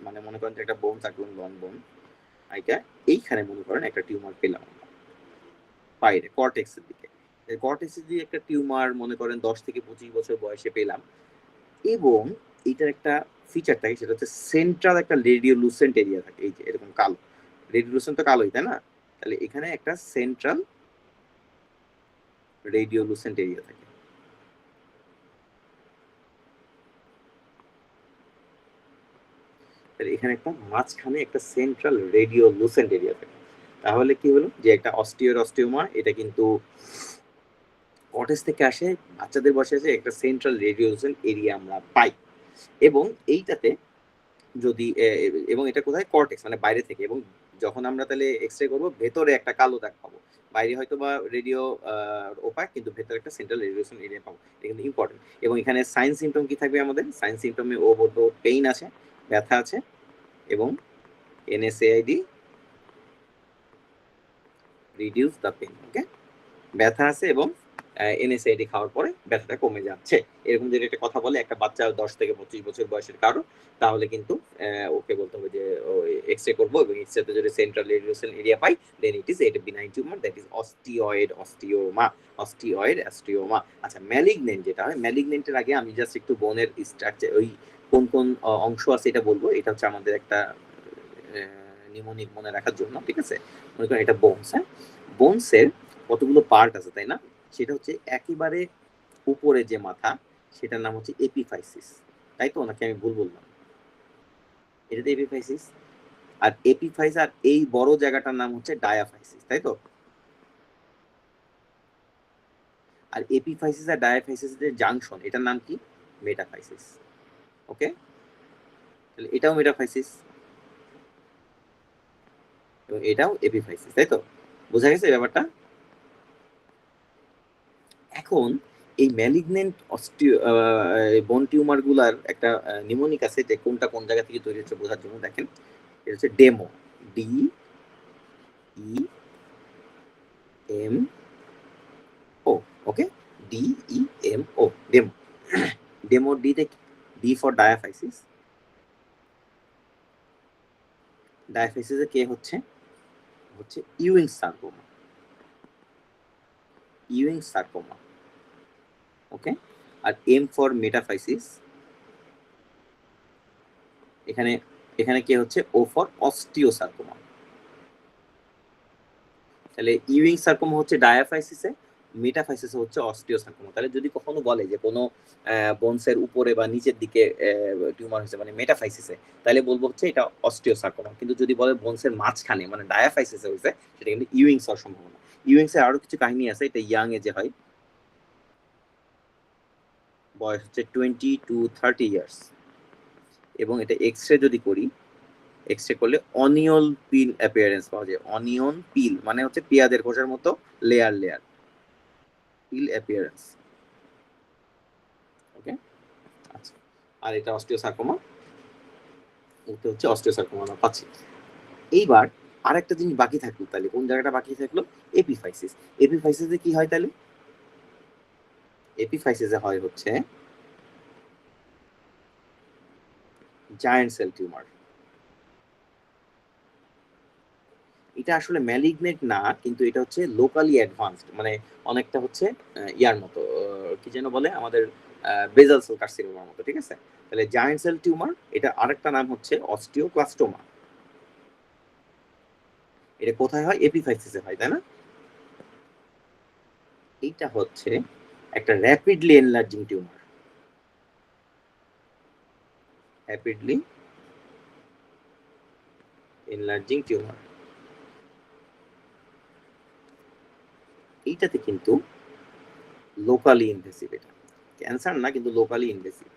মানে মনে করেন যে একটা বোন থাকলো, লং বোন, এটা এইখানে মনে করেন একটা টিউমার পেলাম বাইরে কর্টেক্সের দিকে, কর্টেক্সের দিকে একটা টিউমার মনে করেন 10 থেকে 25 বছর বয়সে পেলাম, এবং এটার একটা ফিচার থাকে, সেটা হচ্ছে সেন্ট্রাল একটা রেডিওলুসেন্ট এরিয়া থাকে, এই যে এরকম কালো, রেডিওলুসেন্ট তো কালোই, তাই না? তাহলে এখানে একটা সেন্ট্রাল রেডিওলুসেন্ট এরিয়া থাকে। তাহলে এখানে একটা মাঝখানে একটা সেন্ট্রাল রেডিওলুসেন্ট এরিয়া থাকে। তাহলে কি হলো যে একটা অস্টিওমা, এটা কিন্তু কর্টেক্স থেকে আসে, বাচ্চাদের বয়সে আসে, একটা সেন্ট্রাল রেডিওলুসেন্ট এরিয়া আমরা পাই। এবং এইটাতে যদি এবং এটা কোথায়? কর্টেক্স, মানে বাইরে থেকে। এবং যখন আমরা তাহলে এক্সরে করবো, ভেতরে একটা কালো দাগ পাবো, বাইরে হয়তো বা রেডিও ওপাক, কিন্তু ভেতরে একটা সেন্ট্রাল রেডিয়েশন এরিয়া পাবো, এটা কিন্তু ইম্পর্টেন্ট। এবং এখানে সাইন সিমটম কি থাকবে আমাদের? সাইন সিমটমে ও বলতো পেইন আছে, ব্যথা আছে, এবং এনএসএআইডি রিডিউস দ্য পেইন। ওকে, ব্যথা আছে এবং এনএসআইডি খাওয়ার পরে ব্যথাটা কমে যাচ্ছে, এরকম যদি একটা কথা বলে একটা বাচ্চা 10 থেকে 25 বছর বয়সের কারো, তাহলে কিন্তু ওকে বলতে হবে যে এক্সরে করবো, এবং এক্সরেতে যদি সেন্ট্রাল রেডিয়েশন এরিয়া পাই, দেন ইট ইজ এটা benign tumour, that is osteoid osteoma. Osteoid osteoma. আচ্ছা, ম্যালিগনেন্ট যেটা হয়, ম্যালিগনেন্টের আগে আমি জাস্ট একটু বোনের স্ট্রাকচার, ওই কোন কোন অংশ আছে এটা বলবো। এটা হচ্ছে আমাদের একটা নিমোনিক মনে রাখার জন্য, ঠিক আছে? মনে করেন এটা বোনস। হ্যাঁ, বোনসের কতগুলো পার্ট আছে, তাই না? সেটা হচ্ছে একেবারে উপরে যে মাথা, সেটার নাম হচ্ছে এপিফাইসিস, তাই তো? নাকি আমি ভুল বললাম? এটাতে এপিফাইসিস, আর এপিফাইস, আর এই বড় জায়গাটার নাম হচ্ছে ডায়াফাইসিস, তাই তো? আর এপিফাইসিস আর ডায়াফাইসিস এর জাংশন, এটার নাম কি? মেটাফাইসিস। ওকে, তাহলে এটাও মেটাফাইসিস এবং এটাও এপিফাইসিস, তাই তো? বোঝা গেছে ব্যাপারটা? এখন এই ম্যালিগনেন্ট বোন টিউমার গুলার একটা নিমোনিক আছে, যে কোনটা কোন জায়গা থেকে তৈরি হচ্ছে বোঝার জন্য দেখেন, এটা হচ্ছে demo, D E M O, okay, D E M O, demo. Demo D for diaphysis. ডায়াফাইসিসে কে হচ্ছে Ewing sarcoma, Ewing sarcoma, okay. আর এম ফর মেটাফাইসিস, এখানে এখানে কে হচ্ছে ও ফর অস্টিওসার্কোমা। তাহলে ইউইং সার্কোমা হচ্ছে ডায়াফাইসিসে, মেটাফাইসিসে হচ্ছে অস্টিওসার্কোমা। তাহলে যদি কখনো বলে যে কোনো বোনসের উপরে বা নিচের দিকে টিউমার হয়েছে মানে মেটাফাইসিসে, তাহলে বলবো হচ্ছে এটা অস্টিওসার্কোমা। কিন্তু যদি বলে বোনসের মাঝখানে মানে ডায়াফাইসিসে হয়েছে, সেটা কিন্তু ইউইংস হওয়ার সম্ভাবনা। ইউইংস এর আরো কিছু কাহিনী আছে, এটা ইয়াং এজে হয়, বয়স হচ্ছে 20 to 30 ইয়ার্স, এবং এটা এক্সরে যদি করি, এক্সরে করলে অনিয়ন পিল অ্যাপিয়ারেন্স পাওয়া যায়। অনিয়ন পিল মানে হচ্ছে পেঁয়াজের খোসার মতো লেয়ার লেয়ার, পিল অ্যাপিয়ারেন্স, ওকে। আচ্ছা, আর এটা অস্টিওসার্কোমা, এটা হচ্ছে অস্টিওসার্কোমা আমরা পাচ্ছি। এইবার আরেকটা জিনিস বাকি থাকলো, তাহলে কোন জায়গাটা বাকি থাকলো? এপিফাইসিস। এপিফাইসিসে কি হয় তাহলে? এপিফাইসিসে হয় হচ্ছে জায়ান্ট সেল টিউমার। এটা আসলে ম্যালিগনেন্ট না, কিন্তু এটা হচ্ছে লোকালি অ্যাডভান্সড, মানে অনেকটা হচ্ছে ইয়ার মতো, কি যেন বলে আমাদের বেজাল সেল কার্সিনোমার মতো, ঠিক আছে? তাহলে জায়ান্ট সেল টিউমার, এটা আরেকটা নাম হচ্ছে অস্টিওক্লাস্টোমা। এটা কোথায় হয়? এপিফাইসিসে হয়, তাই না? এইটা হচ্ছে একটা rapidly enlarging tumour, rapidly enlarging tumour. এইটাতে কিন্তু লোকালি ইনভেসিভ, এটা ক্যান্সার না কিন্তু লোকালি ইনভেসিভ।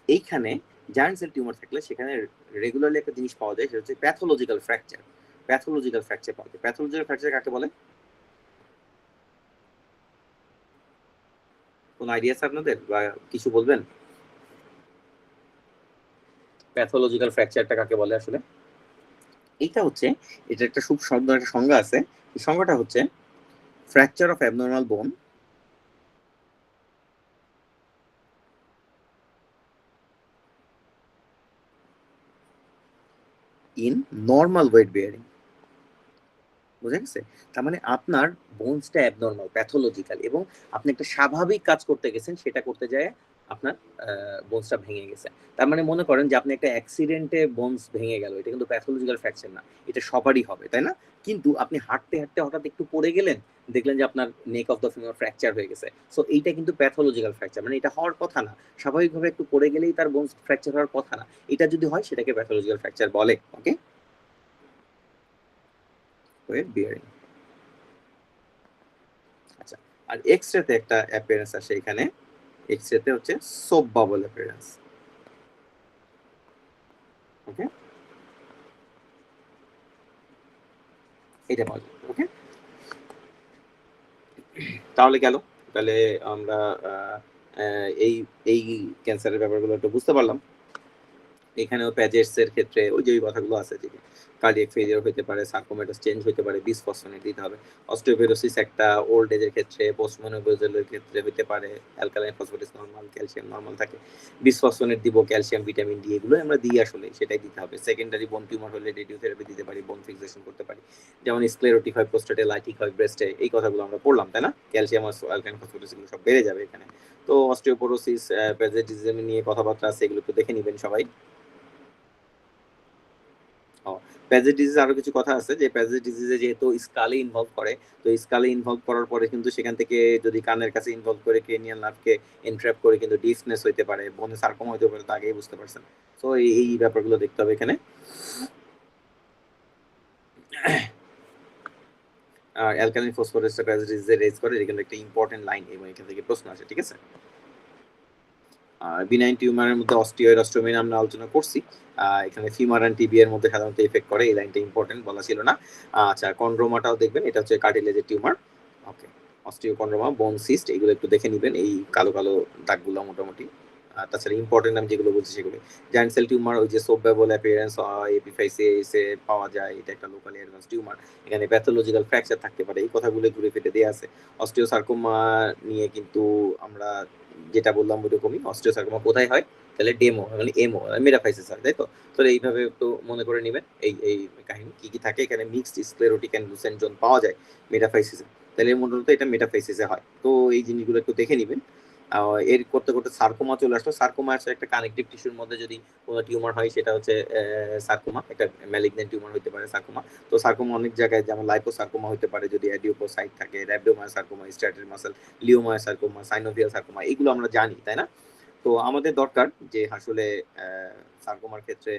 এইখানে জায়ান্ট সেল টিউমার থাকলে সেখানে রেগুলারলি একটা জিনিস পাওয়া যায়, সেটা হচ্ছে প্যাথোলজিক্যাল ফ্র্যাকচার। প্যাথোলজিক্যাল ফ্র্যাকচার পাওয়া যায়। প্যাথোলজিক্যাল ফ্র্যাকচার কাকে বলে? কোন আইডিয়া আছে আপনাদের বা কিছু বলবেন? প্যাথোলজিক্যাল ফ্র্যাকচারটা কাকে বলে আসলে? এইটা হচ্ছে, এটা একটা খুব সুন্দর একটা সংজ্ঞা আছে। এই সংজ্ঞাটা হচ্ছে ফ্র্যাকচার অফ অ্যাবনর্মাল বোন ইন নর্মাল ওয়েট বেয়ারিং। বুঝা গেছে? তার মানে আপনার বোনসটা অ্যাবনর্মাল, প্যাথোলজিক্যাল, এবং আপনি একটা স্বাভাবিক কাজ করতে গেছেন, সেটা করতে যায় আপনার বোনসটা ভেঙে গেছে। তার মানে মনে করেন যে আপনি একটা অ্যাক্সিডেন্টে বোনস ভেঙে গেল, এটা কিন্তু প্যাথোলজিক্যাল ফ্র্যাকচার না, এটা সবারই হবে, তাই না? কিন্তু আপনি হাঁটতে হাঁটতে হঠাৎ একটু পড়ে গেলেন, দেখলেন যে আপনার নেক অফ দ্য ফিঙ্গার ফ্র্যাকচার হয়ে গেছে। সো এইটা কিন্তু প্যাথোলজিক্যাল ফ্র্যাকচার, মানে এটা হওয়ার কথা না। স্বাভাবিকভাবে একটু পড়ে গেলেই তার বোনস ফ্র্যাকচার হওয়ার কথা না। এটা যদি হয় সেটাকে প্যাথোলজিক্যাল ফ্র্যাকচার বলে, ওকে। Wait bearing. আচ্ছা, আর এক্স-রেতে একটা অ্যাপিয়ারেন্স আসে এখানে, এক্স-রেতে হচ্ছে সোপ বাবল অ্যাপিয়ারেন্স, ওকে। এটা পাওয়া যায়, ওকে। তাহলে গেল, তাহলে আমরা আহ, এই এই ক্যান্সারের ব্যাপারগুলো একটু বুঝতে পারলাম। এখানেও প্যাজেটস এর ক্ষেত্রে ওই যে ওই কথাগুলো আছে, যে কার্ডিয়াক ফেলিয়ার হতে পারে, সার্কোমেটাস চেঞ্জ হতে পারে, বিসফসফোনেট দিতে হবে। অস্টিওপোরোসিস একটা ওল্ড এজের ক্ষেত্রে, পোস্টমেনোপজের ক্ষেত্রে হতে পারে, অ্যালকালাইন ফসফেটাস নরমাল, ক্যালসিয়াম নরমাল থাকে, বিসফসফোনেট দিব, ক্যালসিয়াম, ভিটামিন ডি, এগুলো আমরা দিই, আসলে সেটাই দিতে হবে। সেকেন্ডারি বোন টিউমার হলে রেডিওথেরাপি দিতে পারি, বোন ফিক্সেশন করতে পারি, যেমন স্ক্লেরোটিক হয় প্রোস্টেটে, লাইটিক হয় ব্রেস্টে, এই কথাগুলো আমরা পড়লাম, তাই না? ক্যালসিয়াম আর অ্যালকালাইন ফসফেটাস এগুলো সব বেড়ে যাবে এখানে। তো অস্টিওপোরোসিস, প্যাজেটিজম নিয়ে কথাবার্তা আছে, এগুলো একটু দেখে নেবেন সবাই। প্যাজেট ডিজিজ আরো কিছু কথা আছে, যে প্যাজেট ডিজিজে যেহেতু স্কালে ইনভলভ করে, তো স্কালে ইনভলভ করার পরে কিন্তু সেখান থেকে যদি কানের কাছে ইনভলভ করে ক্রেনিয়াল নার্ভকে এনট্র্যাপ করে কিন্তু ডিফনেস হইতে পারে, বোনে সার্কোমা হইতে পারে, তো আগেই বুঝতে পারছেন। তো এই ব্যাপারগুলো দেখতে হবে এখানে। আর অ্যালকালিন ফসফরাস প্যাজেট ডিজিজে রেজ করে, এটা কিন্তু একটা ইম্পর্টেন্ট লাইন এবং এখান থেকে প্রশ্ন আসে, ঠিক আছে? বিনাইন টিউমারের মধ্যে অস্টিওয়েড অস্টিওমি আমরা আলোচনা করছি। এখানে ফিমার অ্যান্ড টিবি এর মধ্যে সাধারণত এফেক্ট করে, এই লাইনটা ইম্পর্টেন্ট বলা ছিল না। আচ্ছা, কন্ড্রোমাটাও দেখবেন, এটা হচ্ছে কার্টিলেজের টিউমার। ওকে, অস্টিওকন্ড্রোমা, বোন সিস্ট, এগুলো একটু দেখে নেবেন, এই কালো কালো দাগগুলো মোটামুটি। তাছাড়া ইম্পর্টেন্ট আমি যেগুলো বলছি সেগুলো জায়ান্ট সেল টিউমার, ওই যে সোববেবল অ্যাপিয়ারেন্স এপিফাইসিস এ পাওয়া যায়, এটা একটা লোকালি অ্যাডভান্স টিউমার, এখানে প্যাথোলজিক্যাল ফ্র্যাকচার থাকতে পারে, এই কথাগুলো ঘুরে ফিরে দেওয়া আছে। অস্টিওসার্কোমা নিয়ে কিন্তু আমরা যেটা বললাম ওইরকমই, অস্টিওসার্কোমা কোথায় হয়, তাহলে ডেমো মানে এমও মেটাফাইসিস হয়, তাই তো? তো এইভাবে একটু মনে করে নেবেন এই এই কাহিনী কি কি থাকে। এখানে mixed sclerotic and Lucent zone পাওয়া যায় মেটাফাইসিসে, তাহলে মূলত এটা মেটাফাইসিসে হয়। তো এই জিনিসগুলো একটু দেখে নেবেন। এর করতে করতে সার্কোমা চলে আসলো। সার্কোমা আছে একটা কানেকটিভ টিস্যুর মধ্যে যদি কোনো টিউমার হয়, সেটা হচ্ছে সার্কোমা, একটা ম্যালিগন্যান্ট টিউমার হতে পারে সার্কোমা। তো সার্কোমা অনেক জায়গায়, যেমন লাইপোসার্কোমা হতে পারে যদি অ্যাডিওপোসাইট থাকে, র্যাবিডোমায়োসার্কোমা, স্ট্রাটেল মাসল, লিওমায়োসার্কোমা, সাইনোভিয়াল সার্কোমা, এগুলো আমরা জানি, তাই না? তো আমাদের দরকার যে আসলে সার্কোমার ক্ষেত্রে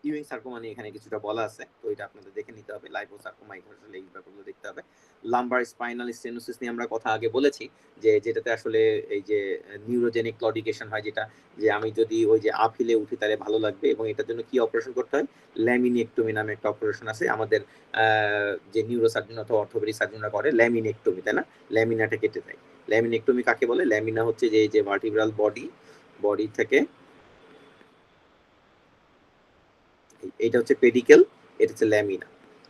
ইউইং সার্কোমা নিয়ে এখানে কিছুটা বলা আছে, তো এটা আপনাদের দেখে নিতে হবে। লাইপোসার্কোমা, আসলে এই ব্যাপারগুলো দেখতে হবে। লাম্বার স্পাইনাল স্টেনোসিস নিয়ে আমরা কথা আগে বলেছি, যে যেটাতে আসলে এই যে নিউরোজেনিক ক্লডিকেশন হয়, যেটা যে আমি যদি ওই যে আপ হিলে উঠি তাহলে ভালো লাগবে, এবং এটার জন্য কি অপারেশন করতে হয়, ল্যামিনেক্টমি নামে একটা অপারেশন আছে আমাদের, যে নিউরোসার্জন অথবা অর্থোপেডিক সার্জনরা করে ল্যামিনেক্টমি, তাই না? ল্যামিনাটা কেটে দেয়। ল্যামিনেক্টমি কাকে বলে? ল্যামিনা হচ্ছে যে এই যে ভার্টিব্রাল বডি থেকে, এটা হচ্ছে পেডিকেল, এটা হচ্ছে ল্যামিনা,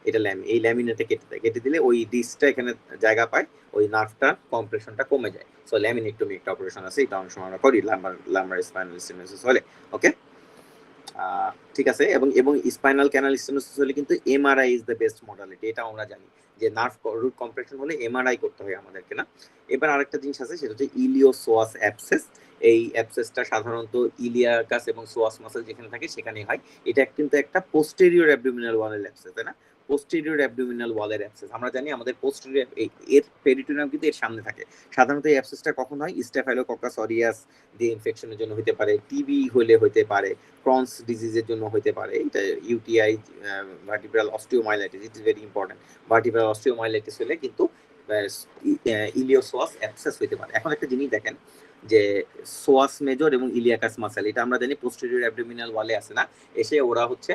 এটা এই ল্যামিনাটা কেটে দিলে ওই ডিসটা এখানে জায়গা পায়, ওই নার্ভটা কম্প্রেশনটা কমে যায়। সো ল্যামিনেক্টমি একটা অপারেশন আছে, এটা অনেক সময় আমরা করি লাম্বার স্পাইনাল স্টেনোসিস হলে। ওকে, ঠিক আছে। এবং এবং স্পাইনাল ক্যানাল স্টেনোসিস হলে কিন্তু MRI is the best modality, এটা আমরা জানি যে নার্ভ রুট কম্প্রেশন হলে এমআরআই করতে হয় আমাদেরকে, না? এবার আরেকটা জিনিস আছে, সেটা হচ্ছে ইলিওসোয়াস অ্যাবসেস। এই অ্যাবসেসটা সাধারণত ইলিয়াকাস এবং সোয়াস মাসল যেখানে থাকে সেখানেই হয়। এটা কিন্তু একটা পোস্টেরিয়র অ্যাবডোমিনাল ওয়ালের অ্যাবসেস, তাই না? পোস্টেরিয়র অ্যাবডোমিনাল ওয়ালের অ্যাবসেস আমরা জানি, আমাদের পোস্টেরিয়র এর পেরিটোনিয়াম কিন্তু এর সামনে থাকে। সাধারণত এই অ্যাবসেসটা কখন হয়? স্টাফাইলোককাস অরিয়াস দিয়ে ইনফেকশনের জন্য হতে পারে, টিবি হলে হতে পারে, ক্রনস ডিজিজের জন্য হতে পারে, এটা UTI, vertebral osteomyelitis, it is very important. Vertebral osteomyelitis হলে কিন্তু ইলিওসোয়াস অ্যাবসেস হতে পারে। এখন একটা জিনিস দেখেন, যে সোয়াস মেজর এবং ইলিয়াকাস মাসল, এটা আমরা জানি পোস্টেরিয়র অ্যাবডোমিনাল ওয়ালে আছে, না? এসে ওরা হচ্ছে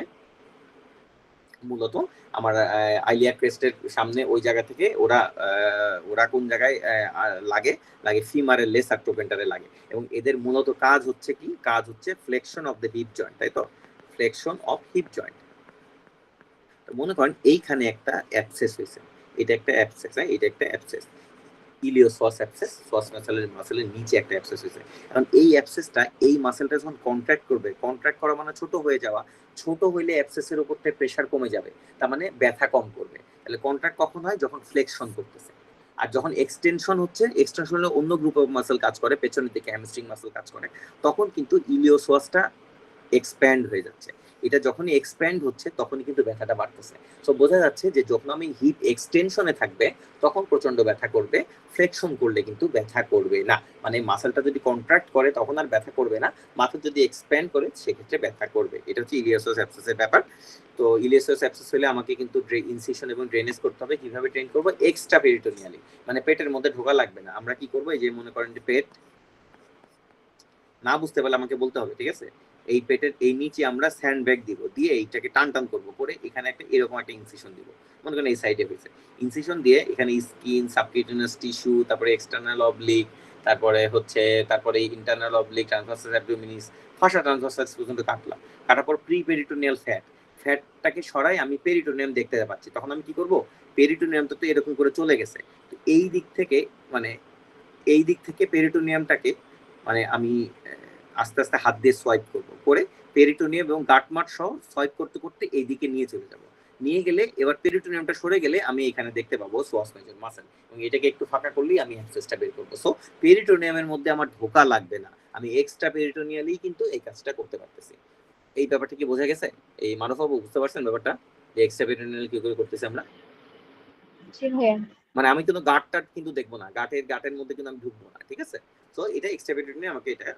মূলত আমার আইলিয়া ক্রেস্টের সামনে, ওই জায়গা থেকে ওরা কোন জায়গায় লাগে লাগে ফিমারের লেসার টোপেন্টারে লাগে, এবং এদের মূলত কাজ হচ্ছে কি? কাজ হচ্ছে flexion of the hip joint, তাই তো? Flexion of hip joint. মনে করেন এইখানে একটা অ্যাবসেস হয়েছে, এটা একটা অ্যাবসেস, হ্যাঁ, এটা একটা অ্যাবসেস, ইলিওসোয়াস অ্যাবসেস, সোয়াস মাসলের নিচে একটা অ্যাবসেস হয়েছে। এখন এই অ্যাবসেসটা, এই মাসলটা যখন কন্ট্রাক্ট করবে, কন্ট্রাক্ট করা মানে ছোট হয়ে যাওয়া, ছোট হইলে অ্যাবসেসের উপর থেকে প্রেসার কমে যাবে, তার মানে ব্যথা কম করবে। তাহলে কন্ট্রাক্ট কখন হয়? যখন ফ্লেকশন করতেছে। আর যখন এক্সটেনশন হচ্ছে, এক্সটেনশনে অন্য গ্রুপ অফ মাসল কাজ করে, পেছনের দিকে হ্যামস্ট্রিং মাসল কাজ করে, তখন কিন্তু ইলিওসোয়াসটা এক্সপ্যান্ড হয়ে যাচ্ছে। এটা যখনই এক্সপ্যান্ড হচ্ছে তখনই কিন্তু ব্যথাটা বাড়তেছে। সো বোঝা যাচ্ছে যে যখন আমি হিপ এক্সটেনশনে থাকবে তখন প্রচন্ড ব্যথা করবে, ফ্লেকশন করলে কিন্তু ব্যথা করবে না। মানে মাসলটা যদি কন্ট্রাক্ট করে তখন আর ব্যথা করবে না, মাথা যদি এক্সপ্যান্ড করে সেক্ষেত্রে ব্যথা করবে। এটা হচ্ছে ইলিওসোয়াস অ্যাবসেসের ব্যাপার। তো ইলিওসোয়াস অ্যাবসেস হলে আমাকে কিন্তু ইনসিশন এবং ড্রেনেজ করতে হবে। কিভাবে ট্রেন করবো? এক্সট্রা পেরিটোনিয়ালি, মানে পেটের মধ্যে ঢোকা লাগবে না। আমরা কি করবো? এই যে মনে করেন যে পেট না বুঝতে পারলে আমাকে বলতে হবে, ঠিক আছে? এই পেটের এই নিচে আমরা স্যান্ড ব্যাগ দিব, দিয়ে এইটাকে টান টান করবো, করে এখানে একটা এরকম একটা ইনসিশন দিব। মনে করেন এই সাইডে হয়েছে ইনসিশন দিয়ে, এখানে স্কিন, সাবকিউটেনিয়াস টিস্যু, তারপরে এক্সটার্নাল অবলিক, তারপরে ইন্টারনাল অবলিক, ট্রান্সভার্সাস অ্যাবডোমিনিস, ফাসা ট্রান্সভার্সাস পর্যন্ত কাটলাম। কাটার পর প্রি পেরিটোনিয়াল ফ্যাটটাকে সরাই আমি পেরিটোনিয়াম দেখতে পাচ্ছি, তখন আমি কি করব? পেরিটোনিয়ামটা তো এরকম করে চলে গেছে, তো এই দিক থেকে পেরিটোনিয়ামটাকে মানে আমি আস্তে আস্তে হাত দিয়ে সোয়াইপ করবো, করে পেরিটোনিয়াম এবং গাটমাট সহ সোয়াইপ করতে করতে এইদিকে নিয়ে চলে যাব। নিয়ে গেলে এবার পেরিটোনিয়ামটা সরে গেলে আমি এখানে দেখতে পাবো সোয়াস মেজর মাসল, এবং এটাকে একটু ফাঁকা করলেই আমি অ্যাবসেসটা বের করবো। সো পেরিটোনিয়ামের মধ্যে আমার ঢোকা লাগবে না, আমি এক্সট্রা পেরিটোনিয়ালি কিন্তু এই কাজটা করতে পারতেছি। এই ব্যাপারটা কি বোঝা গেছে? এই মানববাবু বুঝতে পারছেন ব্যাপারটা, যে এক্সট্রা পেরিটোনিয়াল কি করে করতেছি আমরা? জি ভাইয়া। মানে আমি কিন্তু গাঁটটা কিন্তু দেখবো না, গাঁটের মধ্যে কিন্তু আমি ঢুকবো না, ঠিক আছে? সো এটা এক্সট্রাপেটেড নিয়ে আমাকে এটা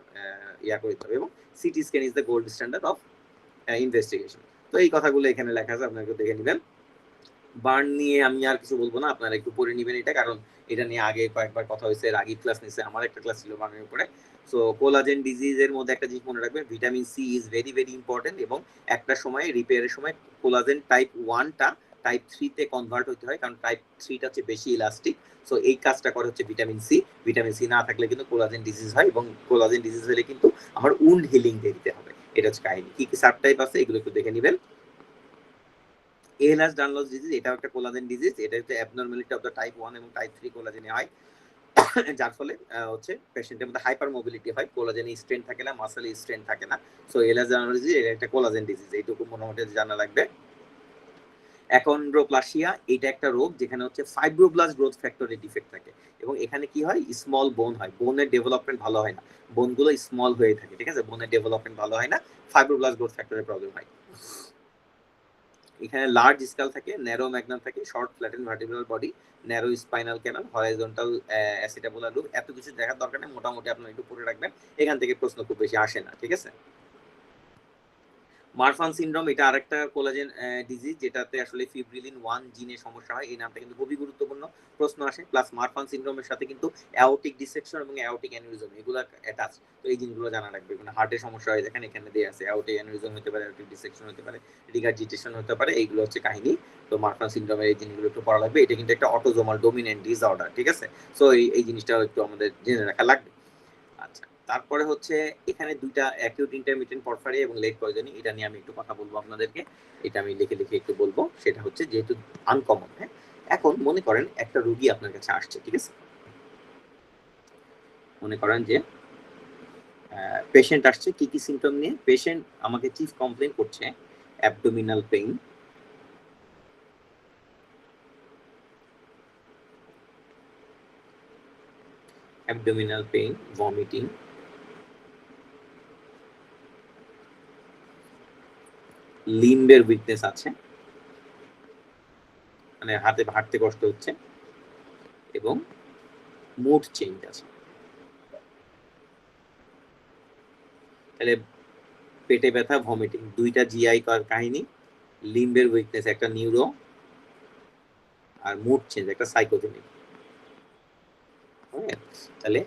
ইয়া করতে হবে, এবং CT scan is the gold standard of investigation. তো এই কথাগুলো এখানে লেখা আছে, আপনাকে দেখে নেবেন। বার্ন নিয়ে আমি আর কিছু বলবো না, আপনারা একটু পড়ে নেবেন এটা, কারণ এটা নিয়ে আগে কয়েকবার কথা হয়েছে, রাগি ক্লাস নিছে, আমার একটা ক্লাস ছিল বার্নের উপরে। সো কোলাজেন ডিজিজের মধ্যে একটা জিনিস মনে রাখবেন, vitamin C is very very important, এবং একটা সময় রিপেয়ারের সময় কোলাজেন টাইপ 1টা টাইপ 3-তে কনভার্ট হতে হয়, কারণ টাইপ 3টা হচ্ছে বেশি ইলাস্টিক। সো এই কাজটা করে হচ্ছে ভিটামিন সি। ভিটামিন সি না থাকলে কিন্তু কোলাজেন ডিজিজ হয়, এবং কোলাজেন ডিজিজ হলে কিন্তু আমার উন্ড হিলিং দিতে হবে। এটা হচ্ছে কাহিনী। কি কি সাব টাইপ আছে এগুলো একটু দেখে নেবেন। এএলএস ডানলস ডিজিজ, এটাও একটা কোলাজেন ডিজিজ। এটা হচ্ছে অ্যাবনরমালিটি অফ দ্য টাইপ 1 এবং টাইপ 3 কোলাজেনে হয়, যার ফলে হচ্ছে পেশেন্টের মধ্যে হাইপার মোবিলিটি হয়, কোলাজেনে স্ট্রেন থাকে না, মাসেলে স্ট্রেন থাকে না। সো এএলএস ডানলস ডিজিজ এটা একটা কোলাজেন ডিজিজ, এইটুকু মোটামুটি জানা লাগবে। অ্যাকন্ড্রোপ্লাসিয়া, এটা একটা রোগ যেখানে হচ্ছে ফাইব্রোব্লাস্ট গ্রোথ ফ্যাক্টরের ডিফেক্ট থাকে, এবং এখানে কি হয়, স্মল বোন হয়, বোনের ডেভেলপমেন্ট ভালো হয় না, বোনগুলো স্মল হয়ে থাকে, ঠিক আছে, বোনের ডেভেলপমেন্ট ভালো হয় না, ফাইব্রোব্লাস্ট গ্রোথ ফ্যাক্টরের প্রবলেম হয়। এখানে লার্জ স্কাল থাকে, ন্যারো ম্যাগনাম থাকে, short flatten vertebral body, narrow spinal canal, horizontal acetabular loop. এত কিছু দেখার দরকার নেই, মোটামুটি আপনারা একটু পড়ে রাখবেন, এখান থেকে প্রশ্ন খুব বেশি আসে না, ঠিক আছে। মারফান সিনড্রোম, এটা আরেকটা কোলাজেন ডিজিজ, যেটাতে আসলে ফিব্রিলিন 1 জিনের সমস্যা হয়। এই নামটা কিন্তু খুবই গুরুত্বপূর্ণ, প্রশ্ন আসে। প্লাস মারফান সিনড্রোমের সাথে কিন্তু অ্যাওর্টিক ডিসেকশন এবং অ্যাওর্টিক অ্যানিউরিজম এগুলো অ্যাটাচ। তো এই জিনিসগুলো জানা রাখবে, মানে হার্টের সমস্যা হয় দেখেন এখানে দেয়া আছে, অ্যাওর্টিক অ্যানিউরিজম হতে পারে, অ্যাওর্টিক ডিসেকশন হতে পারে, রিগারজিটেশন হতে পারে, এইগুলো হচ্ছে কাহিনী। তো মারফান সিনড্রোমের এই জিনিসগুলো একটু পড়া লাগবে। এটা কিন্তু একটা অটোজোমাল ডোমিনেন্ট ডিসঅর্ডার, ঠিক আছে। সো এই জিনিসটাও একটু আমাদের জেনে রাখা লাগবে। আচ্ছা, তারপরে হচ্ছে এখানে দুইটা অ্যাকিউট ইন্টারমিটেন্ট পরফারিয়া এবং লেট পয়জনিং, এটা নিয়ে আমি একটু কথা বলবো আপনাদেরকে। এটা আমি লিখে লিখে একটু বলবো। সেটা হচ্ছে যেহেতু আনকমন, হ্যাঁ। এখন মনে করেন একটা রোগী আপনার কাছে আসছে, ঠিক আছে। মনে করেন যে পেশেন্ট আসছে, কি কি সিমটম নিয়ে পেশেন্ট আমাকে চিফ কমপ্লেন করছে, abdominal pain, abdominal pain, vomiting, লিম্বের উইকনেস আছে, মানে হাতে হাঁটতে কষ্ট হচ্ছে, এবং মুড চেঞ্জ আছে। তাহলে পেটে ব্যথা, ভমিটিং, দুইটা জিআই কাহিনী, লিম্বের উইকনেস একটা নিউরো, আর মুড চেঞ্জ একটা সাইকোজেনিক। তাহলে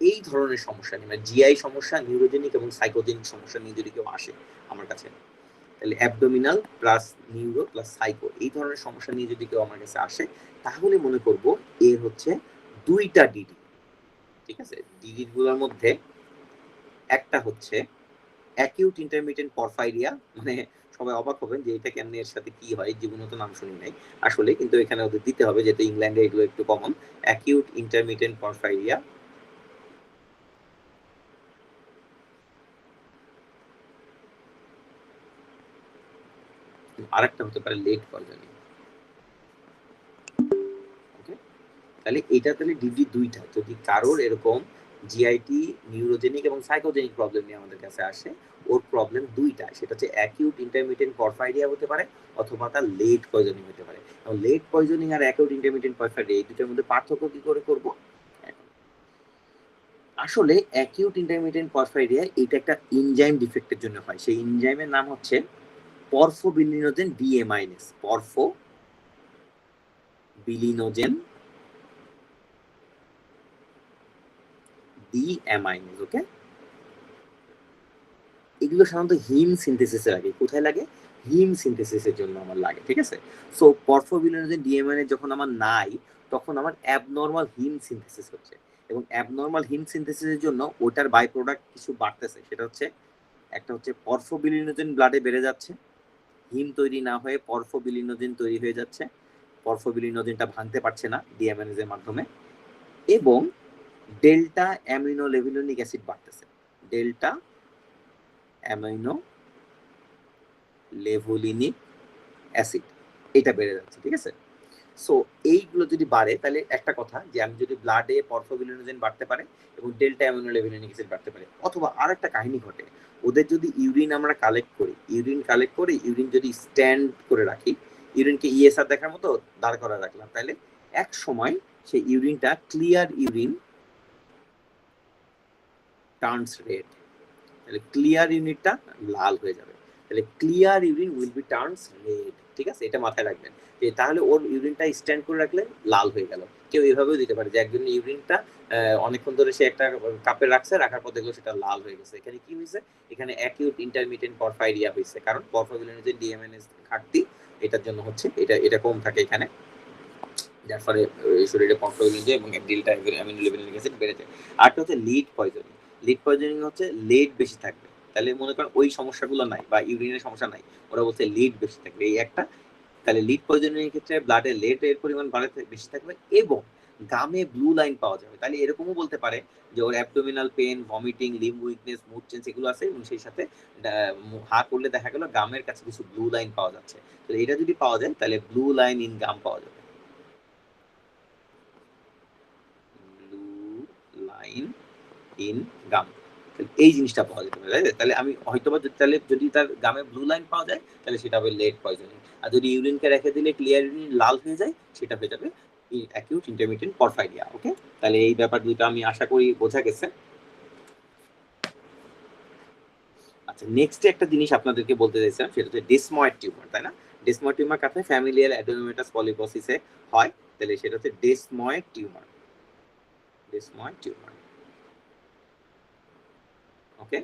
এই ধরনের সমস্যা নিয়ে, মানে জিআই সমস্যা, নিউরোজেনিক এবং সাইকোজেনিক সমস্যা নিয়ে যদি কেউ আসে আমার কাছে, তাহলে abdominal plus neuro plus psycho, এই ধরনের সমস্যা নিয়ে যদি কেউ আমার কাছে আসে, তাহলে মনে করব এর হচ্ছে দুইটা ডিডি, ঠিক আছে। ডিডি গুলোর মধ্যে একটা হচ্ছে অ্যাকিউট ইন্টারমিটেন্ট পরফাইরিয়া, মানে সবাই অবাক হবেন যে এটা কেমনে, এর সাথে কি হয়, জীবনে তো নাম শুনি নাই আসলে, কিন্তু এখানে ওদের দিতে হবে, যেহেতু ইংল্যান্ডে এগুলো একটু কমন। অ্যাকিউট ইন্টারমিটেন্ট পরফাইরিয়া, আরেকটা হতে পারে লেট পয়জনিং। ওকে, তাহলে এটা তাহলে ডিডি দুইটা। যদি কারোর এরকম জিআইটি, নিউরোজেনিক এবং সাইকোজেনিক প্রবলেম নিয়ে আমাদের কাছে আসে, ওর প্রবলেম দুইটা, সেটা হচ্ছে অ্যাকিউট ইন্টারমিটেন্ট পরফাইরিয়া হতে পারে, অথবা তার লেট পয়জনিং হতে পারে। লেট পয়জনিং আর অ্যাকিউট ইন্টারমিটেন্ট পরফাইরিয়া, এই দুটোর মধ্যে পার্থক্য কি করে করব? আসলে অ্যাকিউট ইন্টারমিটেন্ট পরফাইরিয়া এটা একটা এনজাইম ডিফেক্টের জন্য হয়। সেই এনজাইমের নাম হচ্ছে পরফোবিলিনোজেন ডিএমাইনেস, পরফোবিলিনোজেন ডিএমাইনেস। ওকে, এগুলো সাধারণত হিম সিনথেসিসে লাগে। কোথায় লাগে? হিম সিনথেসিসের জন্য আমার লাগে, ঠিক আছে। সো পরফোবিলিনোজেন ডিএমাইনেস যখন আমার নাই, তখন আমার অ্যাবনর্মাল হিম সিনথেসিস হচ্ছে, এবং অ্যাবনর্মাল হিম সিনথেসিসের জন্য ওটার বাই প্রোডাক্ট কিছু বাড়তেছে। সেটা হচ্ছে একটা হচ্ছে পরফোবিলিনোজেন ব্লাডে বেড়ে যাচ্ছে, হিম তৈরি না হয়ে পরফোবিলিনোজেন তৈরি হয়ে যাচ্ছে, পরফোবিলিনোজেনটা ভাঙতে পারছে না ডিএমএনএজ এর মাধ্যমে, এবং ডেল্টা অ্যামিনো লেভুলিনিক অ্যাসিড বাড়তেছে, ডেল্টা অ্যামিনো লেভুলিনিক অ্যাসিড এটা বেড়ে যাচ্ছে, ঠিক আছে। সো এইগুলো যদি বাড়ে, তাহলে একটা কথা যে আমি যদি ব্লাডে পরফোবিলিনোজেন বাড়তে পারে এবং ডেল্টা অ্যামিনো লেভুলিনিক অ্যাসিড বাড়তে পারে, অথবা আরেকটা কাহিনী ঘটে, ওদের যদি ইউরিন আমরা কালেক্ট করি, ইউরিন যদি স্ট্যান্ড করে রাখি, ইউরিনকে ইএসআর দেখার মতো দাঁড় করা রাখলাম, তাহলে এক সময় সেই ইউরিনটা ক্লিয়ার ইউরিন টার্নস রেড, তাহলে ক্লিয়ার ইউনিটটা লাল হয়ে যাবে, তাহলে clear urine will be turns red, ঠিক আছে, এটা মাথায় রাখবেন যে তাহলে ওর ইউরিনটা স্ট্যান্ড করে রাখলে লাল হয়ে গেল। কেউ এভাবেও দিতে পারে যে একজনের ইউরিনটা অনেকক্ষণ ধরে সে একটা কাপে রাখছে, রাখার পর দেখলো সেটা লাল হয়ে গেছে। এখানে কি হয়েছে, এখানে অ্যাকিউট ইন্টারমিটেন্ট পরফাইরিয়া হয়েছে, কারণ পরফাইরিনের যে ডিএমএনএস ঘাটতি এটার জন্য হচ্ছে, এটা কম থাকে এখানে, যার ফলে শরীরে পরফাইরিন এবং ডেল্টা অ্যামিনোলেভিনিক অ্যাসিড বেড়ে যায়। আরটা হচ্ছে লিড পয়জনিং। লিড পয়জনিং হচ্ছে লেড বেশি থাকবে, তাহলে মনে করেন ওই সমস্যাগুলো নাই বা ইউরিনের সমস্যা নাই, ওরা বলছে লিড বেশি থাকবে এই একটা। তাহলে লিড পয়জনিং এর ক্ষেত্রে ব্লাডে লেড এর পরিমাণ বেশি থাকবে এবং গামে ব্লু লাইন পাওয়া যাবে। তাহলে এরকমও বলতে পারে যে ওর abdominal pain, vomiting, limb weakness, mood change এগুলো আছে এবং সেই সাথে হা করলে দেখা গেল গামের কাছে কিছু ব্লু লাইন পাওয়া যাচ্ছে। তো এটা যদি পাওয়া যায় তাহলে ব্লু লাইন ইন গাম পাওয়া যাবে, ব্লু লাইন ইন গাম, এই জিনিসটা পাওয়া যেতে পারে। তাহলে আমি হয়তোবা তাহলে যদি তার গামে ব্লু লাইন পাওয়া যায় তাহলে সেটা হবে লেড পয়জনিং। আর যদি ইউরিনকে রেখে দিলে ক্লিয়ার ইউরিন লাল হয়ে যায় সেটা হয়ে যাবে অ্যাকিউট ইন্টারমিটেন্ট পরফাইরিয়া। ওকে, তাহলে এই ব্যাপার দুটো আমি আশা করি বোঝা গেছে। আচ্ছা, নেক্সট একটা জিনিস আপনাদেরকে বলতে চাইছিলাম, সেটা হচ্ছে ডেসময়েড টিউমার, তাই না? ডেসময়েড টিউমার কাছে ফ্যামিলিয়ার অ্যাডেনোমাটাস পলিপোসিসে হয়, তাহলে সেটা হচ্ছে ডেসময়েড টিউমার, ডেসময়েড টিউমার। ওকে,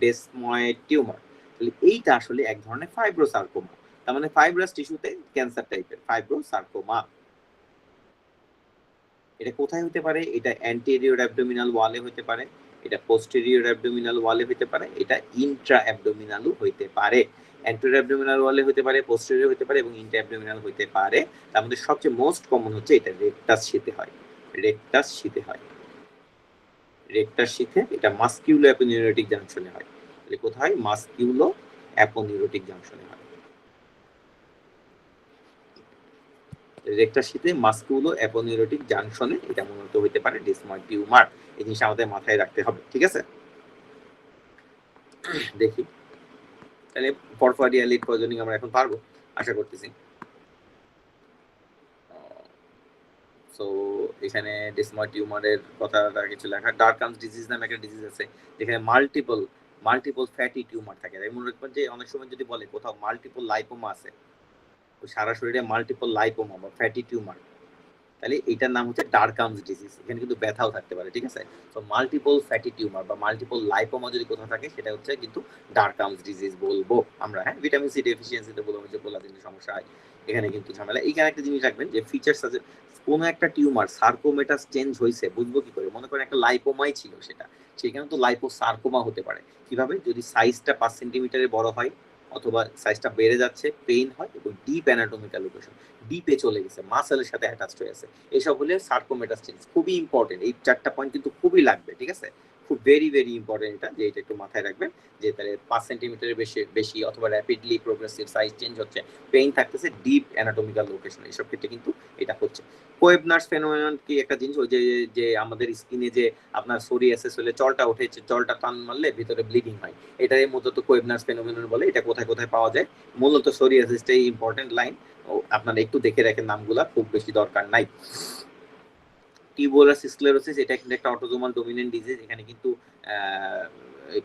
ডেসময়েড টিউমার, তাহলে এইটা আসলে এক ধরনের ফাইব্রোসার্কোমা, তার মানে ফাইব্রাস টিস্যুতে ক্যান্সার টাইপের ফাইব্রোসার্কোমা। এটা কোথায় হতে পারে? এটা অ্যান্টেরিয়র অ্যাবডোমিনাল ওয়ালে হতে পারে, এটা পোস্টেরিয়র অ্যাবডোমিনাল ওয়ালে হতে পারে, এটা ইন্ট্রা অ্যাবডোমিনালও হতে পারে। অ্যান্টেরিয়র অ্যাবডোমিনাল ওয়ালে হতে পারে, পোস্টেরিয়র হতে পারে এবং ইন্ট্রা অ্যাবডোমিনাল হতে পারে। তার মধ্যে সবচেয়ে মোস্ট কমন হচ্ছে এটা রেকটাস শীথে হয়, রেকটাস শীথে হয়, রেকটাস শীথে। এটা মাস্কিউলো অ্যাপোনিউরোটিক জাংশনে হয়। তাহলে কোথায়? মাস্কিউলো অ্যাপোনিউরোটিক জাংশনে হয়। রেকটাস শীথে মাস্কিউলো অ্যাপোনিউরোটিক জাংশনে এটা মূলত হতে পারে ডেসময়েড টিউমার। এই জিনিসটা আমাদের মাথায় রাখতে হবে, ঠিক আছে? দেখি তাহলে পরফারিয়া লিড পয়জনিং আমরা এখন পারবো আশা করতেছি। সো এখানে ডেসময়েড টিউমারের কথাটা কিছু লেখা। ডারকামস ডিজিজ নামে একটা ডিজিজ আছে যেখানে মাল্টিপল ফ্যাটি টিউমার থাকে। তাই মনে রাখবেন যে অনেক সময় যদি বলে কোথাও মাল্টিপল লাইপোমা আছে, সারা শরীরে মাল্টিপল লাইপোমা বা ফ্যাটি টিউমার, তাহলে এটার নাম হচ্ছে ডারকামস ডিজিজ। এখানে কিন্তু ব্যথাও থাকতে পারে, ঠিক আছে? তো মাল্টিপল ফ্যাটি টিউমার বা মাল্টিপল লাইপোমা যদি কোথাও থাকে সেটা হচ্ছে কিন্তু ডারকামস ডিজিজ বলবো আমরা। হ্যাঁ, ভিটামিন সি ডেফিসিয়েন্সিতে বলবো যে কোলাজেনের সমস্যা হয়, এখানে কিন্তু ঝামেলা। এইখানে একটা জিনিস রাখবেন যে ফিচার্স আছে, কোনো একটা টিউমার সার্কোমেটাস চেঞ্জ হয়েছে বুঝবো কি করে? মনে করেন একটা লাইপোমাই ছিল, সেখানে তো লাইপোসার্কোমা হতে পারে। কিভাবে? যদি সাইজটা 5 সেন্টিমিটারের বড় হয় অথবা সাইজটা বেড়ে যাচ্ছে, পেইন হয় এবং ডিপ অ্যানাটমিক্যাল লোকেশন, ডিপে চলে গেছে, মাসেলের সাথে অ্যাটাচড হয়ে আছে, এসব হলে সার্কোমেটাস চেঞ্জ। খুবই ইম্পর্টেন্ট, এই 4টা পয়েন্ট কিন্তু খুবই লাগবে, ঠিক আছে? খুব ভেরি ইম্পর্টেন্ট এটা, যে এটা একটু মাথায় রাখবেন যে তাহলে 5 সেন্টিমিটারের বেশি অথবা র্যাপিডলি প্রোগ্রেসিভ সাইজ চেঞ্জ হচ্ছে, পেইন থাকতেছে, ডিপ অ্যানাটমিক্যাল লোকেশন, এসব ক্ষেত্রে কিন্তু এটা হচ্ছে। কোয়েবনার্স ফেনোমেনন কি একটা জিনিস, ওই যে আমাদের স্কিনে যে আপনার সোরিয়াসিস হলে চলটা উঠেছে, চলটা টান মারলে ভিতরে ব্লিডিং হয়, এটাই মূলত কোয়েবনার্স ফেনোমেনন বলে। এটা কোথায় কোথায় পাওয়া যায়? মূলত সোরিয়াসিসটাই ইম্পর্টেন্ট লাইন, আপনারা একটু দেখে রাখেন, নামগুলা খুব বেশি দরকার নাই। টিউবুলার স্ক্লেরোসিস, এটা কিন্তু একটা অটোজোমাল ডমিনেন্ট ডিজিজ। এখানে কিন্তু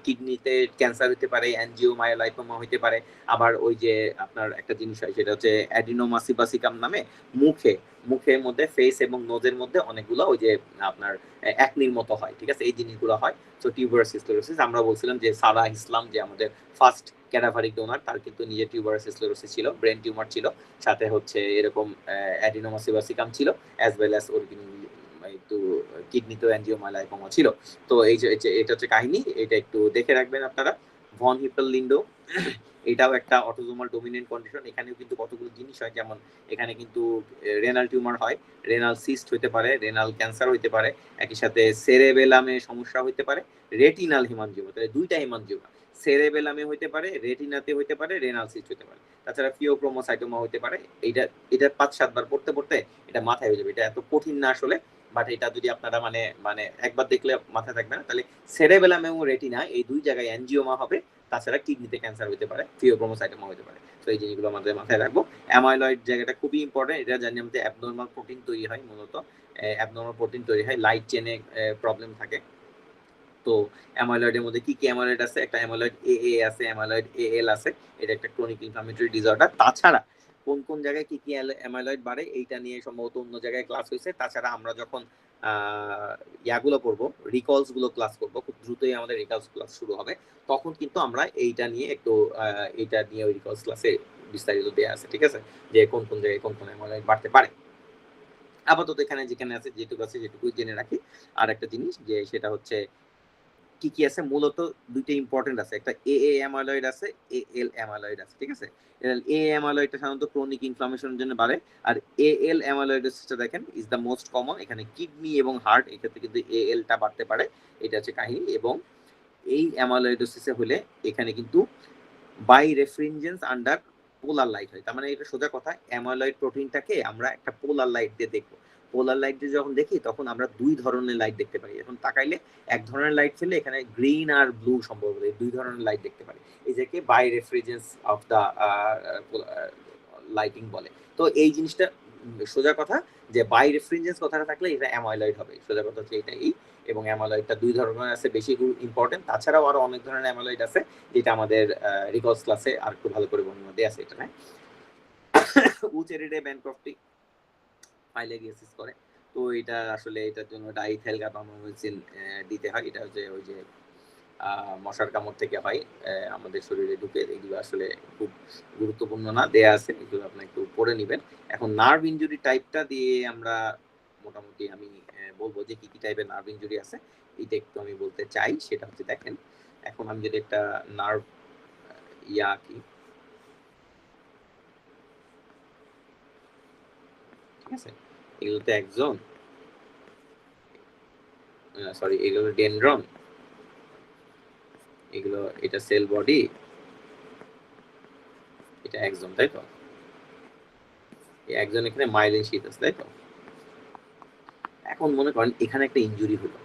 কিডনিতে ক্যান্সার হতে পারে, অ্যানজিওমায়োলাইপোমা হতে পারে। আবার ওই যে আপনার একটা জিনিস হয় সেটা হচ্ছে অ্যাডিনোমা সিবাসিকাম নামে, মুখের মধ্যে, ফেস এবং নোজের মধ্যে অনেকগুলো ওই যে আপনার একনির মতো হয়, ঠিক আছে? এই জিনিসগুলো হয়। তো টিউবুলার স্ক্লেরোসিস, আমরা বলছিলাম যে সারা ইসলাম যে আমাদের ফার্স্ট ক্যাডাভারিক ডোনার, তার কিন্তু নিজের টিউবুলার স্ক্লেরোসিস ছিল, ব্রেন টিউমার ছিল, সাথে হচ্ছে এরকম অ্যাডিনোমা সিবাসিকাম ছিল, অ্যাজ ওয়েল অ্যাজ একটু কিডনিতে অ্যানজিওমায়োলাইপোমা ছিল। তো এই যে এটা হচ্ছে কাহিনী, এটা একটু দেখে রাখবেন আপনারা। ভন হিপেল-লিন্ডো, এটাও একটা অটোজোমাল ডমিনেন্ট কন্ডিশন। এখানেও কিন্তু কতগুলো জিনিস হয়, যেমন এখানে কিন্তু রেনাল টিউমার হয়, রেনাল সিস্ট হতে পারে, রেনাল ক্যান্সার হতে পারে, একই সাথে সেরেবেলামে সমস্যা হতে পারে, রেটিনাল হিমানজিওমা, তাহলে দুইটা হিমানজিওমা, সেরেবেলামে হতে পারে, রেটিনাতে হতে পারে, রেনাল সিস্ট হতে পারে। তাছাড়া ফিওক্রোমোসাইটোমা হতে পারে। এটা 5-7 বার পড়তে পড়তে এটা মাথায় হয়ে যাবে। এটা এত কঠিন না আসলে, বাট এটা যদি আপনারা মানে একবার দেখলে মাথায় থাকবে না। তাহলে সেরেবেলাম এবং রেটিনা এই দুই জায়গায় অ্যানজিওমা হবে, তাছাড়া কিডনিতে ক্যান্সার হতে পারে, ফিওক্রোমোসাইটোমা হতে পারে। তো এই জিনিসগুলো আমাদের মাথায় রাখবো। অ্যামাইলয়েড জায়গাটা খুবই ইম্পর্টেন্ট। এটা জানি আমাদের অ্যাবনর্মাল প্রোটিন তৈরি হয়, মূলত অ্যাবনর্মাল প্রোটিন তৈরি হয়, লাইট চেনে প্রবলেম থাকে। তো অ্যামাইলয়েডের মধ্যে কি কি অ্যামাইলয়েড আছে? একটা অ্যামাইলয়েড এ আছে, অ্যামাইলয়েড এল আছে। এটা একটা ক্রনিক ইনফ্লামেটরি ডিসঅর্ডার। তাছাড়া কোন কোন জায়গায় কি কি অ্যামাইলয়েড বাড়ে এইটা নিয়ে সম্ভবত অন্য জায়গায় ক্লাস হয়েছে। তাছাড়া আমরা যখন ইয়াগুলো করবো, রিকলস গুলো ক্লাস করবো, খুব দ্রুতই আমাদের রিকলস ক্লাস শুরু হবে, তখন কিন্তু আমরা এইটা নিয়ে একটু এইটা নিয়ে ওই রিকলস ক্লাসে বিস্তারিত দেওয়া আছে, ঠিক আছে, যে কোন কোন জায়গায় কোন কোন অ্যামাইলয়েড বাড়তে পারে। আপাতত এখানে যেখানে আছে যেটুকু আছে যেটুকুই জেনে রাখি। আর একটা জিনিস যে সেটা হচ্ছে কি কি আছে, মূলত দুইটা ইম্পর্টেন্ট আছে, একটা এএ অ্যামাইলয়েড আছে, এএল অ্যামাইলয়েড আছে, ঠিক আছে। এ অ্যামাইলয়েডটা সাধারণত ক্রনিক ইনফ্লামেশনের জন্য বাড়ে, আর এএল অ্যামাইলয়েডটা দেখেন ইজ দ্য মোস্ট কমন, এখানে কিডনি এবং হার্ট এক্ষেত্রে কিন্তু এএলটা বাড়তে পারে, এটা হচ্ছে কাহিনী। এবং এই অ্যামাইলয়েডোসিসে হলে এখানে কিন্তু বাই রেফ্রিনজেন্স আন্ডার পোলার লাইট হয়। তার মানে এটা সোজা কথা, অ্যামাইলয়েড প্রোটিনটাকে আমরা একটা পোলার লাইট দিয়ে দেখবো। পোলার লাইট দিয়ে যখন দেখি তখন আমরা দুই ধরনের লাইট দেখতে পারি। এখন তাকাইলে এক ধরনের লাইট ফেলে এখানে গ্রিন আর ব্লু সম্ভবত দুই ধরনের লাইট দেখতে পারি, এই যে বাই রেফ্রিজেন্স অফ দা লাইটিং বলে। তো এই জিনিসটা সোজা কথা যে বাই রেফ্রিজেন্স কথাটা থাকলে এটা অ্যামাইলয়েড হবে, সোজা কথা হচ্ছে এটাই। এবং অ্যামাইলয়েডটা দুই ধরনের আছে, বেশি ইম্পর্টেন্ট। তাছাড়াও আরো অনেক ধরনের অ্যামাইলয়েড আছে যেটা আমাদের রিকলস ক্লাসে আর একটু ভালো করে বর্ণনা দেয়া আছে এটা, না? উচেরিডে ব্যানক্রফটি ফাইলেরিয়াসিস করে, তো এটা আসলে এটার জন্য ডাইথাইল গাবামাজিন দিতে হয়। এটা হচ্ছে ওই যে মশার কামড় থেকে হয়, আমাদের শরীরে ঢুকে, এগুলো আসলে খুব গুরুত্বপূর্ণ না, দেয়া আছে, এগুলো আপনি একটু পড়ে নেবেন। এখন নার্ভ ইনজুরি টাইপটা দিয়ে আমরা মোটামুটি আমি বলবো যে কি কি টাইপের নার্ভ ইনজুরি আছে, এটা একটু আমি বলতে চাই। সেটা হচ্ছে দেখেন, এখন আমি যদি একটা নার্ভ ইয়া কি, ঠিক আছে, এগুলোতে একজন সরি এগুলো ডেনড্রন, এগুলো এটা সেল বডি, এটা একজন, তাই তো? এই একজন এখানে মাইলিন শীট আছে, তাই তো? এখন মনে করেন এখানে একটা ইনজুরি হলো,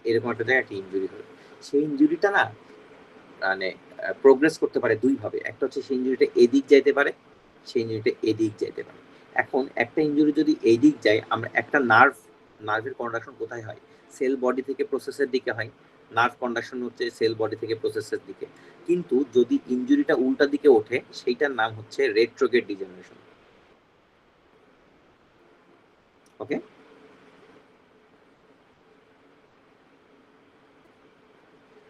এরকম একটা জায়গায় একটা ইনজুরি হলো, সেই ইনজুরিটা না মানে প্রোগ্রেস করতে পারে দুই ভাবে। একটা হচ্ছে সেই ইনজুরিটা এদিক যাইতে পারে, সেই ইনজুরিটা এদিক যাইতে পারে। এখন একটা ইনজুরি যদি এদিক যায়, আমরা একটা নার্ভের কন্ডাকশন কোথায় হয়? সেল বডি থেকে প্রসেসের দিকে হয়। নার্ভ কন্ডাকশন হচ্ছে সেল বডি থেকে প্রসেসের দিকে। কিন্তু যদি ইনজুরিটা উল্টা দিকে ওঠে, সেইটার নাম হচ্ছে রেট্রোগ্রেড ডিজেনারেশন। ওকে,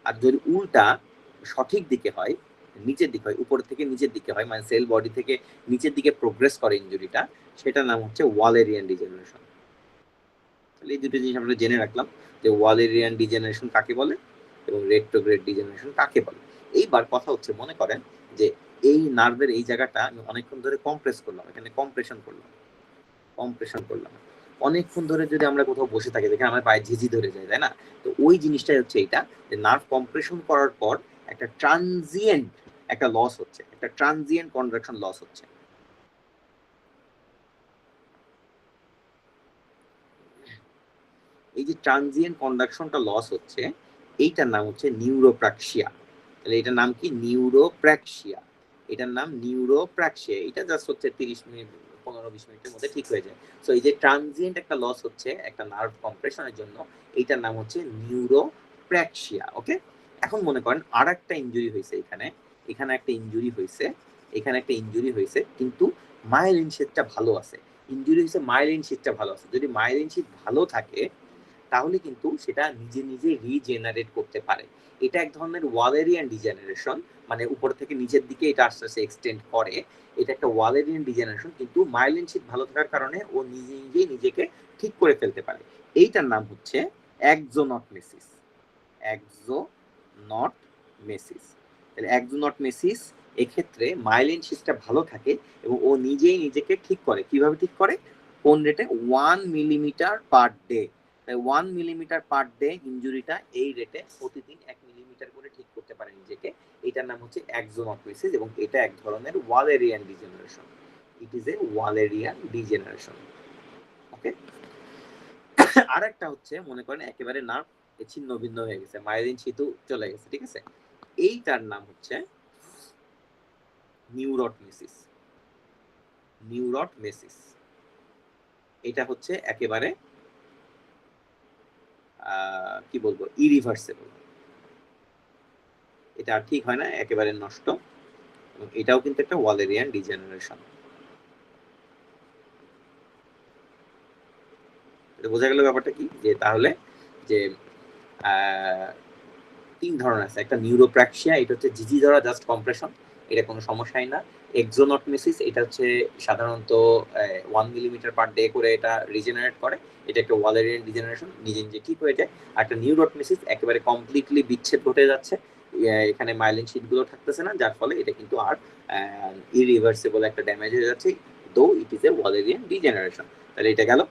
আর যদি উল্টা সঠিক দিকে হয়, নিচের দিকে হয়, উপর থেকে নিচের দিকে হয়, মানে সেল বডি থেকে নিচের দিকে প্রোগ্রেস করে ইনজুরিটা, সেটার নাম হচ্ছে ওয়ালেরিয়ান ডিজেনারেশন। তাহলে এই দুটো জিনিস আমরা জেনে রাখলাম যে ওয়ালেরিয়ান ডিজেনারেশন কাকে বলে এবং রেট্রোগ্রেড ডিজেনারেশন কাকে বলে। এইবার কথা হচ্ছে, মনে করেন যে এই নার্ভের এই জায়গাটা আমি অনেকক্ষণ ধরে কম্প্রেস করলাম, এখানে কম্প্রেশন করলাম অনেকক্ষণ ধরে। যদি আমরা কোথাও বসে থাকি, দেখেন আমার পায়ে ঝিঝি ধরে যায়, তাই না? তো ওই জিনিসটাই হচ্ছে এইটা, যে নার্ভ কম্প্রেশন করার পর একটা ট্রানজিয়েন্ট একটা লস হচ্ছে, একটা ট্রানজিয়েন্ট কন্ট্রাকশন লস হচ্ছে। এই যে ট্রানজিয়েন্ট কন্ডাকশনটা লস হচ্ছে, এইটার নাম হচ্ছে নিউরোপ্রাক্সিয়া। তাহলে এটার নাম কি? নিউরোপ্রাক্সিয়া। এটার নাম নিউরোপ্রাক্সিয়া। এটা জাস্ট হচ্ছে 30 মিনিট 15-20 মিনিটের মধ্যে ঠিক হয়ে যায়। সো এই যে ট্রানজিয়েন্ট একটা লস হচ্ছে একটা নার্ভ কম্প্রেশনের জন্য, এইটার নাম হচ্ছে নিউরোপ্রাক্সিয়া। ওকে, এখন মনে করেন আর একটা ইনজুরি হয়েছে, এখানে একটা ইনজুরি হয়েছে, এখানে একটা ইনজুরি হয়েছে, কিন্তু মাইলিন শিটটা ভালো আছে। ইনজুরি হয়েছে, মাইলিন শিটটা ভালো আছে। যদি মাইলিন শিট ভালো থাকে তাহলে কিন্তু সেটা নিজে নিজে রিজেনারেট করতে পারে। এটা এক ধরনের ওয়ালেরিয়ান ডিজেনারেশন, মানে উপর থেকে নিচের দিকে এটা আস্তে আস্তে এক্সটেন্ড করে। এটা একটা ওয়ালেরিয়ান ডিজেনারেশন, কিন্তু মাইলিন শিট ভালো থাকার কারণে ও নিজে নিজেই নিজেকে ঠিক করে ফেলতে পারে। এইটার নাম হচ্ছে এক্সোনটমেসিস। এক্সোনটমেসিস। তাহলে এক্সোনটমেসিস এক্ষেত্রে মাইলিন শিটটা ভালো থাকে এবং ও নিজেই নিজেকে ঠিক করে। কিভাবে ঠিক করে? কোন রেটে? 1 millimetre per day. 1 millimetre per day ইনজুরিটা এই রেটে প্রতিদিন 1 মিলিমিটার করে ঠিক করতে পারে নিজেকে। এটার নাম হচ্ছে এক্সোনটমেসিস এবং এটা এক ধরনের Wallerian degeneration. It is a Wallerian degeneration. Okay, আর একটা হচ্ছে, মনে করেন একেবারে নার্ভ ছিন্ন ভিন্ন হয়ে গেছে, মাইলিন শিথু চলে গেছে, ঠিক আছে, এইটার নাম হচ্ছে নিউরোটমেসিস। নিউরোটমেসিস এটা হচ্ছে একেবারে কি বলবো, ইরিভার্সেবল। এটা আর ঠিক হয় না, একেবারে নষ্ট। এবং এটাও কিন্তু একটা ওয়ালেরিয়ান ডিজেনারেশন। এটা বোঝা গেল ব্যাপারটা কি, যে তাহলে যে তিন ধরনের আছে, একটা নিউরোপ্র্যাকশিয়া, এটা হচ্ছে জিজি ধরা জাস্ট কম্প্রেশন, এটা কোনো সমস্যাই না। এক্সোনটমিসিস, এটা হচ্ছে সাধারণত 1 মিলিমিটার পার ডে করে এটা রিজেনারেট করে, এটা একটা ওয়ালেরিয়ান রিজেনারেশন, নিজে নিজে ঠিক হয়ে যায়। আর একটা নিউরোটমিসিস, একেবারে কমপ্লিটলি বিচ্ছেদ ঘটে যাচ্ছে, এখানে মাইলিন শীটগুলো থাকতেছে না, যার ফলে এটা কিন্তু আর ইরিভার্সিবল একটা ড্যামেজ হয়ে যাচ্ছে, দো ইট ইজ এ ওয়ালেরিয়ান ডিজেনারেশন। তাহলে এটা গেল।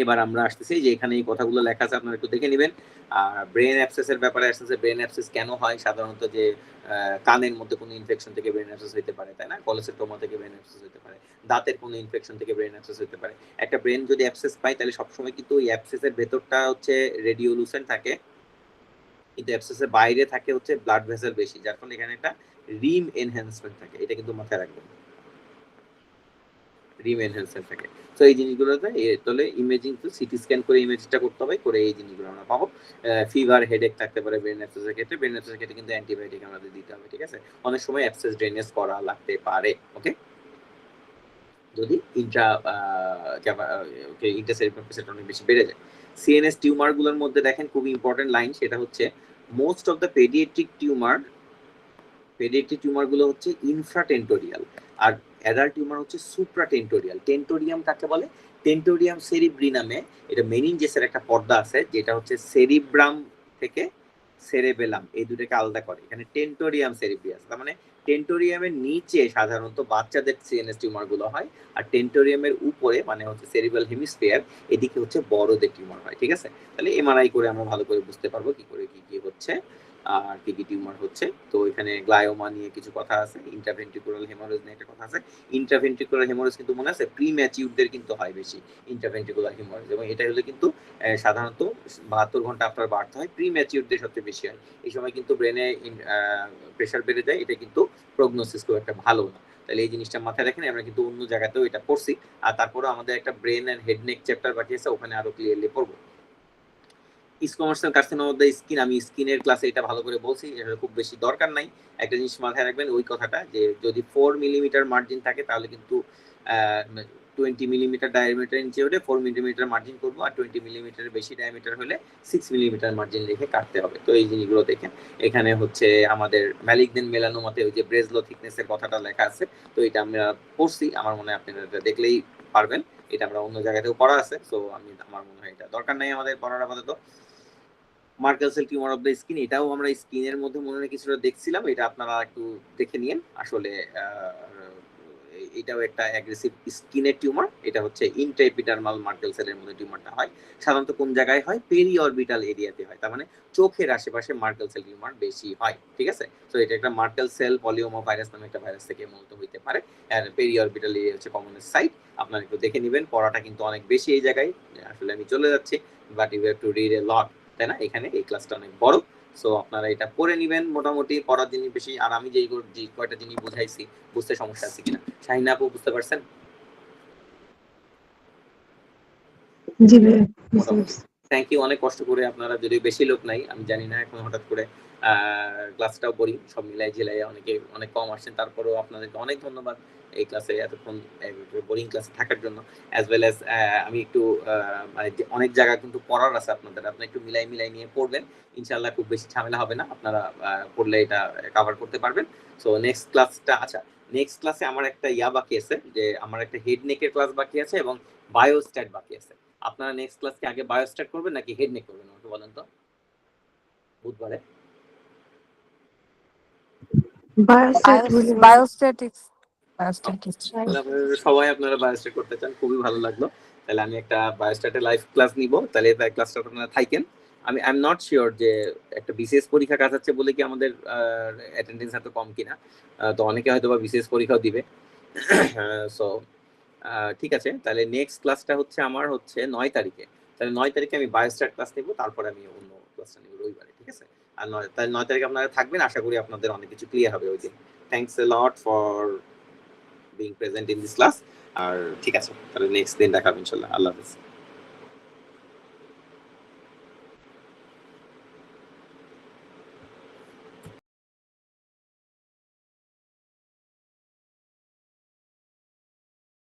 এবার আমরা আসতেছি যে এখানে এই কথাগুলো লেখা আছে, আপনারা একটু দেখে নেবেন। আর ব্রেন অ্যাবসেসের ব্যাপারে আসতেছে, ব্রেন অ্যাবসেস কেন হয় সাধারণত, যে কানের মধ্যে কোনো ইনফেকশন থেকে ব্রেন অ্যাবসেস হতে পারে, তাই না, কলেস্টোমা থেকে ব্রেন অ্যাবসেস হতে পারে, দাঁতের কোনো ইনফেকশন থেকে ব্রেন অ্যাবসেস হতে পারে। একটা ব্রেন যদি অ্যাবসেস পায় তাহলে সবসময় কিন্তু ওই অ্যাবসেসের ভেতরটা হচ্ছে রেডিওলুসেন্ট থাকে, কিন্তু অ্যাবসেসের বাইরে থাকে হচ্ছে ব্লাড ভেসেল বেশি, যার ফলে এখানে একটা রিম এনহ্যান্সমেন্ট থাকে, এটা কিন্তু মাথায় রাখবেন, রিম এনহ্যান্সমেন্ট থাকে। তো এই জিনিসগুলোতে তাহলে ইমেজিং তো সিটি স্ক্যান করে ইমেজটা করতে হবে, করে এই জিনিসগুলো আমরা পাবো। ফিভার, হেডেক থাকতে পারে ব্রেন অ্যাবসেসের ক্ষেত্রে, ব্রেন অ্যাবসেসের ক্ষেত্রে কিন্তু অ্যান্টিবায়োটিক আমাদের দিতে হবে, ঠিক আছে। অনেক সময় অ্যাবসেস ড্রেনেজ করা লাগতে পারে, ওকে, যদি ইন্টারসেরিব্রাল অনেক বেশি বেড়ে যায়। সিএনএস টিউমার গুলোর মধ্যে দেখেন খুবই ইম্পর্টেন্ট লাইন, সেটা হচ্ছে most of the paediatric tumour গুলো হচ্ছে ইনফ্রাটেন্টোরিয়াল, আর অ্যাডাল্ট টিউমার হচ্ছে সুপ্রাটেন্টোরিয়াল। টেন্টোরিয়াম কাকে বলে? টেন্টোরিয়াম সেরিব্রিনামে, এটা মেনিনজেসের একটা পর্দা আছে যেটা হচ্ছে সেরিব্রাম থেকে সেরেবেলাম, এই দুটোকে আলাদা করে, এখানে টেন্টোরিয়াম সেরিব্রিয়াস। তার মানে টেন্টোরিয়ামের নিচে সাধারণত বাচ্চাদের সিএনএস টিউমার গুলো হয়, আর টেন্টোরিয়ামের উপরে মানে হচ্ছে সেরিব্রাল হেমিস্ফিয়ার, এদিকে হচ্ছে বড়দের টিউমার হয়, ঠিক আছে। তাহলে এমআরআই করে আমরা ভালো করে বুঝতে পারবো কি করে কি হচ্ছে আর কি কি টিউমার হচ্ছে। তো এখানে গ্লায়োমা নিয়ে কিছু কথা আছে, ইন্ট্রাভেন্ট্রিকুলার হেমোরেজ নিয়ে একটা কথা আছে। ইন্ট্রাভেন্ট্রিকুলার হেমোরেজ কিন্তু মনে আছে প্রি ম্যাচিউরদের কিন্তু হয় বেশি ইন্ট্রাভেন্ট্রিকুলার হেমোরেজ, এবং এটা হলে কিন্তু সাধারণত 72 ঘন্টা আফটার বার্থ হয়, প্রি ম্যাচিউরদের সবচেয়ে বেশি হয়। এই সময় কিন্তু ব্রেনে প্রেশার বেড়ে যায়, এটা কিন্তু প্রগনোসিস খুব একটা ভালো না। তাহলে এই জিনিসটা মাথায় রাখেন, আমরা কিন্তু অন্য জায়গাতেও এটা পড়ছি, আর তারপরে আমাদের একটা brain and head neck chapter বাকি আছে, ওখানে আরো ক্লিয়ারলি পড়বো। Squamous carcinoma of the skin, আমি স্কিনের ক্লাসে এটা ভালো করে বলছি, এটা খুব বেশি দরকার নাই। একটা জিনিস মাথায় রাখবেন ওই কথাটা, যে যদি 4 মিলিমিটার মার্জিন থাকে তাহলে কিন্তু 20 মিলিমিটার ডায়ামিটার নিচে হলে 4 মিলিমিটার মার্জিন করবো, আর 20 মিলিমিটারের বেশি ডায়ামিটার হলে 6 মিলিমিটার মার্জিন রেখে কাটতে হবে। তো এই জিনিসগুলো দেখেন, এখানে হচ্ছে আমাদের ম্যালিগন্যান্ট মেলানোমাতে ওই যে ব্রেজলো থিকনেসের কথাটা লেখা আছে, তো এটা আমরা পড়ছি, আমার মনে হয় আপনারা এটা দেখলেই পারবেন, এটা আমরা অন্য জায়গাতেও পড়া আছে, তো আমার মনে হয় এটা দরকার নাই আমাদের পড়ার আপাতত। Markle cell tumour of the skin, এটাও আমরা স্কিনের মধ্যে মনে হয় কিছুটা দেখছিলাম, এটা আপনারা একটু দেখে নিন। আসলে এটাও একটা অ্যাগ্রেসিভ স্কিনের টিউমার, এটা হচ্ছে ইন্ট্রাএপিডার্মাল মার্কেল সেলের মধ্যে টিউমারটা হয়। সাধারণত কোন জায়গায় হয়? পেরি অরবিটাল এরিয়াতে হয়, তার মানে চোখের আশেপাশে মার্কেল সেল টিউমার বেশি হয়, ঠিক আছে। তো এটা একটা মার্কেল সেল পলিওমা ভাইরাস নামে একটা ভাইরাস থেকে মূলত হইতে পারে, আর পেরি অরবিটাল এরিয়া হচ্ছে কমনেস্ট সাইট। আপনারা একটু দেখে নেবেন, পড়াটা কিন্তু অনেক বেশি এই জায়গায়, আসলে আমি চলে যাচ্ছি, but you have to read a lot, তাই না। এখানে এই ক্লাসটা অনেক বড়, সো আপনারা এটা পড়ে নিবেন, মোটামুটি পড়ার জিনিস বেশি। আর আমি যে কয়টা জিনিস বুঝাইছি, বুঝতে সমস্যা আছে কিনা? শাহিনা আপু বুঝতে পারছেন? জি ভাইয়া, বুঝতে পারছি। Thank you. অনেক কষ্ট করে আপনারা, যদি বেশি লোক নাই আমি জানি না, এখন হঠাৎ করে ক্লাসটাও বোরিং, সব মিলাই ঝিলাই অনেকে অনেক কম আসছেন, তারপরেও আপনাদেরকে অনেক ধন্যবাদ এই ক্লাসে এতক্ষণ বোরিং ক্লাসে থাকার জন্য, অ্যাজ ওয়েল অ্যাজ আমি একটু মানে অনেক জায়গা কিন্তু পড়ার আছে আপনাদের, আপনি একটু মিলাই নিয়ে পড়বেন, ইনশাল্লাহ খুব বেশি ঝামেলা হবে না, আপনারা পড়লে এটা কভার করতে পারবেন। সো নেক্সট ক্লাসটা, আচ্ছা নেক্সট ক্লাসে আমার একটা বাকি আছে, যে আমার একটা হেড নেকের ক্লাস বাকি আছে এবং বায়োস্ট্যাট বাকি আছে। আপনারা নেক্সট ক্লাসকে আগে বায়োস্ট্যাট করবেন নাকি হেড নেক করবেন আমাকে বলেন তো, বুধবারে? বায়োস্ট্যাটিক্স সবাই আপনারা বায়োস্ট্যাট করতে চান, খুবই ভালো লাগলো। তাহলে আমি একটা বায়োস্ট্যাটের লাইভ ক্লাস নিব, তাহলে এই ক্লাসটা আপনারা থাকেন। আমি আই এম নট শিওর যে একটা বিসিএস পরীক্ষা কাছাচ্ছে বলে কি আমাদের অ্যাটেন্ডেন্স এত কম কিনা, তো অনেকে হয়তো বা বিসিএস পরীক্ষাও দিবে। সো ঠিক আছে, তাহলে নেক্সট ক্লাসটা হচ্ছে আমার হচ্ছে 9 তারিখে, তাহলে 9 তারিখে আমি বায়োস্ট্যাট ক্লাস নিব, তারপরে আমি অন্য ক্লাসটা নিব রবিবারে, ঠিক আছে। আর তাহলে 9 তারিখে আপনারা থাকবেন, আশা করি আপনাদের অনেক কিছু ক্লিয়ার হবে ওই দিন। Thanks a lot for being present in this class, আর ঠিক আছে, তাহলে নেক্সট দিন দেখা হবে ইনশাআল্লাহ। আল্লাহ হাফেজ।